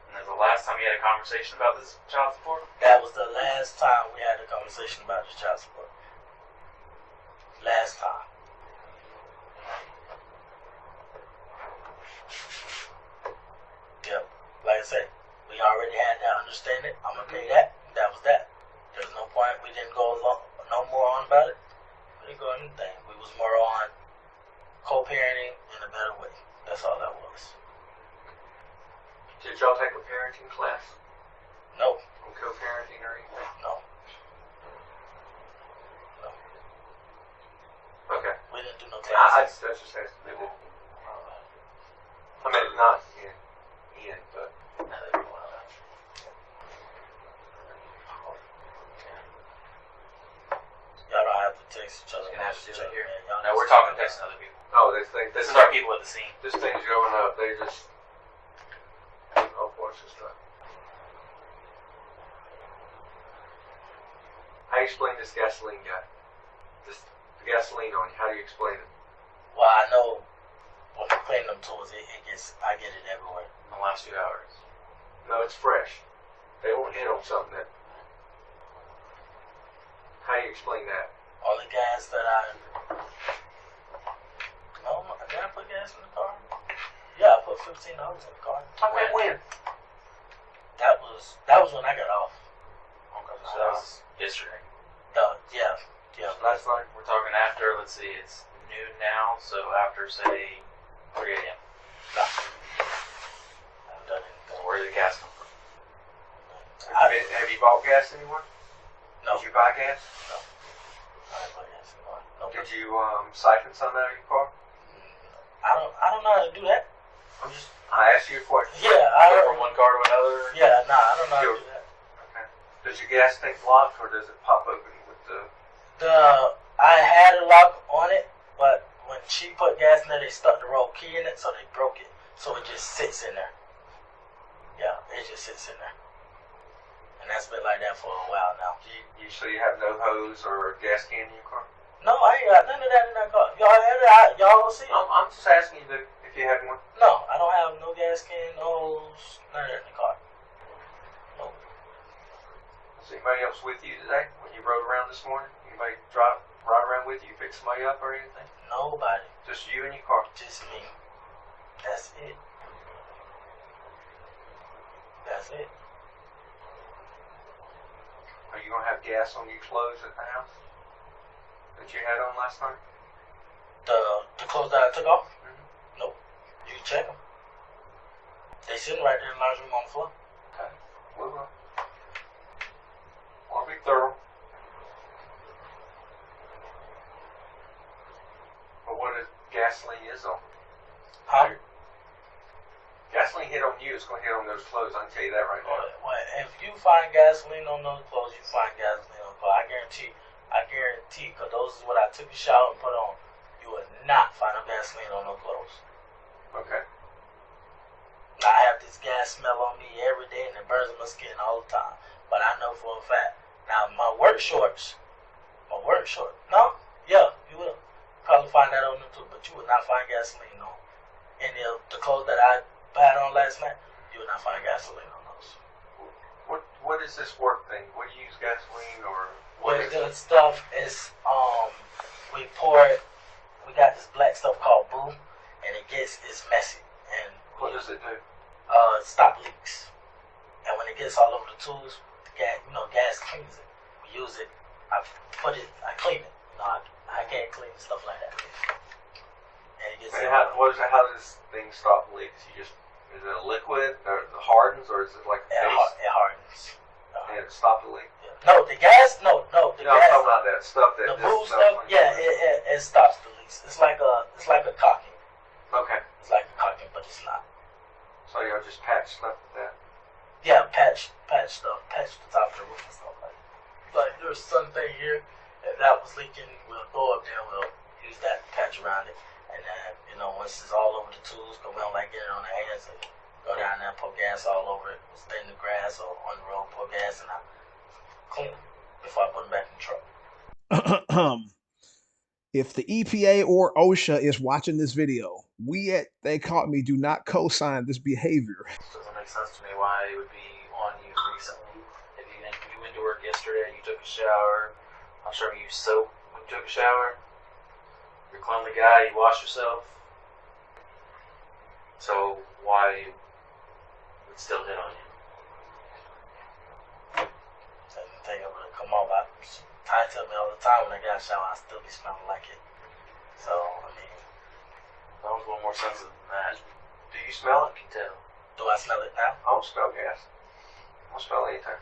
E: And that's the last time you had a conversation about this child support?
B: That was the last time we had a conversation about the child support. Last time. Yep. Like I said, we already had that understanding. I'm gonna pay that. That was that. There's no point. We didn't go no more on about it. We didn't go anything. We was more on co-parenting in a better way. That's all that was.
A: Did y'all take a parenting class?
B: No.
A: On co-parenting or anything?
B: No.
A: Okay.
B: We didn't do no
A: I
B: classes.
A: just asked me. I mean, not Ian, but
B: Y'all don't have to text each other.
E: You're gonna have to do
B: Each
E: it
B: other,
E: here.
B: man. Y'all
E: No,
B: just-
E: we're talking texting other people.
A: oh, they think
E: This is our people at the scene.
A: this thing's going up. They just watch this stuff. How do you explain this gasoline guy? The gasoline on you. How do you explain it?
B: Well, I know when we clean them tools, I get it everywhere.
E: In the last few hours.
A: No, it's fresh. They won't hit on something that. How do you explain that?
B: Only gas that I. No, did I put gas in the car? Yeah, I put $15 in the car.
A: Okay, when?
B: That was when I got off.
C: Okay, so that was yesterday.
B: Yeah.
A: Last night.
C: We're talking after, let's see, it's noon now, so after, say, 3 a.m.
B: I haven't done anything.
C: So where did the gas come from?
A: Have you bought gas anymore?
B: No.
A: Did you buy gas?
B: No. I haven't bought gas anymore. No.
A: Did you siphon some out of your car?
B: I don't know how to do that.
A: I asked you a question.
B: Yeah,
C: Go from one car to another?
B: Yeah, nah, I don't know how to do that.
A: Okay. Does your gas tank lock or does it pop open with the?
B: I had a lock on it, but when she put gas in there, they stuck the roll key in it, so they broke it. So it just sits in there. Yeah, it just sits in there. And that's been like that for a while now.
A: So you have no hose or gas can in your car?
B: No, I ain't got none of that in that car. Y'all will see it.
A: I'm just asking you if you had one.
B: No, I don't have no gas can, no hose, none of that in the car. No.
A: Was anybody else with you today when you rode around this morning? Anybody ride around with you, pick somebody up or anything?
B: Nobody.
A: Just you and your car?
B: Just me. That's it. That's it.
A: Are you going to have gas on your clothes at the house that you had on last night?
B: The clothes that I took off?
A: Mm-hmm.
B: Nope. You can check them. They sitting right there in the laundry room on the floor.
A: Okay. We will. Want to be thorough. But what if gasoline is on?
B: Huh?
A: Gasoline hit on you, it's going to hit on those clothes. I can tell you that right now.
B: Well, if you find gasoline on those clothes, you find gasoline on the clothes. I guarantee, because those is what I took a shower and put on. You would not find no gasoline on those clothes.
A: Okay.
B: Now, I have this gas smell on me every day, and it burns my skin all the time. But I know for a fact. Now, my work shorts. No? Yeah, you will probably find that on them too, but you would not find gasoline on any of the clothes that I had on last night. You would not find gasoline on those.
A: What is this work thing? What do you use gasoline or?
B: What the stuff is, we pour it. We got this black stuff called brew, and it's messy. And
A: What does it do?
B: Stop leaks. And when it gets all over the tools, gas cleans it. We use it. I clean it. I can't clean stuff like that. And it gets.
A: How does this thing stop leaks? Is it a liquid or it hardens, or is it like a paste?
B: It hardens.
A: And it stops the leak.
B: Yeah. No, the gas. No, the
A: I'm
B: gas.
A: talking about that stuff that
B: The
A: just
B: blue
A: smells
B: stuff.
A: like
B: Yeah, it stops the leaks. It's like a caulking.
A: Okay.
B: It's like a caulking, but it's not.
A: So y'all just patch stuff with that.
B: Yeah, patch stuff, patch the top of the roof and stuff like that. Like there's something here, and that was leaking. We'll go up there, we'll use that patch around it, and then once it's all over the tools, cause we don't like getting it on the hands, and go down there and pour gas all over it, stay in the grass or on the road, pour gas, and I clean it before I put it back in the truck.
D: If the EPA or OSHA is watching this video, we at They Caught Me do not co-sign this behavior.
C: It doesn't make sense to me why it would be on you recently. If you went to work yesterday, you took a shower, I'm sure you used soap when you took a shower. You're a cleanly guy, you wash yourself. So why would it still hit on you?
B: So the thing I'm gonna come off, Ty tell me all the time when I get a shower, I still be smelling like it. So I mean,
C: That was a little more sensitive than that.
A: Do you smell it?
C: I can tell.
B: do I smell it now?
A: I don't smell gas. I don't smell anything.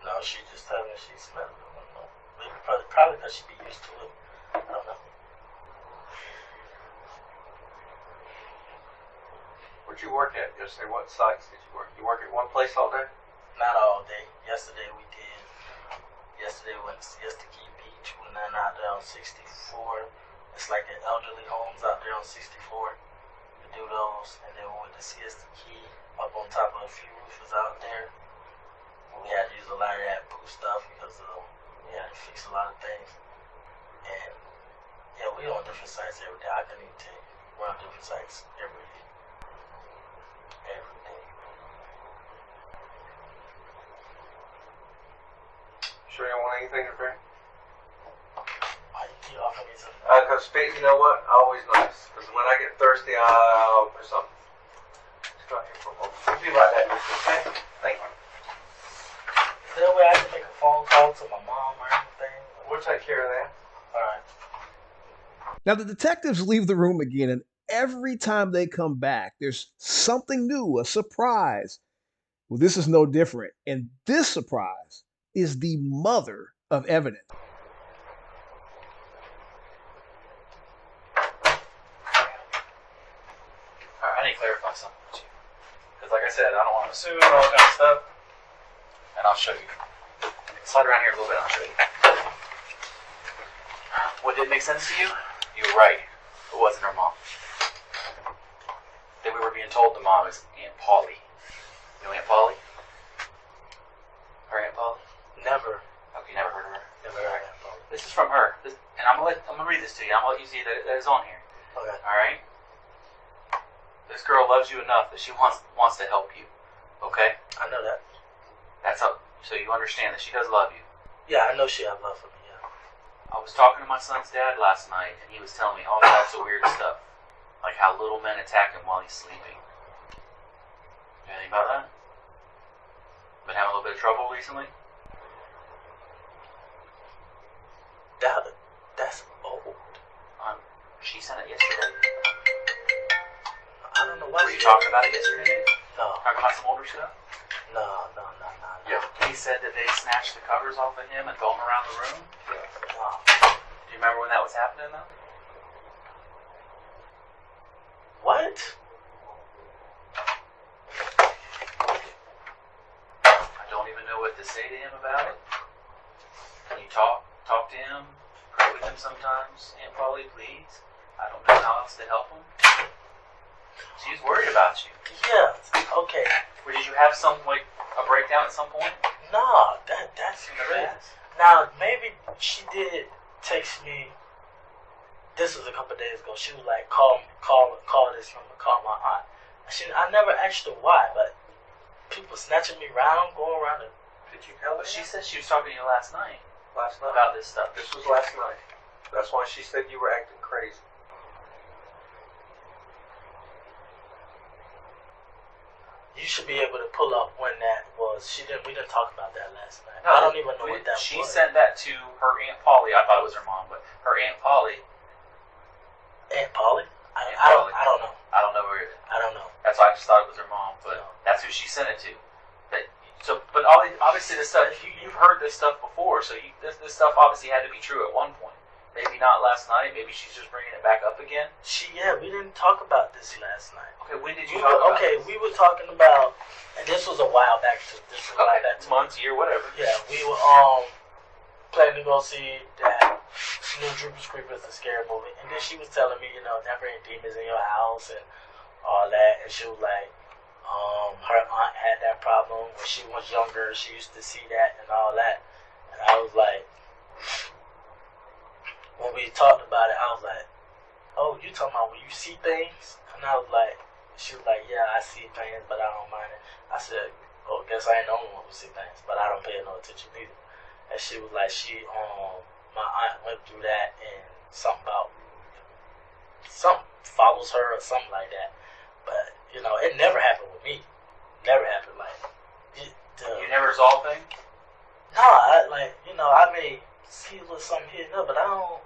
B: No, she just told me she smelled it. I don't know. Maybe probably because she be used to it. I don't know.
A: Where'd you work at yesterday? What sites did you work? You work at one place all day?
B: Not all day. Yesterday we did. Yesterday we went to Siesta Key Beach. We went out there on 64. It's like an elderly homes out there on 64. We do those, and then we went to Siesta Key up on top of a few roofers out there. We had to use a lot of that poo stuff because we had to fix a lot of things. And yeah, we on different sites every day. I couldn't even tell you. We're on different sites every day. Every day.
A: Sure you don't want anything to drink?
B: Why you keep offering me something?
A: Because you know what? Always nice. Because when I get thirsty, I'll do something. right here for a moment. We'll be right back with you, okay? Thank you.
B: That way I can make a phone call to my mom or anything.
A: We'll take care of that.
B: All right.
D: Now, the detectives leave the room again, and every time they come back, there's something new, a surprise. Well, this is no different. And this surprise is the mother of evidence.
C: Alright, I need to clarify something with you. Because like I said, I don't want to assume all that kind of stuff. And I'll show you. Slide around here a little bit and I'll show you. What didn't make sense to you? You were right. It wasn't her mom. That we were being told the mom is Aunt Polly. You know Aunt Polly? Her Aunt Polly?
B: Never.
C: Okay, you never heard of her?
B: Never heard of that.
C: This is from her. And I'm gonna read this to you. I'm gonna let you see that is on here.
B: Okay.
C: Alright? This girl loves you enough that she wants to help you. Okay?
B: I know that.
C: That's how, so you understand that she does love you.
B: Yeah, I know she has love for me, yeah.
C: I was talking to my son's dad last night, and he was telling me all types of weird stuff. Like how little men attack him while he's sleeping. You know anything about that? Been having a little bit of trouble recently?
B: That's old.
C: She sent it yesterday.
B: I don't know why.
C: Were you talking about it yesterday?
B: No.
C: Talking about some older stuff?
B: No.
C: Yeah. He said that they snatched the covers off of him and throw them around the room.
B: No.
C: Do you remember when that was happening though?
B: What?
C: I don't even know what to say to him about it. Can you talk to him? Pray with him sometimes? Aunt Polly, please. I don't know how else to help him. She's worried about you.
B: Yeah. Okay.
C: Or did you have a breakdown at some point?
B: No, that's
C: In the
B: great.
C: past?
B: Now maybe she did text me. This was a couple of days ago. She was like, call this number, call my aunt. I never asked her why, but people snatching me around, going around it.
A: Did you tell her?
C: But she said she was talking to you last night
A: Last night.
C: about this stuff.
A: This was last night. That's why she said you were acting crazy.
B: You should be able to pull up when that was. We didn't talk about that last night.
C: No,
B: I don't even know what that
C: she
B: was.
C: She sent that to her Aunt Polly. I thought it was her mom, but her Aunt Polly.
B: Aunt Polly? I don't know.
C: I don't know where it is.
B: I don't know.
C: That's why I just thought it was her mom, but
B: No.
C: that's who she sent it to. But obviously this stuff, you've heard this stuff before, so this stuff obviously had to be true at one point. Maybe not last night. Maybe she's just bringing it back up again.
B: We didn't talk about this last night.
C: Okay, when did you talk about this?
B: We were talking about, and this was a while back too. This was a while back too.
C: Months, year, whatever.
B: Yeah, we were planning to go see that new Jeepers Creepers, the scary movie, and then she was telling me, never any demons in your house and all that, and she was like, her aunt had that problem when she was younger. She used to see that and all that, and I was like, when we talked about it, I was like, oh, you talking about when you see things? And I was like, she was like, yeah, I see things, but I don't mind it. I said, oh, guess I ain't the only one who see things, but I don't pay no attention either. And she was like, my aunt went through that and something follows her or something like that. But, it never happened with me. Never happened
C: You never resolve things?
B: No, I may see a little something here and there, but I don't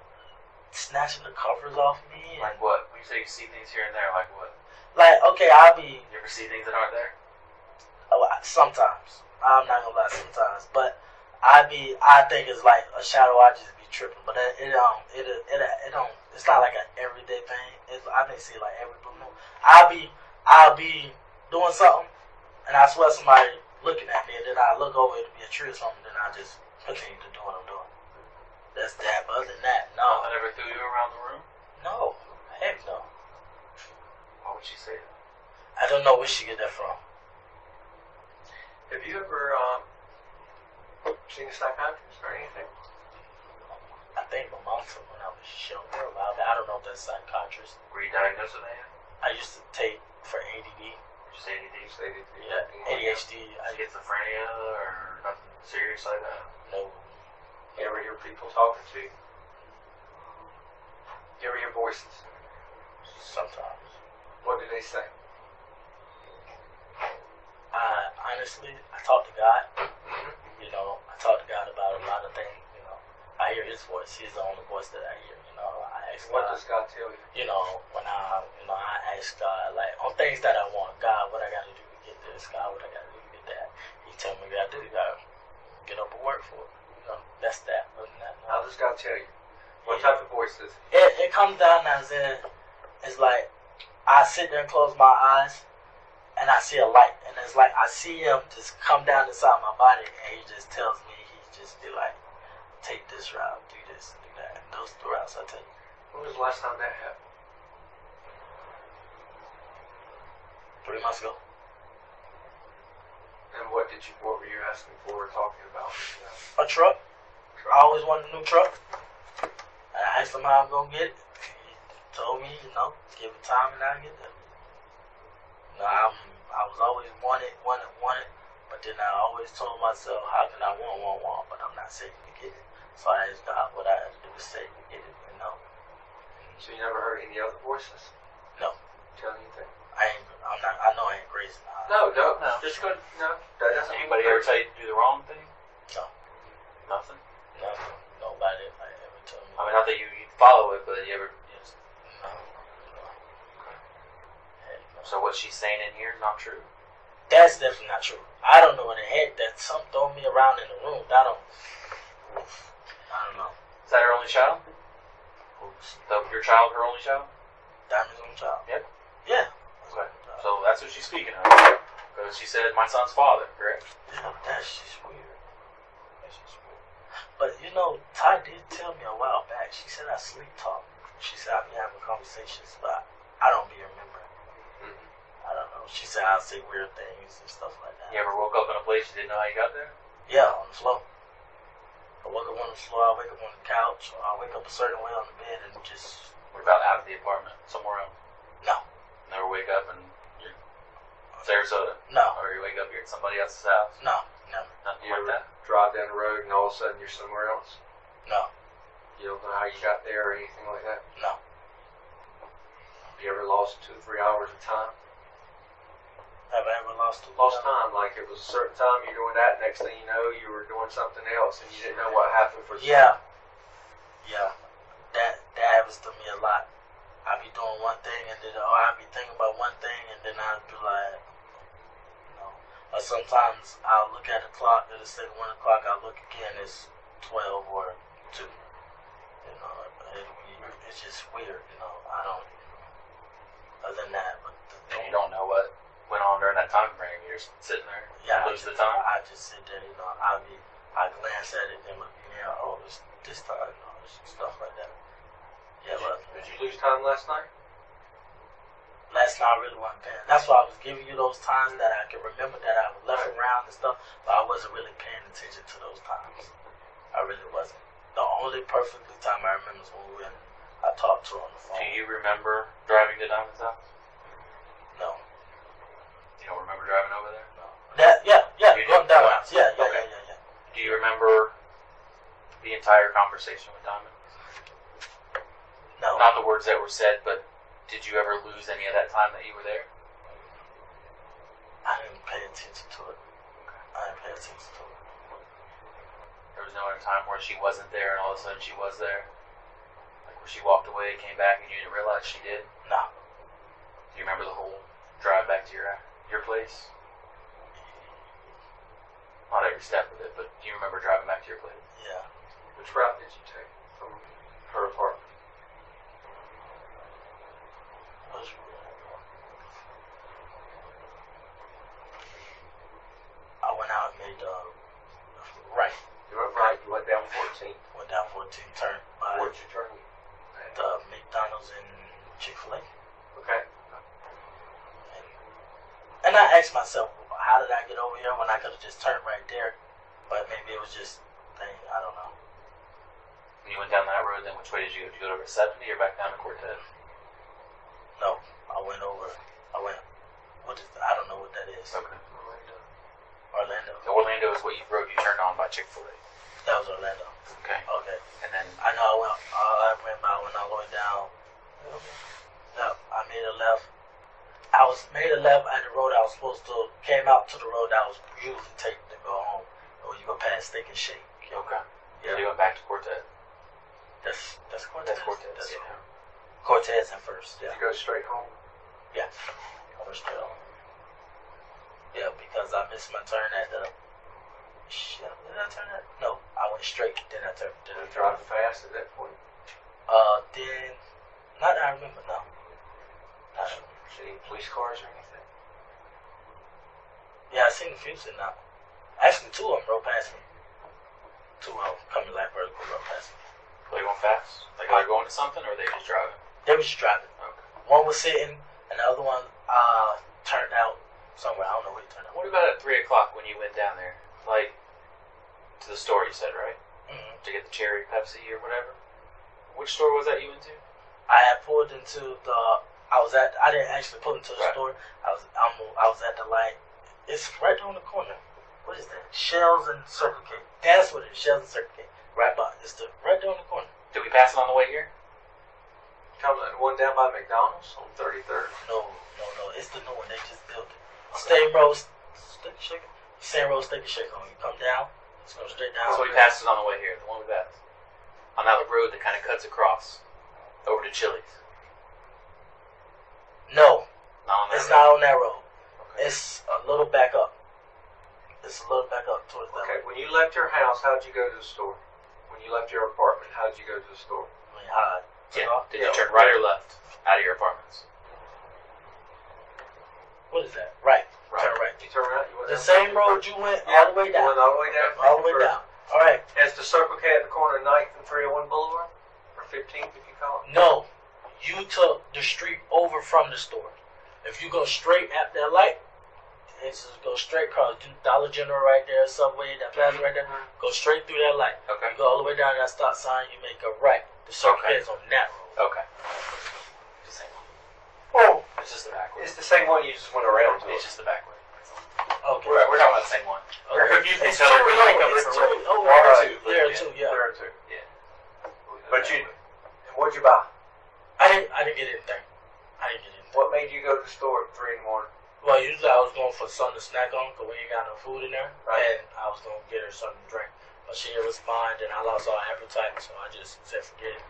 B: snatching the covers off me.
C: Like what? When you say you see things here and there, like what?
B: Like, okay, I'll be...
C: You ever see things that aren't there?
B: Sometimes. I'm not gonna lie, sometimes. But I think it's like a shadow, I just be tripping. But it don't, it's not like an everyday thing. I may see like every blue moon. I'll be doing something, and I swear somebody looking at me, and then I look over, it'll be a tree or something, then I just continue to do what I'm doing. That's that. But other than that, no.
C: Nothing ever threw you around the room?
B: No. Heck no.
C: Why would she say that?
B: I don't know where she get that from.
A: Have you ever seen a psychiatrist or anything?
B: I think my mom told me when I was younger about that. I don't know if that's psychiatrist.
C: Were you diagnosed with anything?
B: I used to take for ADD.
C: Just ADD?
A: Just ADD?
B: Yeah, ADHD.
C: Schizophrenia or nothing serious like that?
B: No.
A: You ever hear people talking to you? You ever hear voices?
B: Sometimes.
A: What do they say?
B: honestly, I talk to God. You know, I talk to God about a lot of things. You know, I hear His voice. He's the only voice that I hear. You know, I ask
A: What
B: God.
A: does God tell you?
B: You know, when I ask God, like, on things that I want, God, what I got to do to get this? God, what I got to do to get that? He tell me what I got to do. You got to get up and work for it. You know, that's that. Other than that, no.
A: How does God tell you? What type of voice is it?
B: It comes down as in, it's like, I sit there and close my eyes, and I see a light, and it's like I see Him just come down inside my body, and He just tells me, He just be like, take this route, do this, do that, and those are the routes I take.
A: When was the last time that happened?
B: 3 months ago.
A: And what were you asking for or talking about?
B: A truck. I always wanted a new truck. And I asked him how I'm gonna get it. He told me, you know, give it time and I'll get it. You know, I was always wanted, but then I always told myself, how can I want, but I'm not saved to get it. So I asked God what I had to do to save to get it, you know.
A: So you never heard any other voices?
B: No.
A: Tell anything?
B: I know I ain't crazy.
A: No.
E: Just good.
A: No. That doesn't.
E: Anybody ever tell you to do the wrong thing?
B: No.
E: Nothing.
B: Nothing. Nobody ever told me.
E: I mean, not that you follow it, but you ever.
B: No.
E: So what she's saying in here is not true.
B: That's definitely not true. I don't know in the head that something throwing me around in the room. I don't know.
E: Is that her only child? Your child, her only child?
B: Diamond's own child.
E: Yep.
B: Yeah.
E: Okay. So that's what she's speaking of. Because she said, my son's father, correct?
B: Yeah, that's just weird. That's just weird. But you know, Ty did tell me a while back. She said I sleep talk. She said I be having conversations, but I don't be remembering. I don't know. She said I say weird things and stuff like that.
E: You ever woke up in a place you didn't know how you got there?
B: Yeah, on the floor. I wake up on the floor, I wake up on the couch, or I wake up a certain way on the bed and just...
E: What about out of the apartment? Somewhere else?
B: No.
E: Never wake up and you're in Sarasota?
B: No.
E: Or you wake up here at somebody else's house?
B: No. Never.
E: Nothing
A: You
E: like
A: ever
E: that?
A: drive down the road and all of a sudden you're somewhere else?
B: No.
A: You don't know how you got there or anything like that?
B: No.
A: Have you ever lost 2 or 3 hours of time?
B: Have I ever lost
A: Time, like it was a certain time you're doing that, next thing you know you were doing something else and you didn't know what happened for
B: Yeah. That happens to me a lot. I be doing one thing and then I be thinking about one thing and then I'll be like, you know. Or sometimes I'll look at the clock and it's like 1 o'clock, I'll look again, it's 12 or 2. You know, it's just weird, you know. I don't, other than that, but
E: And you don't know what went on during that time frame. You're just sitting there.
B: yeah,
E: lose the time.
B: I just sit there, you know. I glance at it and look in there. Oh, it's this time, you know, stuff like that. Yeah, but
A: Did you lose time last night?
B: last night I really wasn't paying. That's why I was giving you those times that I can remember that I was left around and stuff, but I wasn't really paying attention to those times. I really wasn't. The only perfectly time I remember is when I talked to her on the phone.
E: Do you remember driving to Diamond's house?
B: No.
E: You don't remember driving over there?
B: Yeah,
E: You
B: going
E: do?
B: down
E: What?
B: house. Yeah.
E: Do you remember the entire conversation with Diamond?
B: No.
E: Not the words that were said, but did you ever lose any of that time that you were there?
B: I didn't pay attention to it.
E: There was no other time where she wasn't there and all of a sudden she was there? Like where she walked away, came back, and you didn't realize she did?
B: No.
E: Do you remember the whole drive back to your place? Not every step of it, but do you remember driving back to your place?
B: Yeah.
A: Which route did you take from her apartment?
B: I went out and made right.
A: You went right, you went down 14.
B: Went down 14, turned by
A: Where'd you turn?
B: the McDonald's and Chick-fil-A.
A: Okay.
B: And I asked myself, how did I get over here when I could have just turned right there? But maybe it was just thing. I don't know.
E: When you went down that road, then which way did you go? Did you go over 70 or back down to Cortez?
B: No, I went. What is? I don't know what that is.
E: Okay.
B: Orlando.
E: So Orlando is what you road you turned on by Chick-fil-A.
B: That was Orlando.
E: Okay.
B: Okay.
E: And then
B: I know I went by when I went down. Yeah, I made a left. I I was made a left at the road I was supposed to, came out to the road that I was usually taking to go home. Or you go past Steak and Shake.
E: Okay.
B: Yeah.
E: You went back to Cortez.
B: That's Cortez.
E: That's Cortez.
B: That's
E: Yeah.
B: Cortez and first.
A: Did
B: Yeah.
A: you go straight home?
B: Yeah. I went straight home. Yeah, because I missed my turn at the. Shit, did I turn that? No, I went straight. Then I turned.
A: Did you drive fast at that point?
B: Then, not that I remember. No. Not that I remember.
A: See police cars or anything?
B: Yeah, I seen a few sitting out. Actually, two of them rode past me. Two of them coming like vertical rode past me.
E: Were they going fast? Like they're going to something, or they just driving?
B: They was just driving.
E: Okay.
B: One was sitting, and the other one turned out somewhere. I don't know where he turned out.
E: What about at 3 o'clock when you went down there? Like, to the store you said, right?
B: Mm-hmm.
E: To get the cherry Pepsi or whatever? Which store was that you went to?
B: I had pulled into the. I didn't actually pull into the
E: Right.
B: store. I was at the light. It's right there on the corner. What is that? Shells and Circle K. That's what it is. Shells and Circle K. Right by. It's right there on the corner.
E: Did we pass it on the way here?
A: Coming the one down by McDonald's on 33rd.
B: No. It's the new one. They just built it. Same road, Steak and Shake. Same road, Steak and Shake. When you come down, it's going straight down.
E: So we passed it on the way here, the one we passed. On that road that kind of cuts across over to Chili's.
B: No,
E: Not on that
B: it's
E: road.
B: not on that road.
E: Okay.
B: It's a little back up. It's a little back up towards that
A: Okay,
B: way.
A: when you left your house, how'd you go to the store? When you left your apartment, how'd you go to the store?
B: I mean, I took
E: Yeah.
B: off.
E: Did you turn right or left out of your apartments?
B: What is that? Right.
E: Right.
B: Turn right.
A: You turn around, you went
B: The
A: down?
B: same road you went
A: Yeah,
B: all the way
A: you
B: down.
A: went all the way down?
B: All the way down. All right.
A: As the Circle K at the corner of 9th and 301 Boulevard? Or 15th, if you call it?
B: No, you took the street over from the store. If you go straight at that light, it's just go straight across. Dollar General right there, Subway, that plaza right there. Go straight through that light.
E: Okay.
B: You go all the way down to that stop sign. You make a right. The Circle
E: Okay.
B: K is on that road.
E: Okay. The same one.
A: Oh,
E: It's just the back way.
A: it's the same one you just went around to.
E: It's just the back way.
B: Okay.
E: We're talking about the same one.
B: Okay.
E: We're confusing
B: It's
E: each other.
B: two,
E: We
B: no,
E: think of
B: it's
E: different
B: two.
E: roads.
B: Oh,
E: There are
A: right.
E: two.
B: There are two, yeah.
A: There are two.
E: Yeah.
A: But you, and what'd you buy?
B: I didn't get anything.
A: What made you go to the store at 3 in the morning?
B: Well, usually I was going for something to snack on because we ain't got no food in there.
A: Right.
B: And I was going to get her something to drink. But she didn't respond, and I lost all appetite, so I just said forget it.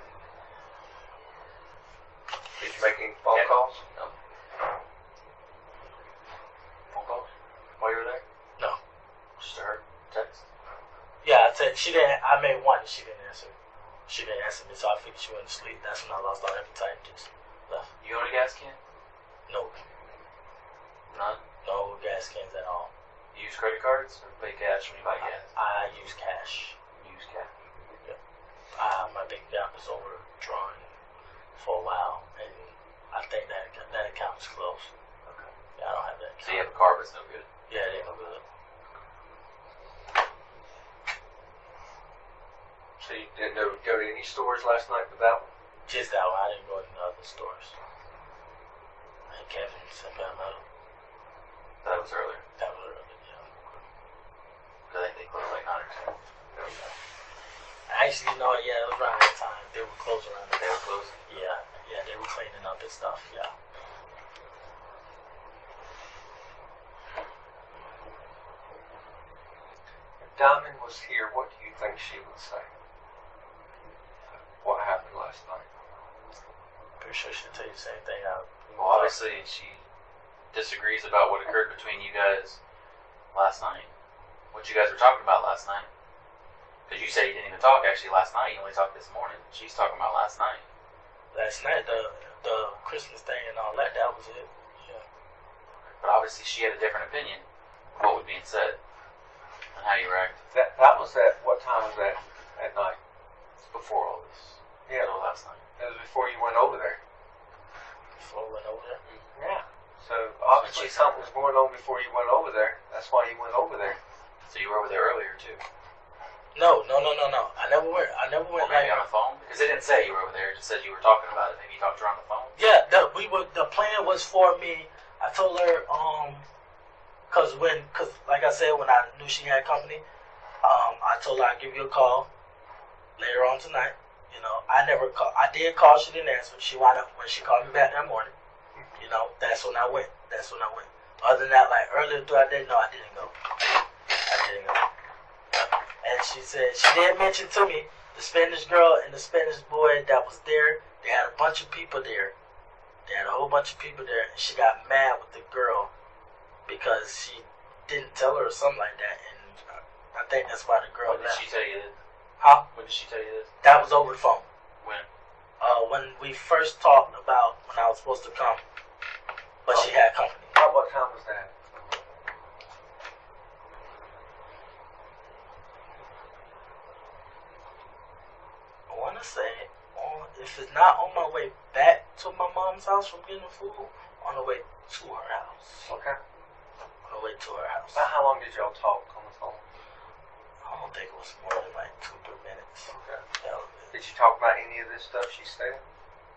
A: Did you make any phone
E: Yeah.
A: calls?
E: No. Phone calls? While you were there?
B: No.
E: Just to her? Text?
B: Yeah, I made one and she didn't answer. She didn't answer me, so I figured she went to sleep. That's when I lost all appetite and just left.
E: You own a gas can?
B: No.
E: None?
B: No gas cans at all.
E: You use credit cards or pay cash when you buy gas?
B: I use cash.
E: You use cash.
B: My bank account is overdrawn for a while, and I think that account is closed.
E: Okay.
B: Yeah, I don't have that
E: So you
B: account.
E: have a car, but it's no good.
B: Yeah, it ain't no good.
A: So you didn't go to any stores last night with that one?
B: Just that one. I didn't go to the other stores. And Kevin's and Palmetto.
E: That was earlier.
B: That was early, yeah.
E: I think they closed like 9 or 10.
B: Actually, no, yeah, it was around that time. They were close around that
E: They were
B: time.
E: closing.
B: Yeah, they were cleaning up and stuff, yeah.
A: If Diamond was here, what do you think she would say? What happened last night?
B: Pretty sure she'll tell you the same thing.
E: Well, obviously, she disagrees about what occurred between you guys last night. What you guys were talking about last night. Because you said you didn't even talk actually last night. You only talked this morning. She's talking about last night.
B: Last night, the Christmas thing and all that, that was it. Yeah.
E: But obviously, she had a different opinion of what was being said and how you reacted.
A: That was at, what time was that at night?
E: Before all this.
A: Yeah,
E: So last night.
A: it was before you went over there.
B: Before we went over there.
A: Yeah. So obviously something was going on before you went over there. That's why you went over there.
E: So you were over there earlier too.
B: No. I never went.
E: Well, maybe on the phone? Because it didn't say you were over there. It just said you were talking about it. Maybe you talked to her on the phone.
B: Yeah, the plan was for me. I told her, cause like I said, when I knew she had company, I told her I'd give you a call later on tonight. You know, I did call, she didn't answer. She wound up when she called me back that morning. You know, that's when I went. Other than that, like earlier throughout the day, no, I didn't go. And she said, she did mention to me, the Spanish girl and the Spanish boy that was there, they had a bunch of people there. They had a whole bunch of people there, and she got mad with the girl because she didn't tell her or something like that, and I think that's why the girl
E: When did
B: left.
E: she tell you this?
B: Huh?
E: When did she tell you this?
B: That was over the phone.
E: When?
B: When we first talked about when I was supposed to come, but she had company.
A: What time was that?
B: I want to say, if it's not on my way back to my mom's house from getting food, on the way to her house.
A: Okay.
B: On the way to her house.
A: About how long did y'all talk on the phone?
B: I don't think it was more than like 2-3 minutes.
A: Okay.
B: That was it.
A: Did you talk about any of this stuff she said?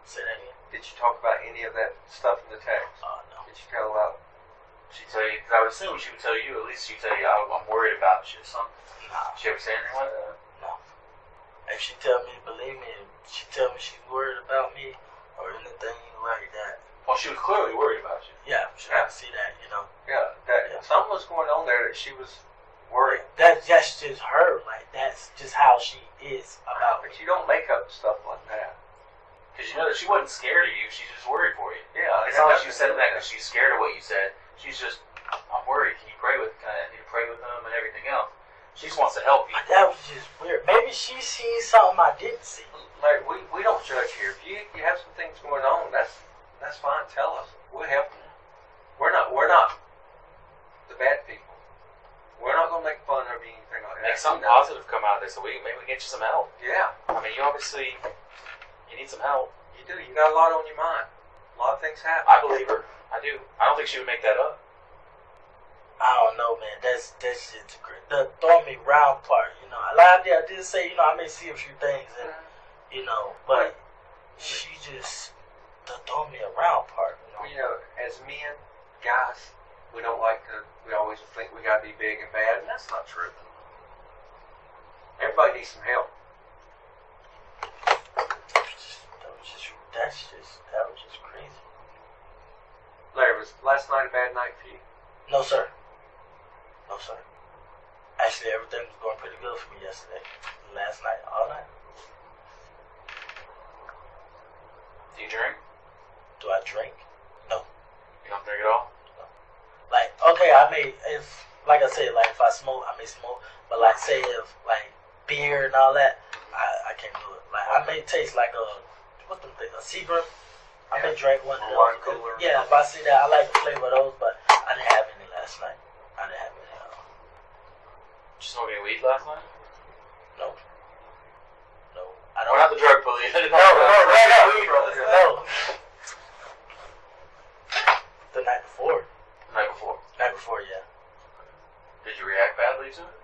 B: Say that again.
A: Did you talk about any of that stuff in the text?
B: No.
A: Did you tell about?
E: She tell you? Because I would assume she would tell you. At least she tell you, I'm worried about you or something.
B: Nah.
E: Did she ever say anything like that?
B: No. If she tell me, believe me, if she tell me she's worried about me or anything like that.
E: Well, she was clearly worried about you.
B: Yeah, she got to see that, you know.
A: Yeah,
B: Yeah.
A: something was going on there that she was worried.
B: That's just her. Like, that's just how she is about me.
A: But you don't make up stuff like that.
E: Because you know that she wasn't scared of you. She's just worried for you.
A: Yeah,
E: It's not like she said that because she's scared of what you said. She's just, I'm worried. Can you pray with? I need to pray with them and everything else. She just wants to help you.
B: But that was just weird. Maybe she seen something I didn't see.
A: Like we don't judge here. If you have some things going on, that's fine. Tell us. We'll help you. We're not the bad people. We're not gonna make fun of you, anything like that.
E: Make something positive come out of this, so maybe we get you some help.
A: Yeah,
E: I mean, you obviously need some help.
A: you do. You got a lot on your mind. A lot of things happen.
E: I believe her. I do. I don't think she would make that up.
B: I don't know, man. That's just great. The throw me round part, you know. I did say, you know, I may see a few things, and you know, but she just the throw me around part, you know.
A: You know, as men, guys, we don't like to. We always think we gotta be big and bad, and that's not true. Everybody needs some help.
B: That was just crazy.
A: Larry, was last night a bad night for you?
B: No, sir. No, sir. Actually, everything was going pretty good for me yesterday. Last night, all night.
E: Do you drink?
B: Do I drink? No.
E: You don't drink at all?
B: Like, okay, like I said, like if I smoke, I may smoke. But like, say if like beer and all that, I can't do it. Like, I may taste like a Seagram. I may drink one of those.
A: Wine cooler.
B: Yeah, if I see that, I like the flavor of those, but I didn't have any last night. I didn't have any at all.
E: Did you smoke any weed last night?
B: No. I
E: We're
B: don't.
E: not the drug police.
B: No. The night before.
E: Night before.
B: Night before, yeah.
E: Did you react badly to it?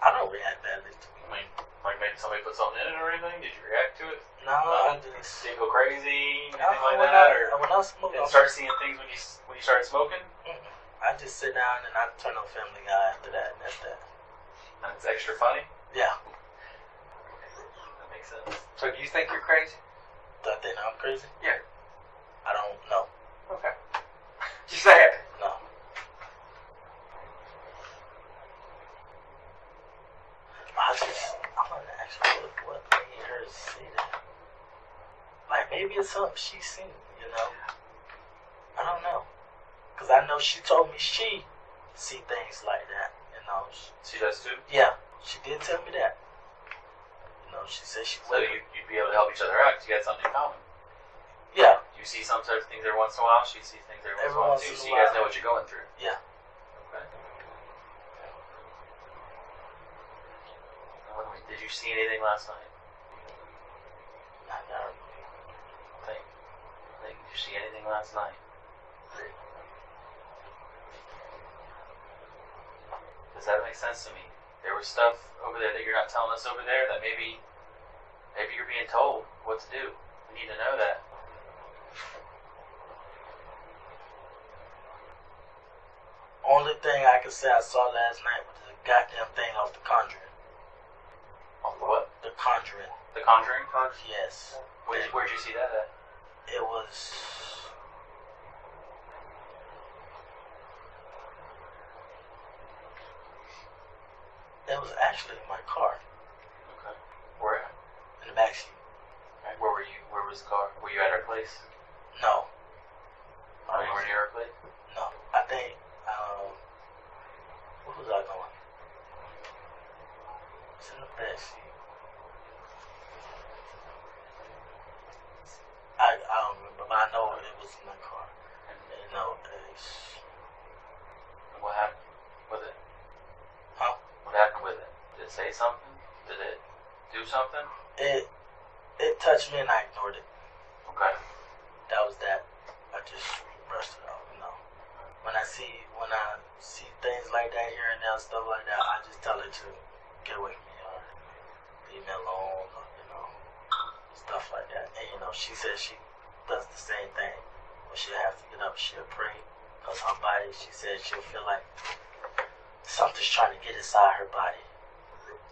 B: I don't react badly to it.
E: I mean, like maybe somebody put something in it or anything? Did you react to it?
B: No, I just.
E: Did you go crazy? Anything like
B: when
E: that? Or
B: when I smoke,
E: did you start seeing things when you started smoking?
B: I just sit down and I turn on Family Guy after that, and that's that.
E: And it's extra funny?
B: Yeah.
E: That makes sense.
A: So do you think you're crazy?
B: Do I think I'm crazy?
A: Yeah.
B: I don't know.
A: Okay. Just say it.
B: No. I'm gonna ask her what made her say that. Like, maybe it's something she's seen, you know? I don't know. Because I know she told me she see things like that, you know?
E: She does too?
B: Yeah, she did tell me that. You know, she said she
E: So
B: would.
E: you'd be able to help each other out because you got something in common.
B: Yeah,
E: You see some types of things every once in a while, she sees things every once in a while too, so you guys know what you're going through.
B: Yeah.
E: Okay. Did you see anything last night?
B: I got her.
E: Did you see anything last night? Does that make sense to me? There was stuff over there that you're not telling us over there that maybe you're being told what to do. We need to know that.
B: Only thing I can say I saw last night was the goddamn thing off The Conjuring.
E: Off the what?
B: The Conjuring.
E: The Conjuring?
B: Yes.
E: Where'd you see that at?
B: It was actually in my car,
E: Okay. Where at?
B: in the backseat.
E: Right. Where were you? Where was the car? Were you at her place?
B: No,
E: Oh, you were near her place?
B: no. I think, where was I going? It's in the backseat. I don't remember, but I know it was in my car.
E: And
B: You know, it's,
E: what happened with it?
B: huh?
E: What happened with it? Did it say something? Did it do something?
B: It touched me and I ignored it.
E: Okay.
B: That was that. I just brushed it off, you know. When I see things like that here and there, stuff like that, I just tell her to get away from me or leave me alone, or, you know, stuff like that. And you know, she says she does the same thing. When she'll have to get up, she'll pray, because her body, she says she'll feel like something's trying to get inside her body.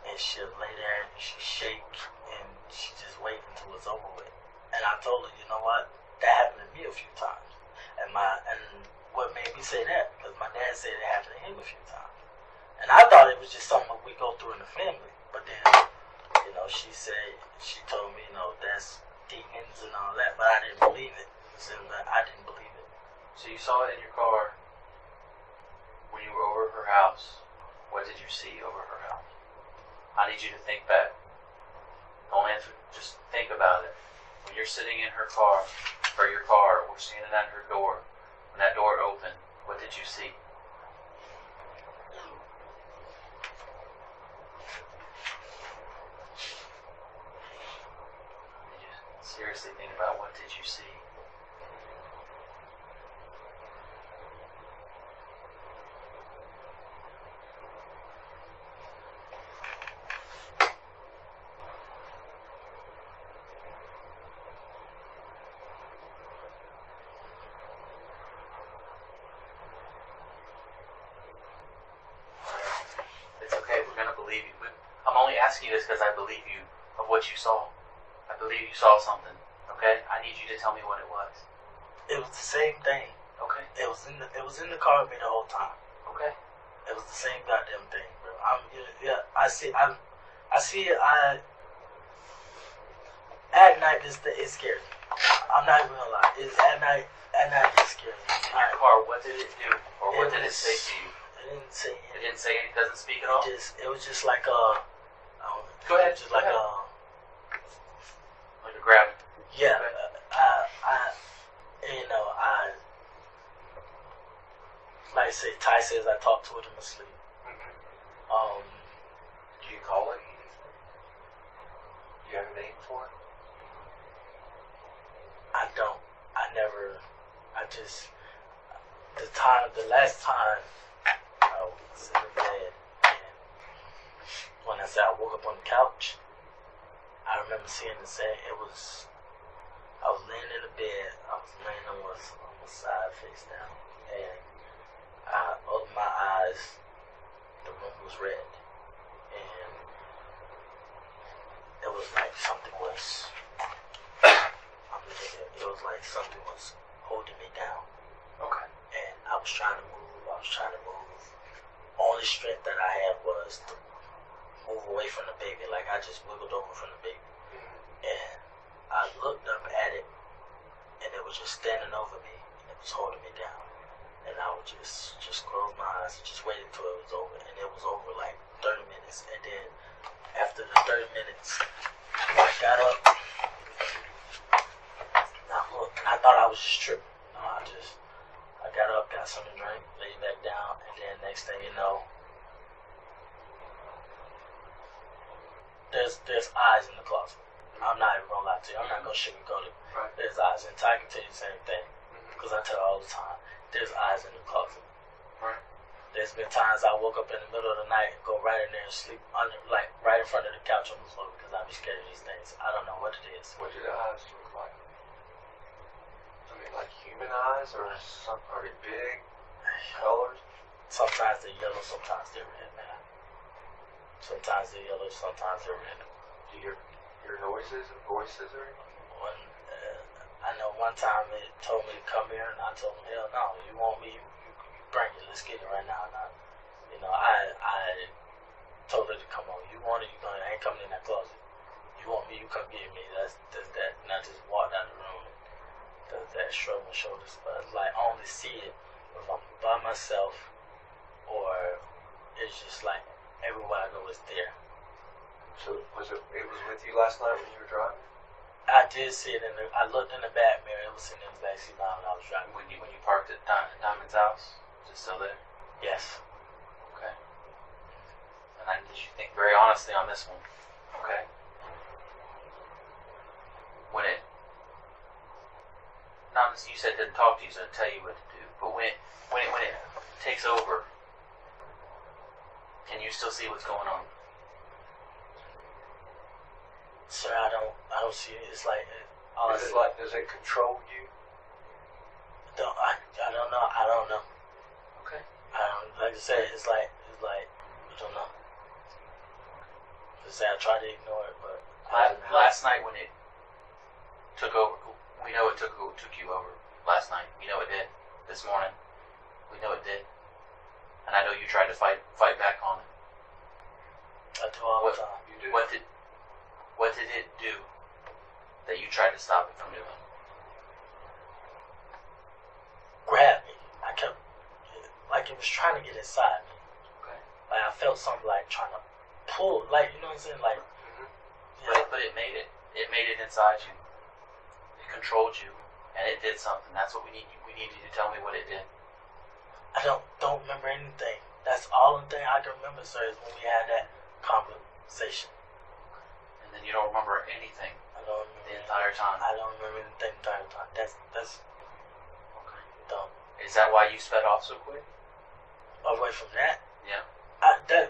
B: And she'll lay there and she shake and she just wait until it's over with. And I told her, you know what? That happened to me a few times. And what made me say that, because my dad said it happened to him a few times. And I thought it was just something we go through in the family. But then, you know, she told me, you know, that's demons and all that, but I didn't believe it. So I didn't believe it.
E: So you saw it in your car when you were over her house. What did you see over her house? I need you to think back. Don't answer. Just think about it. When you're sitting in her car, or your car, or standing at her door, when that door opened, what did you see? Did you seriously think about what did you see? It's okay, we're gonna believe you. I'm only asking you this because I believe you of what you saw. I believe you saw something, okay? I need you to tell me what it was.
B: It was the same thing.
E: Okay?
B: It was in the car with me the whole time.
E: Okay?
B: It was the same goddamn thing, bro. I see it. At night, it scares me. I'm not even gonna lie. It's at night. At night, it scares me.
E: In your car, what did it do, or what did it say to you?
B: It didn't say
E: It
B: anything.
E: didn't say it. Doesn't speak at all.
B: It was just like
E: Go ahead.
B: Just like
E: Like a grab.
B: yeah.
E: Okay.
B: Like I say, Ty says I talk to it in my sleep.
E: Mm-hmm. Do you call it? Do you have a name for it?
B: I don't. I never. I just. The last time I was in the bed, and when I said I woke up on the couch, I remember seeing the same. I was laying in the bed. I was laying on my side, face down, and I opened my eyes. The room was red, and it was like something was. It was like something was holding me down.
E: Okay.
B: And I was trying to move. Only strength that I had was to move away from the baby. Like I just wiggled over from the baby. And I looked up at it, and it was just standing over me. And it was holding me down. And I would just close my eyes and just wait until it was over. And it was over like 30 minutes. And then after the 30 minutes, I got up. And I looked, and I thought I was just tripping. No, I got up, got something to drink, laid back down, and then next thing you know, there's eyes in the closet. I'm not even gonna lie to you. I'm not gonna sugarcoat it.
E: Right.
B: There's eyes, and Ty can tell you the same thing, because I tell her all the time. There's eyes in the closet.
E: Right.
B: There's been times I woke up in the middle of the night and go right in there and sleep under, like right in front of the couch on the floor, because I be scared of these things. I don't know what it is.
A: What do the eyes look like? I mean, like human eyes, or are they big? Colors?
B: Sometimes they're yellow, sometimes they're red, man. Sometimes they're yellow, sometimes they're red.
A: Do you hear noises or voices or anything?
B: I know one time it told me to come here, and I told them, hell no, you want me, you bring it, let's get it right now. And I told her to come on. You want it, I ain't coming in that closet. You want me, you come get me. That's that. And I just walked out of the room and does that, shrug my shoulders. But like, I only see it if I'm by myself, or it's just like everywhere I go is there.
A: So it was with you last night when you were driving?
B: I did see it I looked in the back mirror. It was sitting in the backseat while I was driving.
E: When you parked at Diamond's house, is it still there?
B: Yes.
E: Okay. And I need you to think very honestly on this one. Okay. When it, not you said it didn't talk to you, so it tell you what to do. But when it takes over, can you still see what's going on?
B: Sir, I don't see it. It's like
A: Does it control you?
B: I don't know. I don't know.
E: Okay.
B: Like I said, it's like I don't know. I try to ignore it, but
E: Last night when it took over, we know it took you over last night. We know it did. This morning, we know it did. And I know you tried to fight back on it.
B: I do all the time.
A: You do.
E: What did it do that you tried to stop it from doing?
B: Grab me. I kept like it was trying to get inside me.
E: Okay.
B: Like I felt something like trying to pull, like, you know what I'm saying, like. Yeah.
E: But it made it inside you. It controlled you, and it did something. That's what we need. We need you to tell me what it did.
B: I don't remember anything. That's all the thing I can remember, sir, is when we had that conversation.
E: And then you don't remember anything
B: I don't remember
E: the entire time.
B: I don't remember anything the entire time. That's
E: Okay.
B: dumb.
E: Is that why you sped off so quick?
B: Away from that.
E: Yeah.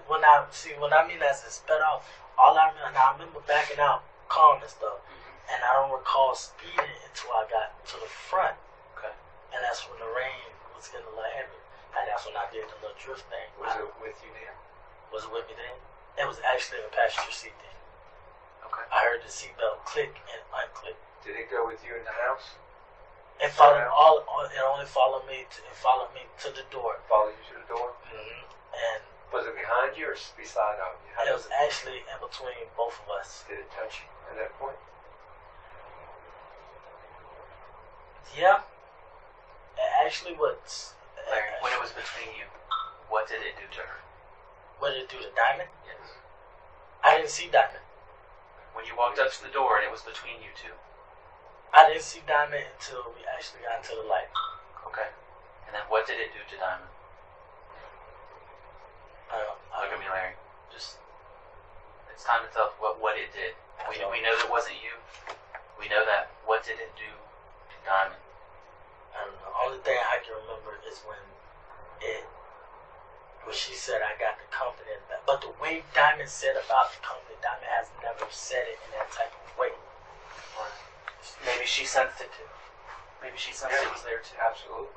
B: When I mean as it sped off, I remember backing out calm and stuff, and I don't recall speeding until I got to the front.
E: Okay.
B: And that's when the rain was getting a little heavy, and that's when I did the little drift thing.
A: Was it with you then?
B: Was it with me then? It was actually in the passenger seat then.
E: Okay.
B: I heard the seatbelt click and unclick.
A: Did it go with you in the house?
B: It followed it only followed me to the door.
A: Follow you to the door?
B: Mm-hmm. And
A: Was it behind you or beside of you?
B: it was actually in between both of us.
A: Did it touch you at that point?
B: Yeah. It actually was.
E: Larry, when it was between you, what did it do to her?
B: What did it do to Diamond?
E: Yes.
B: I didn't see Diamond.
E: When you walked up to the door and it was between you two.
B: I didn't see Diamond until we actually got into the light.
E: Okay. And then what did it do to Diamond? Look at me, Larry. It's time to tell us what it did. We know that it wasn't you. We know that. What did it do to Diamond?
B: I don't know. Only thing I can remember is when she said I got the company. But the way Diamond said about the company, Diamond has never said it in that type of way.
E: Maybe she sensed it too. Maybe she sensed it was there too.
A: Absolutely.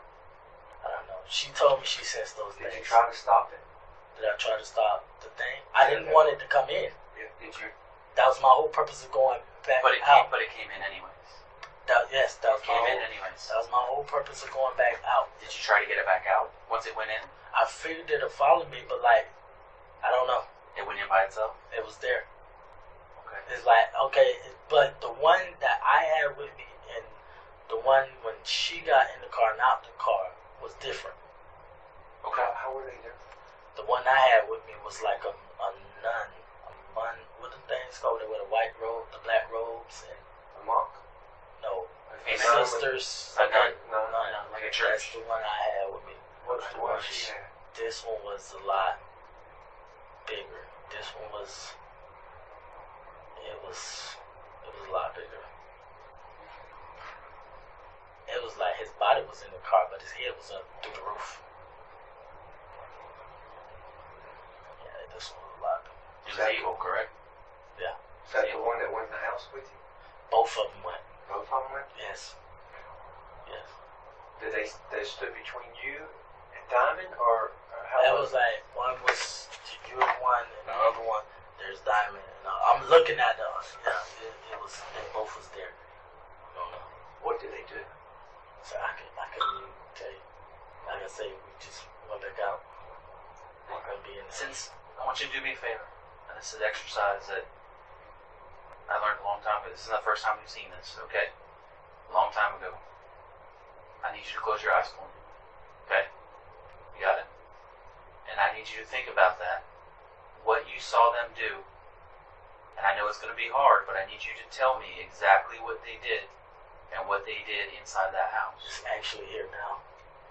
B: I don't know. She told me she sensed those
A: Did
B: things.
A: you try to stop it?
B: Did I try to stop the thing? I didn't want it to come in.
A: Yeah. Did you?
B: That was my whole purpose of going back
E: But it
B: out.
E: came in anyways.
B: That was
E: It
B: my
E: came in
B: whole,
E: anyways.
B: that was my whole purpose of going back out.
E: Did you try to get it back out once it went in?
B: I figured it'd follow me, but like, I don't know.
E: It went in by itself?
B: It was there.
E: Okay.
B: It's like, okay, but the one that I had with me and the one when she got in the car and out the car was different.
E: Okay.
A: How were they different?
B: The one I had with me was like a nun, what the things called? They wear the white robe, the black robes, and
A: A monk?
B: no,
E: A
A: nun
B: sisters.
E: A nun.
A: No.
E: Like a
B: That's
E: church.
B: the one I had with me.
A: What
B: The
A: was
B: one
A: she had?
B: This one was a lot bigger. This one was. It was a lot bigger. It was like his body was in the car, but his head was up through the roof. Yeah, this one was a lot bigger.
E: It was evil, correct?
B: Yeah,
A: Is that the one that went in the house with you?
B: both of them went.
A: Both of them went?
B: Yes. Yes.
A: Did they stood between you and Diamond, or how
B: It was like one was you one and the other one there's Diamond. And I'm looking at the it was they both was there. I don't know.
A: What did they do?
B: So I couldn't even tell you. Like I say, we just went back out. Not gonna be in the
E: Since I want you to do me a favor.
C: this is exercise that I learned a long time ago. This is not the first time we've seen this, okay? A long time ago. I need you to close your eyes for me. Okay? You got it? And I need you to think about that. What you saw them do. And I know it's going to be hard, but I need you to tell me exactly what they did and what they did inside that house.
B: It's actually here now.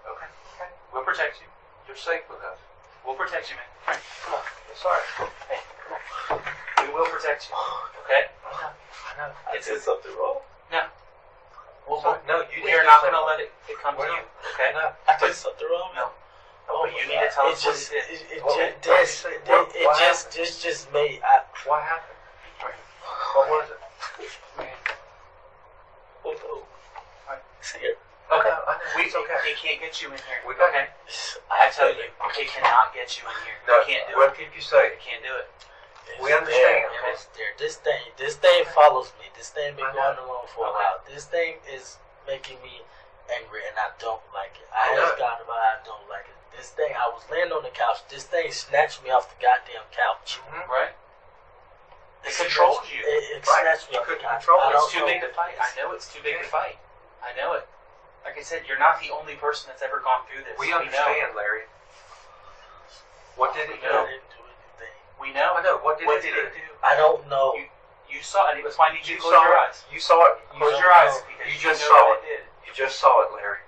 C: Okay. Okay. We'll protect you.
A: You're safe with us.
C: We'll protect you, man. All right, come on.
A: It's all right.
C: Hey, come on. We will protect you. Okay?
A: I know.
B: I did something wrong.
C: No.
A: No, you
C: We're not going to let it come to you. Okay?
A: No.
B: I did something wrong.
C: No.
B: Oh,
C: But you need to tell us what
B: just,
C: it is.
B: it just made.
A: What happened? What was it?
B: It's here.
C: Okay.
A: I know.
C: We,
A: It's okay.
C: It can't get you in here.
A: We got
C: okay? I tell you, it cannot get you in here.
A: No,
C: You can't do
A: we'll
C: it.
A: keep you safe.
C: You can't do it.
A: We understand.
B: It's there. This thing follows me. This thing been
A: I know.
B: going along for a
C: Okay.
B: while. This thing is making me angry, and I don't like it.
A: I
B: I
A: know.
B: asked God about it. I don't like it. This thing, I was laying on the couch. This thing snatched me off the goddamn couch.
A: Mm-hmm.
C: Right? It controls you.
B: It
A: Right.
B: snatched me
A: You
B: off the
A: couldn't
B: couch.
A: control
B: I
A: it.
B: don't
C: It's too
B: know.
C: big to fight. I know it's too big to fight. I know it. Like I said, you're not the only person that's ever gone through this.
A: We
C: know.
A: understand, Larry. What did it
B: I
A: do?
B: didn't do anything.
C: We know.
A: I know. What did
C: What
A: it
C: did
A: do?
C: it do?
B: I don't know.
C: You saw it. That's why I need you
A: You
C: to close
A: saw
C: your
A: it.
C: eyes.
A: You saw it.
C: Close
B: don't
C: your eyes.
B: know.
C: Because
A: You just
C: know
A: saw
C: what
A: it.
C: did.
A: You just saw it, Larry.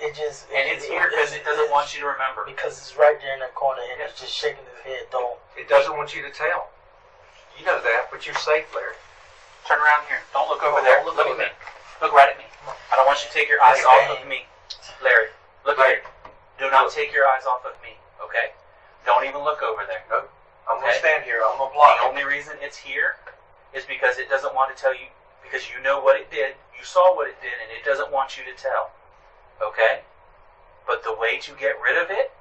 B: It just
C: And it's here because it doesn't want you to remember.
B: because it's right there in that corner, and
C: Yeah.
B: it's just shaking his head. Don't.
A: It doesn't want you to tell. You know that, but you're safe, Larry.
C: Turn around here. Don't look over
A: Oh,
C: there.
A: don't look
C: Look
A: over
C: at me. Look right at me. I don't want you to take your eyes
B: Hey,
C: off
B: hey.
C: of me. Larry, look
A: Larry.
C: here. Do not take your eyes off of me, okay? Don't even look over there.
A: I'm gonna
C: Okay.
A: stand here. I'm gonna
C: The
A: block it.
C: only reason it's here is because it doesn't want to tell you, because you know what it did, you saw what it did, and it doesn't want you to tell, okay? But the way to get rid of it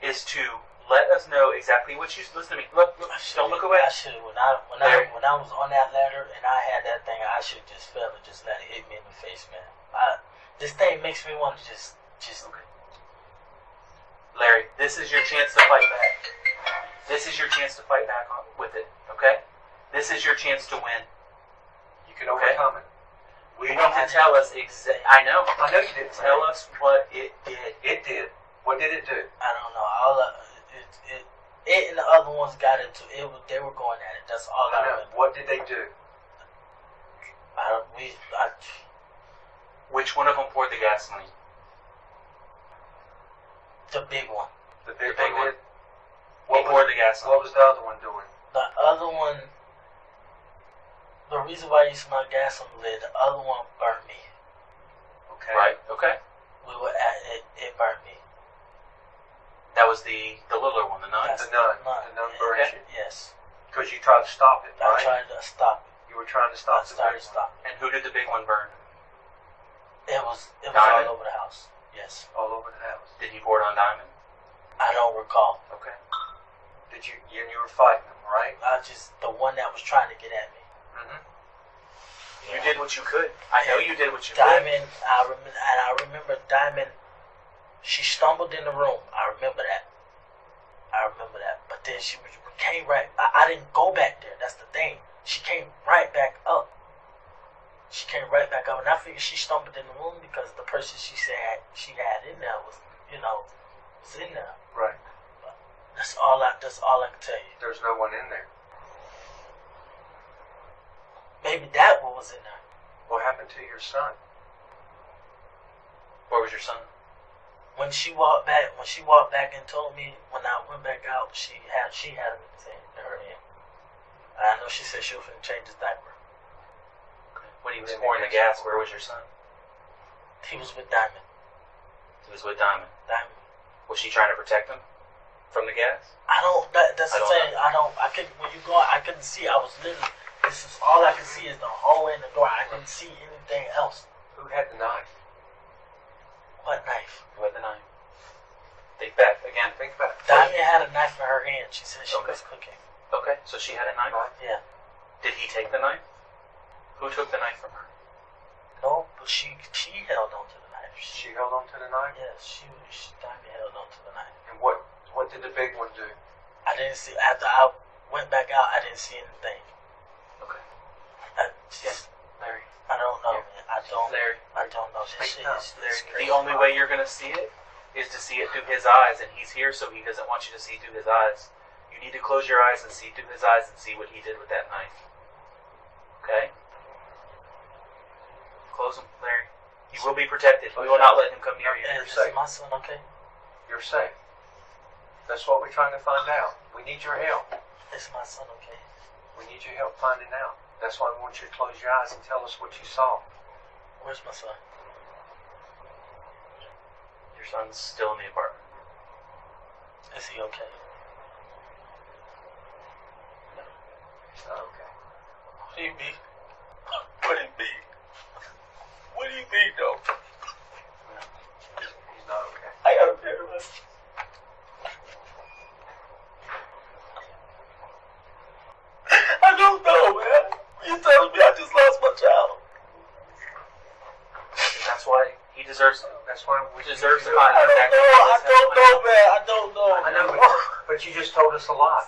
C: is to let us know exactly what you, listen to me, look, don't look away.
B: I should when I was on that ladder and I had that thing, I should just fell and just let it hit me in the face, man. This thing makes me want to just.
C: Okay. Larry, this is your chance to fight back. This is your chance to fight back with it, okay? This is your chance to win.
A: You can
C: Okay.
A: overcome it.
C: You need to tell us I know.
A: I know you didn't
C: Tell us what it did.
A: It did. What did it do?
B: I don't know. It and the other ones got into it. They were going at it. That's all I
A: I know.
B: remember.
A: What did they do?
C: Which one of them poured the gasoline?
B: The big one.
A: The big
C: big
A: one
C: one.
A: did.
C: He
A: What
C: poured
A: was,
C: the gasoline.
A: what was the other one doing?
B: The other one. The reason why you smell gas on the lid. The other one burned me.
A: Okay.
C: Right, okay.
B: We were at it. It burned me.
C: That was the littler one, the nun.
B: That's
A: The nun.
B: nun.
A: The nun
B: Yeah.
A: burned
C: Okay.
A: you.
B: Yes.
A: Because you tried to stop it,
B: I
A: right?
B: tried to stop it.
A: You were trying to
B: I
A: stop the
B: started
A: big one.
B: stopping.
C: And who did the big one burn?
B: It was
C: Diamond?
B: all over the house. Yes.
A: All over the house.
C: Did he pour it on Diamond?
B: I don't recall.
C: Okay.
A: Did you? And you were fighting them, right?
B: I just the one that was trying to get at me.
A: Mm-hmm.
C: You did what you could. I know you did what you could.
B: Diamond, I remember Diamond. She stumbled in the room. I remember that. But then she came right. I didn't go back there. That's the thing. She came right back up. And I figured she stumbled in the room because the person she said she had in there was in there.
A: Right.
B: That's all I can tell you.
A: There's no one in there.
B: Maybe that one was in there.
A: What happened to your son?
C: Where was your son?
B: When she walked back and told me when I went back out, she had him in her hand. And I know she said she was going to change his diaper.
C: When he was pouring the gas, where was your son?
B: He was with Diamond.
C: He was with Diamond.
B: Diamond.
C: Was she trying to protect him from the gas?
B: That's the thing. When you go, I couldn't see. I was literally. This is all I could see is the hallway and the door. I didn't see anything else.
A: Who had the knife?
B: What knife?
C: Who had the knife? Think back again.
A: Think back.
B: Diamond had a knife in her hand. She said she
C: Okay.
B: was cooking.
C: Okay, so she had a knife.
B: Yeah.
C: Did he take the knife? Who took the knife from her?
B: No, but she held on to the knife.
A: She held on to the knife.
B: Yes, Diamond held on to the knife.
A: And what did the big one do?
B: I didn't see went back out. I didn't see anything.
C: Okay. Larry.
B: I don't know,
C: Yeah.
B: man. I don't.
C: Larry.
B: I don't know. This shit is crazy.
C: The only way you're gonna see it is to see it through his eyes, and he's here, so he doesn't want you to see through his eyes. You need to close your eyes and see through his eyes and see what he did with that knife. Okay? Close them, Larry. You will be protected. We will not let him come near you.
B: Is this my son? Okay.
A: You're safe. That's what we're trying to find out. We need your help.
B: It's my son. Okay.
A: We need your help finding out. That's why we want you to close your eyes and tell us what you saw.
B: Where's my son?
C: Your son's still in the apartment.
B: Is he okay?
A: It's not okay.
B: What do you mean? What do you mean? What do you mean, though?
A: He's not okay.
B: I gotta be honest. I don't know, man. You telling me I just lost my child?
C: And that's why he deserves
A: That's why we
C: deserves to
A: to
C: find
B: I don't know, man. I don't know.
A: I know, but you just told us a lot.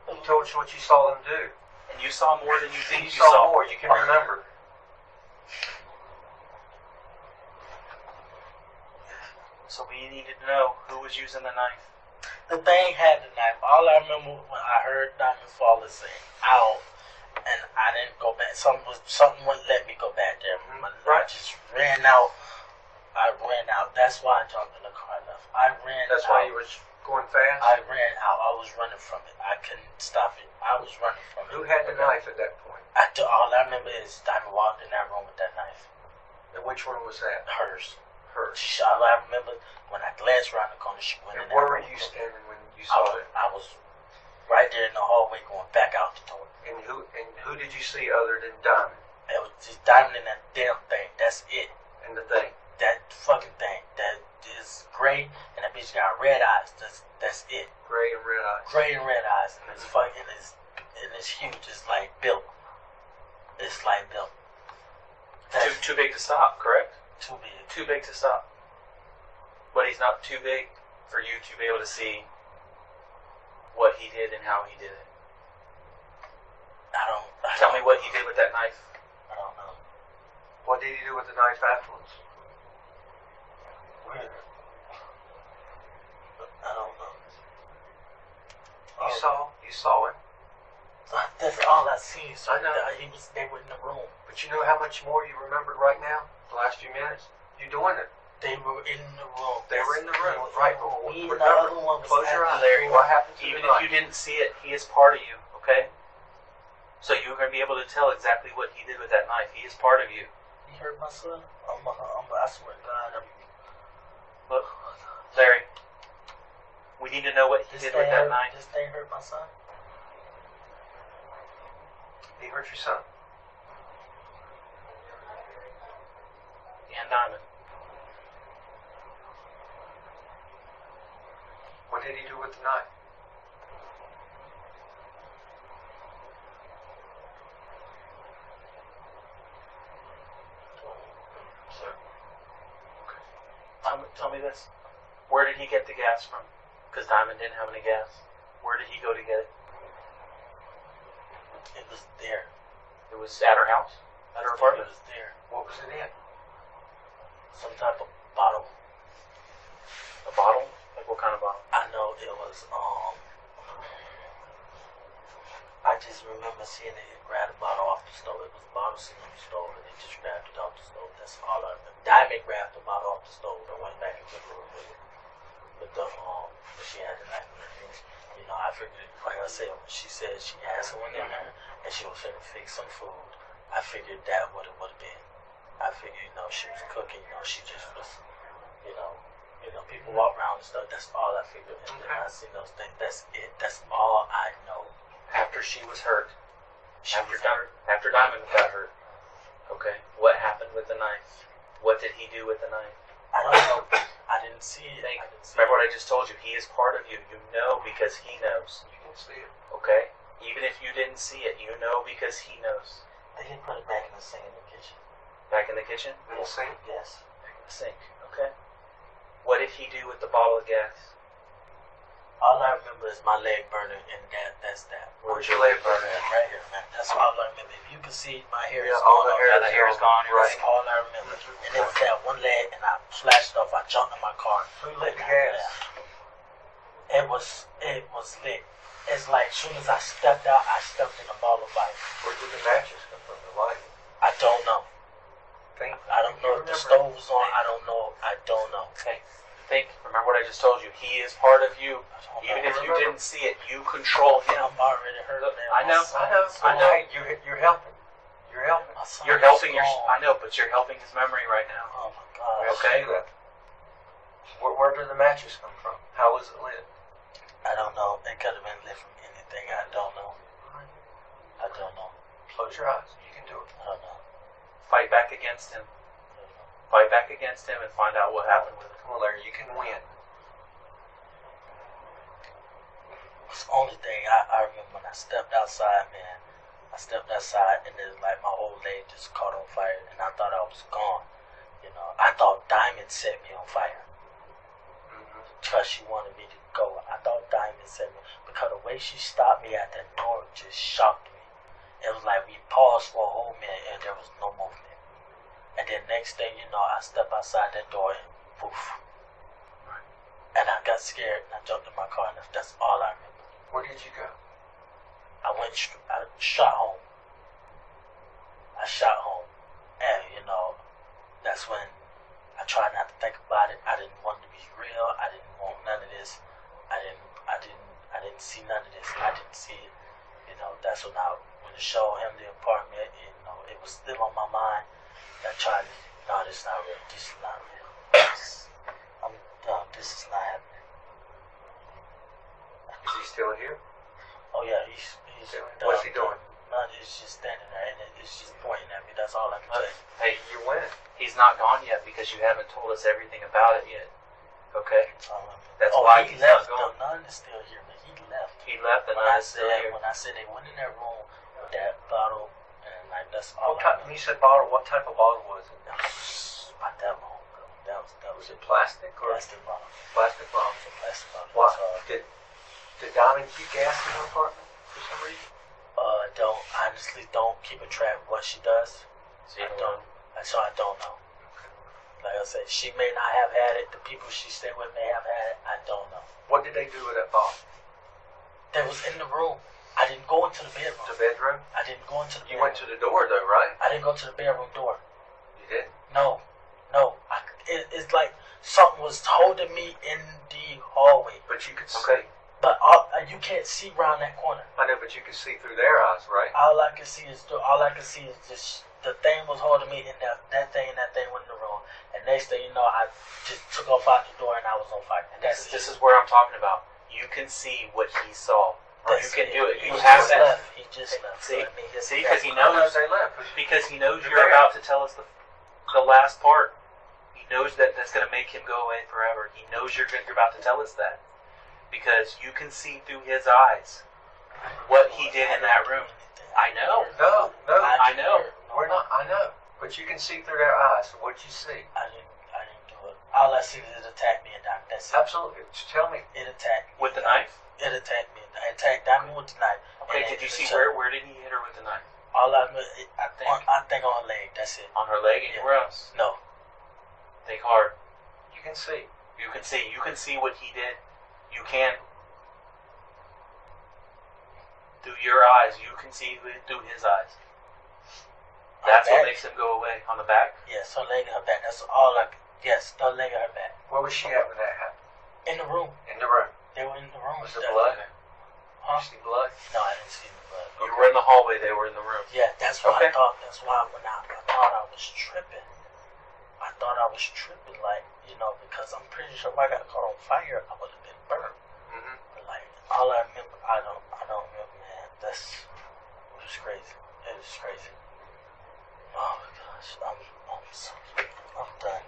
A: You told us what you saw them do.
C: And you saw more than you think
A: You
C: you
A: saw
C: saw.
A: more. You can remember.
C: So we needed to know who was using the knife.
B: The thing had the knife. All I remember when I heard Diamond Fall is saying, ow. And I didn't go back. Something wouldn't let me go back there. I just ran out. I ran out. That's why I jumped in the car and left. I ran
A: That's
B: out.
A: why you was going fast.
B: I ran out. I was running from it. I couldn't stop it. I was running from it.
A: Who had the knife at that point?
B: All I remember is Diamond walked in that room with that knife.
A: And which one was that?
B: Hers.
A: Hers.
B: She shot. I remember when I glanced around the corner, she went
A: And
B: in
A: where
B: that
A: were
B: room.
A: you standing when you
B: I
A: saw
B: was,
A: it?
B: I was right there in the hallway going back out the door.
A: And who did you see other than Diamond
B: It was just Diamond in that damn thing. That's it.
A: and the thing?
B: That fucking thing. That is gray, and that bitch got red eyes. That's it.
A: Gray and red eyes.
B: Gray and red eyes, and it's fucking it's huge. It's like built. It's like built. That's
C: Too big to stop, correct?
B: too big.
C: Too big to stop. But he's not too big for you to be able to see what he did and how he did it. Tell me what he did with that knife.
B: I don't know.
A: What did he do with the knife afterwards?
B: Weird. I don't know.
A: You saw him.
B: That's all I seen. So
A: I know.
B: They were in the room.
A: But you know how much more you remembered right now? The last few minutes? You doing it.
B: They were in the room.
A: They were in the room,
B: They were
A: right.
B: in the room. Me and the
A: Remember,
B: other one was
A: close your eyes.
C: Larry,
A: What happened to
C: Even
A: the
C: if you
A: knife?
C: didn't see it, he is part of you, okay? So you're going to be able to tell exactly what he did with that knife. He is part of you.
B: You heard my son? I swear to God.
C: Look, Larry, we need to know what he did with that knife.
B: This thing hurt my son?
A: He hurt your son.
C: And Diamond.
A: What did he do with the knife?
C: Tell me this. Where did he get the gas from? Because Diamond didn't have any gas. Where did he go to get it?
B: It was there.
C: It was at her house? At her
B: It
C: apartment?
B: was there.
A: What was it in?
B: Some type of bottle.
C: A bottle? Like what kind of bottle?
B: I know it was, I just remember seeing it grab the bottle off the stove. It was a bottle sitting on the stove, and they just grabbed it off the stove. That's all I remember. Diamond grabbed the bottle off the stove and went back into the room with it. But she had the knife in her hands. You know, I figured, like I said, when she said she had someone in there, and she was finna fix some food, I figured that what it would have been. I figured, you know, she was cooking, you know, she just was, you know, people walk around and stuff. That's all I figured. And then I seen those things. That's it. That's all I know.
C: After she was hurt.
B: She was hurt.
C: After Diamond got hurt. Okay. What happened with the knife? What did he do with the knife?
B: I don't know. I didn't see it.
C: Remember what I just told you? He is part of you. You know because he knows.
A: You can see it.
C: Okay? Even if you didn't see it, you know because he knows.
B: They didn't put it back in the sink in the kitchen.
C: Back in the kitchen?
A: In the sink?
B: Yes.
C: Back in the sink. Okay. What did he do with the bottle of gas?
B: All I remember is my leg burning, and that's that.
A: Where's your leg burning?
B: Right here, man. That's all I remember. If you can see, my hair is
A: all
B: gone.
A: the hair,
C: the hair is gone.
A: Right.
B: That's all I remember. And it was that one leg, and I flashed off. I jumped in my car.
A: Who lit the gas?
B: It was lit. It's like as soon as I stepped out, I stepped in a ball of fire.
A: Where did the matches come from? The light?
B: I don't know. I don't know if the stove was on. I don't know.
C: Okay. Remember what I just told you. He is part of you. Even if you didn't see it, you control him.
B: I'm already hurt.
C: I know.
A: Hey, you're helping. You're helping.
C: You're helping I know, but you're helping his memory right now.
B: Oh my God.
C: Okay.
A: Where did the matches come from? How was it lit?
B: I don't know. It could have been lit from anything. I don't know.
A: Close your eyes. You can do it.
B: I don't know.
C: Fight back against him. Fight back against him and find out what happened with it.
A: Come on, Larry. You can win.
B: It's the only thing I remember when I stepped outside, man. I stepped outside and it was like my whole leg just caught on fire and I thought I was gone. You know, I thought Diamond set me on fire. Because she wanted me to go. I thought Diamond set me because the way she stopped me at that door just shocked me. It was like we paused for a whole minute and there was no movement. And then next thing you know, I stepped outside that door and poof. And I got scared and I jumped in my car and that's all I remember.
A: Where did you go?
B: I shot home. And you know, that's when I tried not to think about it. I didn't want it to be real. I didn't want none of this. I didn't see none of this. I didn't see it. You know, that's when I showed him the apartment, you know, it was still on my mind. I tried to, no, this is not real. This is not real. I'm done. This is not happening.
A: Is he still here?
B: Oh yeah, he's
A: What's he doing?
B: No, he's just standing there and it's just pointing at me. That's all I can say.
C: Hey, you're winning. He's not gone yet because you haven't told us everything about it yet. Okay? That's why
B: he
C: he's
B: left.
C: not gone.
B: The nun is still here, man. He left.
C: He left and
B: When
C: I
B: I said they went in that room with that bottle and like that's all.
A: When you said bottle, what type of bottle was it?
B: About that long ago. That
A: Was it plastic or
B: plastic bottle.
A: plastic bottle?
B: It's a plastic bottle.
A: What?
B: That's
A: Did Diamond keep gas in her apartment for some reason?
B: don't keep a track of what she does.
C: So you
B: I don't know. Like I said, she may not have had it. The people she stayed with may have had it. I don't know.
A: What did they do with that bottle?
B: That was in the room. I didn't go into the bedroom.
A: The bedroom?
B: I didn't go into the
A: You
B: bedroom.
A: went to the door though, right?
B: I didn't go to the bedroom door.
A: You did?
B: No. It's like something was holding me in the hallway.
A: But you could
C: Okay.
A: see.
B: But you can't see around that corner.
A: I know, but you could see through their eyes, right?
B: All I can see is just the thing was holding me in that thing went in the room. And next thing you know, I just took off out the door and I was on fire. And
C: This is where I'm talking about. You can see what he saw. Or you can do it.
B: He
C: You have
B: just
C: that.
B: left. He just left.
C: See?
B: So, I mean,
C: See, because he
A: How
C: knows.
A: they left?
C: Because he knows you're about to tell us the last part. He knows that that's going to make him go away forever. He knows you're about to tell us that. Because you can see through his eyes what he did in that room. I know.
A: No,
C: I know.
A: we're not. I know, but you can see through their eyes. So what'd you see?
B: I didn't do it. All I see is it attacked me and died. That's it.
A: Absolutely. Just tell me.
B: It attacked me.
C: With the knife?
B: It attacked me. It attacked Diamond with the knife.
C: Okay,
B: And
C: did you
B: it
C: see
B: attacked-
C: where did he hit her with the knife?
B: All I think on her leg. That's it.
C: On her leg, anywhere else?
B: No.
C: Think hard.
A: You can see.
C: You can see. You can see what he did. You can. Through your eyes, you can see through his eyes. That's what makes him go away. On the back?
B: Yes, her leg and her back. That's all I. Yes, her leg and her back.
A: Where was she at when that happened?
B: In the room.
A: In the room.
B: They were in the room.
A: Was there blood?
B: Huh?
A: Did you see blood?
B: No, I didn't see the blood.
C: You were in the hallway. They were in the room.
B: Yeah, that's what
C: Okay.
B: I thought. That's why when I thought I was tripping. I thought I was tripping, like, you know, because I'm pretty sure if I got caught on fire, I would have been burned.
A: Mm-hmm.
B: But like, all I remember, I don't remember, man. It was crazy. It was crazy. Oh my gosh, I'm done.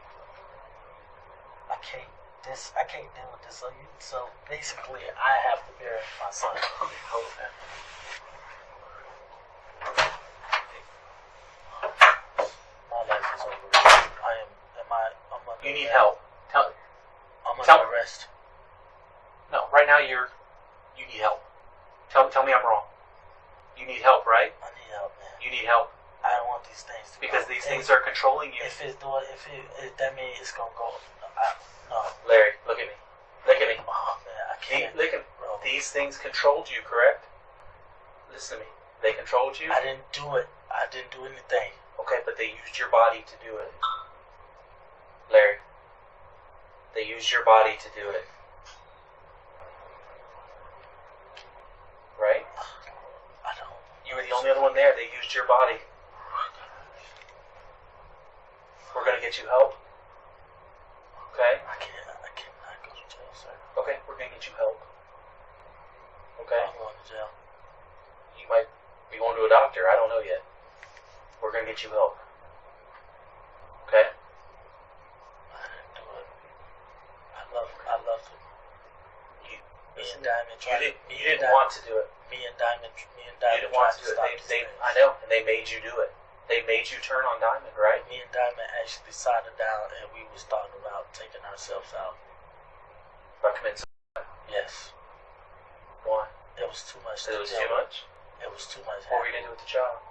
B: I can't deal with this. So basically, I have to bury my son.
A: Hold that.
B: My life is over. I'm
C: You need help.
B: I'm
C: Tell-
B: under arrest.
C: No, right now you're need help, right?
B: I need help, man.
C: You need help
B: I don't want these things to
C: because
B: go.
C: these things are controlling you.
B: If that means it's gonna go. No.
C: Larry, look at me. Look at me.
B: Oh man, I can't.
C: Look at me.
B: Bro.
C: These things controlled you, correct? Listen to me. They controlled you.
B: I didn't do it. I didn't do anything.
C: Okay, but they used your body to do it. Larry, they used your body to do it. Right?
B: I don't.
C: You were the only other one there. They used your body. We're gonna get you help. Okay?
B: I cannot go to jail, sir.
C: Okay, we're gonna get you help. Okay?
B: I'm going to jail.
C: You might be going to a doctor. I don't know yet. We're gonna get you help. Okay?
B: I didn't do it. I love it. Me and Diamond tried.
C: You didn't want to do it.
B: Me and Diamond
C: You didn't want to do it. I know, and they made you do it. They made you turn on Diamond, right?
B: Me and Diamond actually sat down and we was talking about taking ourselves out.
C: Recommend.
B: Yes.
C: Why?
B: It was too much.
C: It was too much.
B: It was too much.
C: What were you gonna do with the child?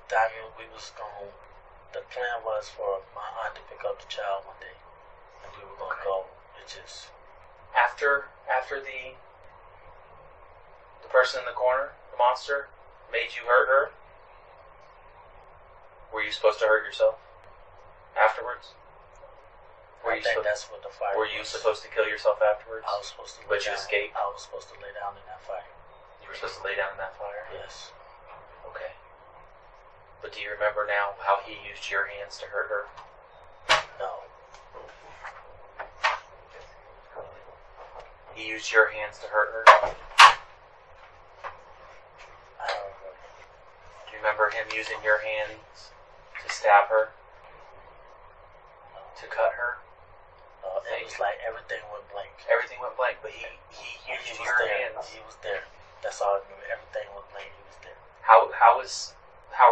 B: Diamond, we was going. The plan was for my aunt to pick up the child one day, and we were gonna go. It just
C: After the person in the corner, the monster, made you hurt her. Were you supposed to hurt yourself afterwards?
B: I think that's what the fire.
C: Were you supposed to kill yourself afterwards?
B: I was supposed to.
C: But you escaped?
B: I was supposed to lay down in that fire.
C: You were supposed to lay down in that fire?
B: Yes.
C: Okay. But do you remember now how he used your hands to hurt her?
B: No.
C: He used your hands to hurt her?
B: I don't remember.
C: Do you remember him using your hands to stab her?
B: No.
C: To cut her?
B: No, it was like everything went blank.
C: Everything went blank, but he used your hands.
B: He was there. That's all I remember. Everything was blank. He was there.
C: How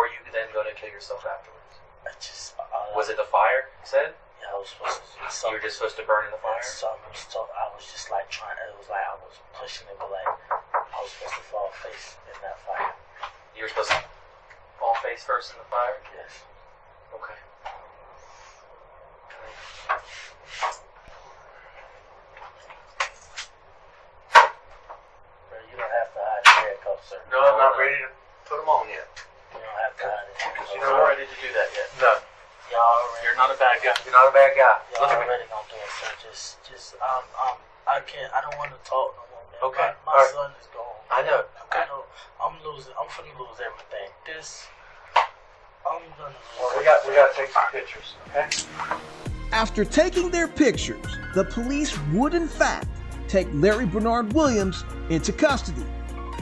C: are you then going to kill yourself afterwards?
B: I just.
C: Was it the fire, you said?
B: Yeah, I was supposed to do
C: You
B: something.
C: were just supposed to burn in the fire?
B: I was just like trying. It was like I was pushing it, but like I was supposed to fall face in that fire.
C: You were supposed to fall face first in the fire?
B: Yes.
C: Okay.
B: Bro, you don't have to hide your hair cuff, sir.
A: No, I'm not ready to put them on yet.
B: You don't have to hide it.
C: You're not ready to do that yet.
A: No,
B: Y'all already.
C: You're not a bad guy.
A: you're not a bad guy.
B: Y'all
A: Look at me.
B: already gonna do it, sir. Just I can't. I don't want to talk no more, man.
A: Okay,
B: My
A: alright.
B: son is gone.
A: I know.
B: I know. I'm losing. I'm finna lose everything. I'm gonna lose.
A: Well, we got to take some pictures, okay?
D: After taking their pictures, the police would in fact take Larry Bernard Williams into custody.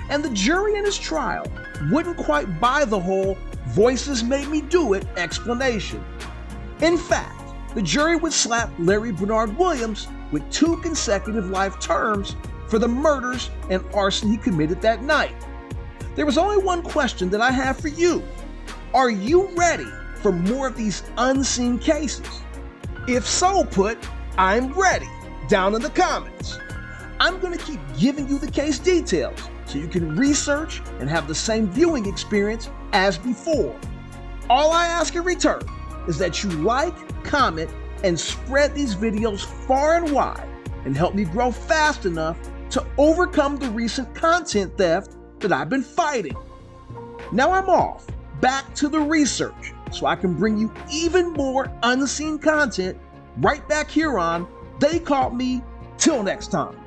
D: And the jury in his trial wouldn't quite buy the whole "voices made me do it" explanation. In fact, the jury would slap Larry Bernard Williams with 2 consecutive life terms for the murders and arson he committed that night. There was only one question that I have for you. Are you ready for more of these unseen cases? If so, put "I'm ready" down in the comments. I'm going to keep giving you the case details so you can research and have the same viewing experience as before. All I ask in return is that you like, comment, and spread these videos far and wide and help me grow fast enough to overcome the recent content theft that I've been fighting. Now I'm off, back to the research, so I can bring you even more unseen content right back here on They Caught Me. Till next time.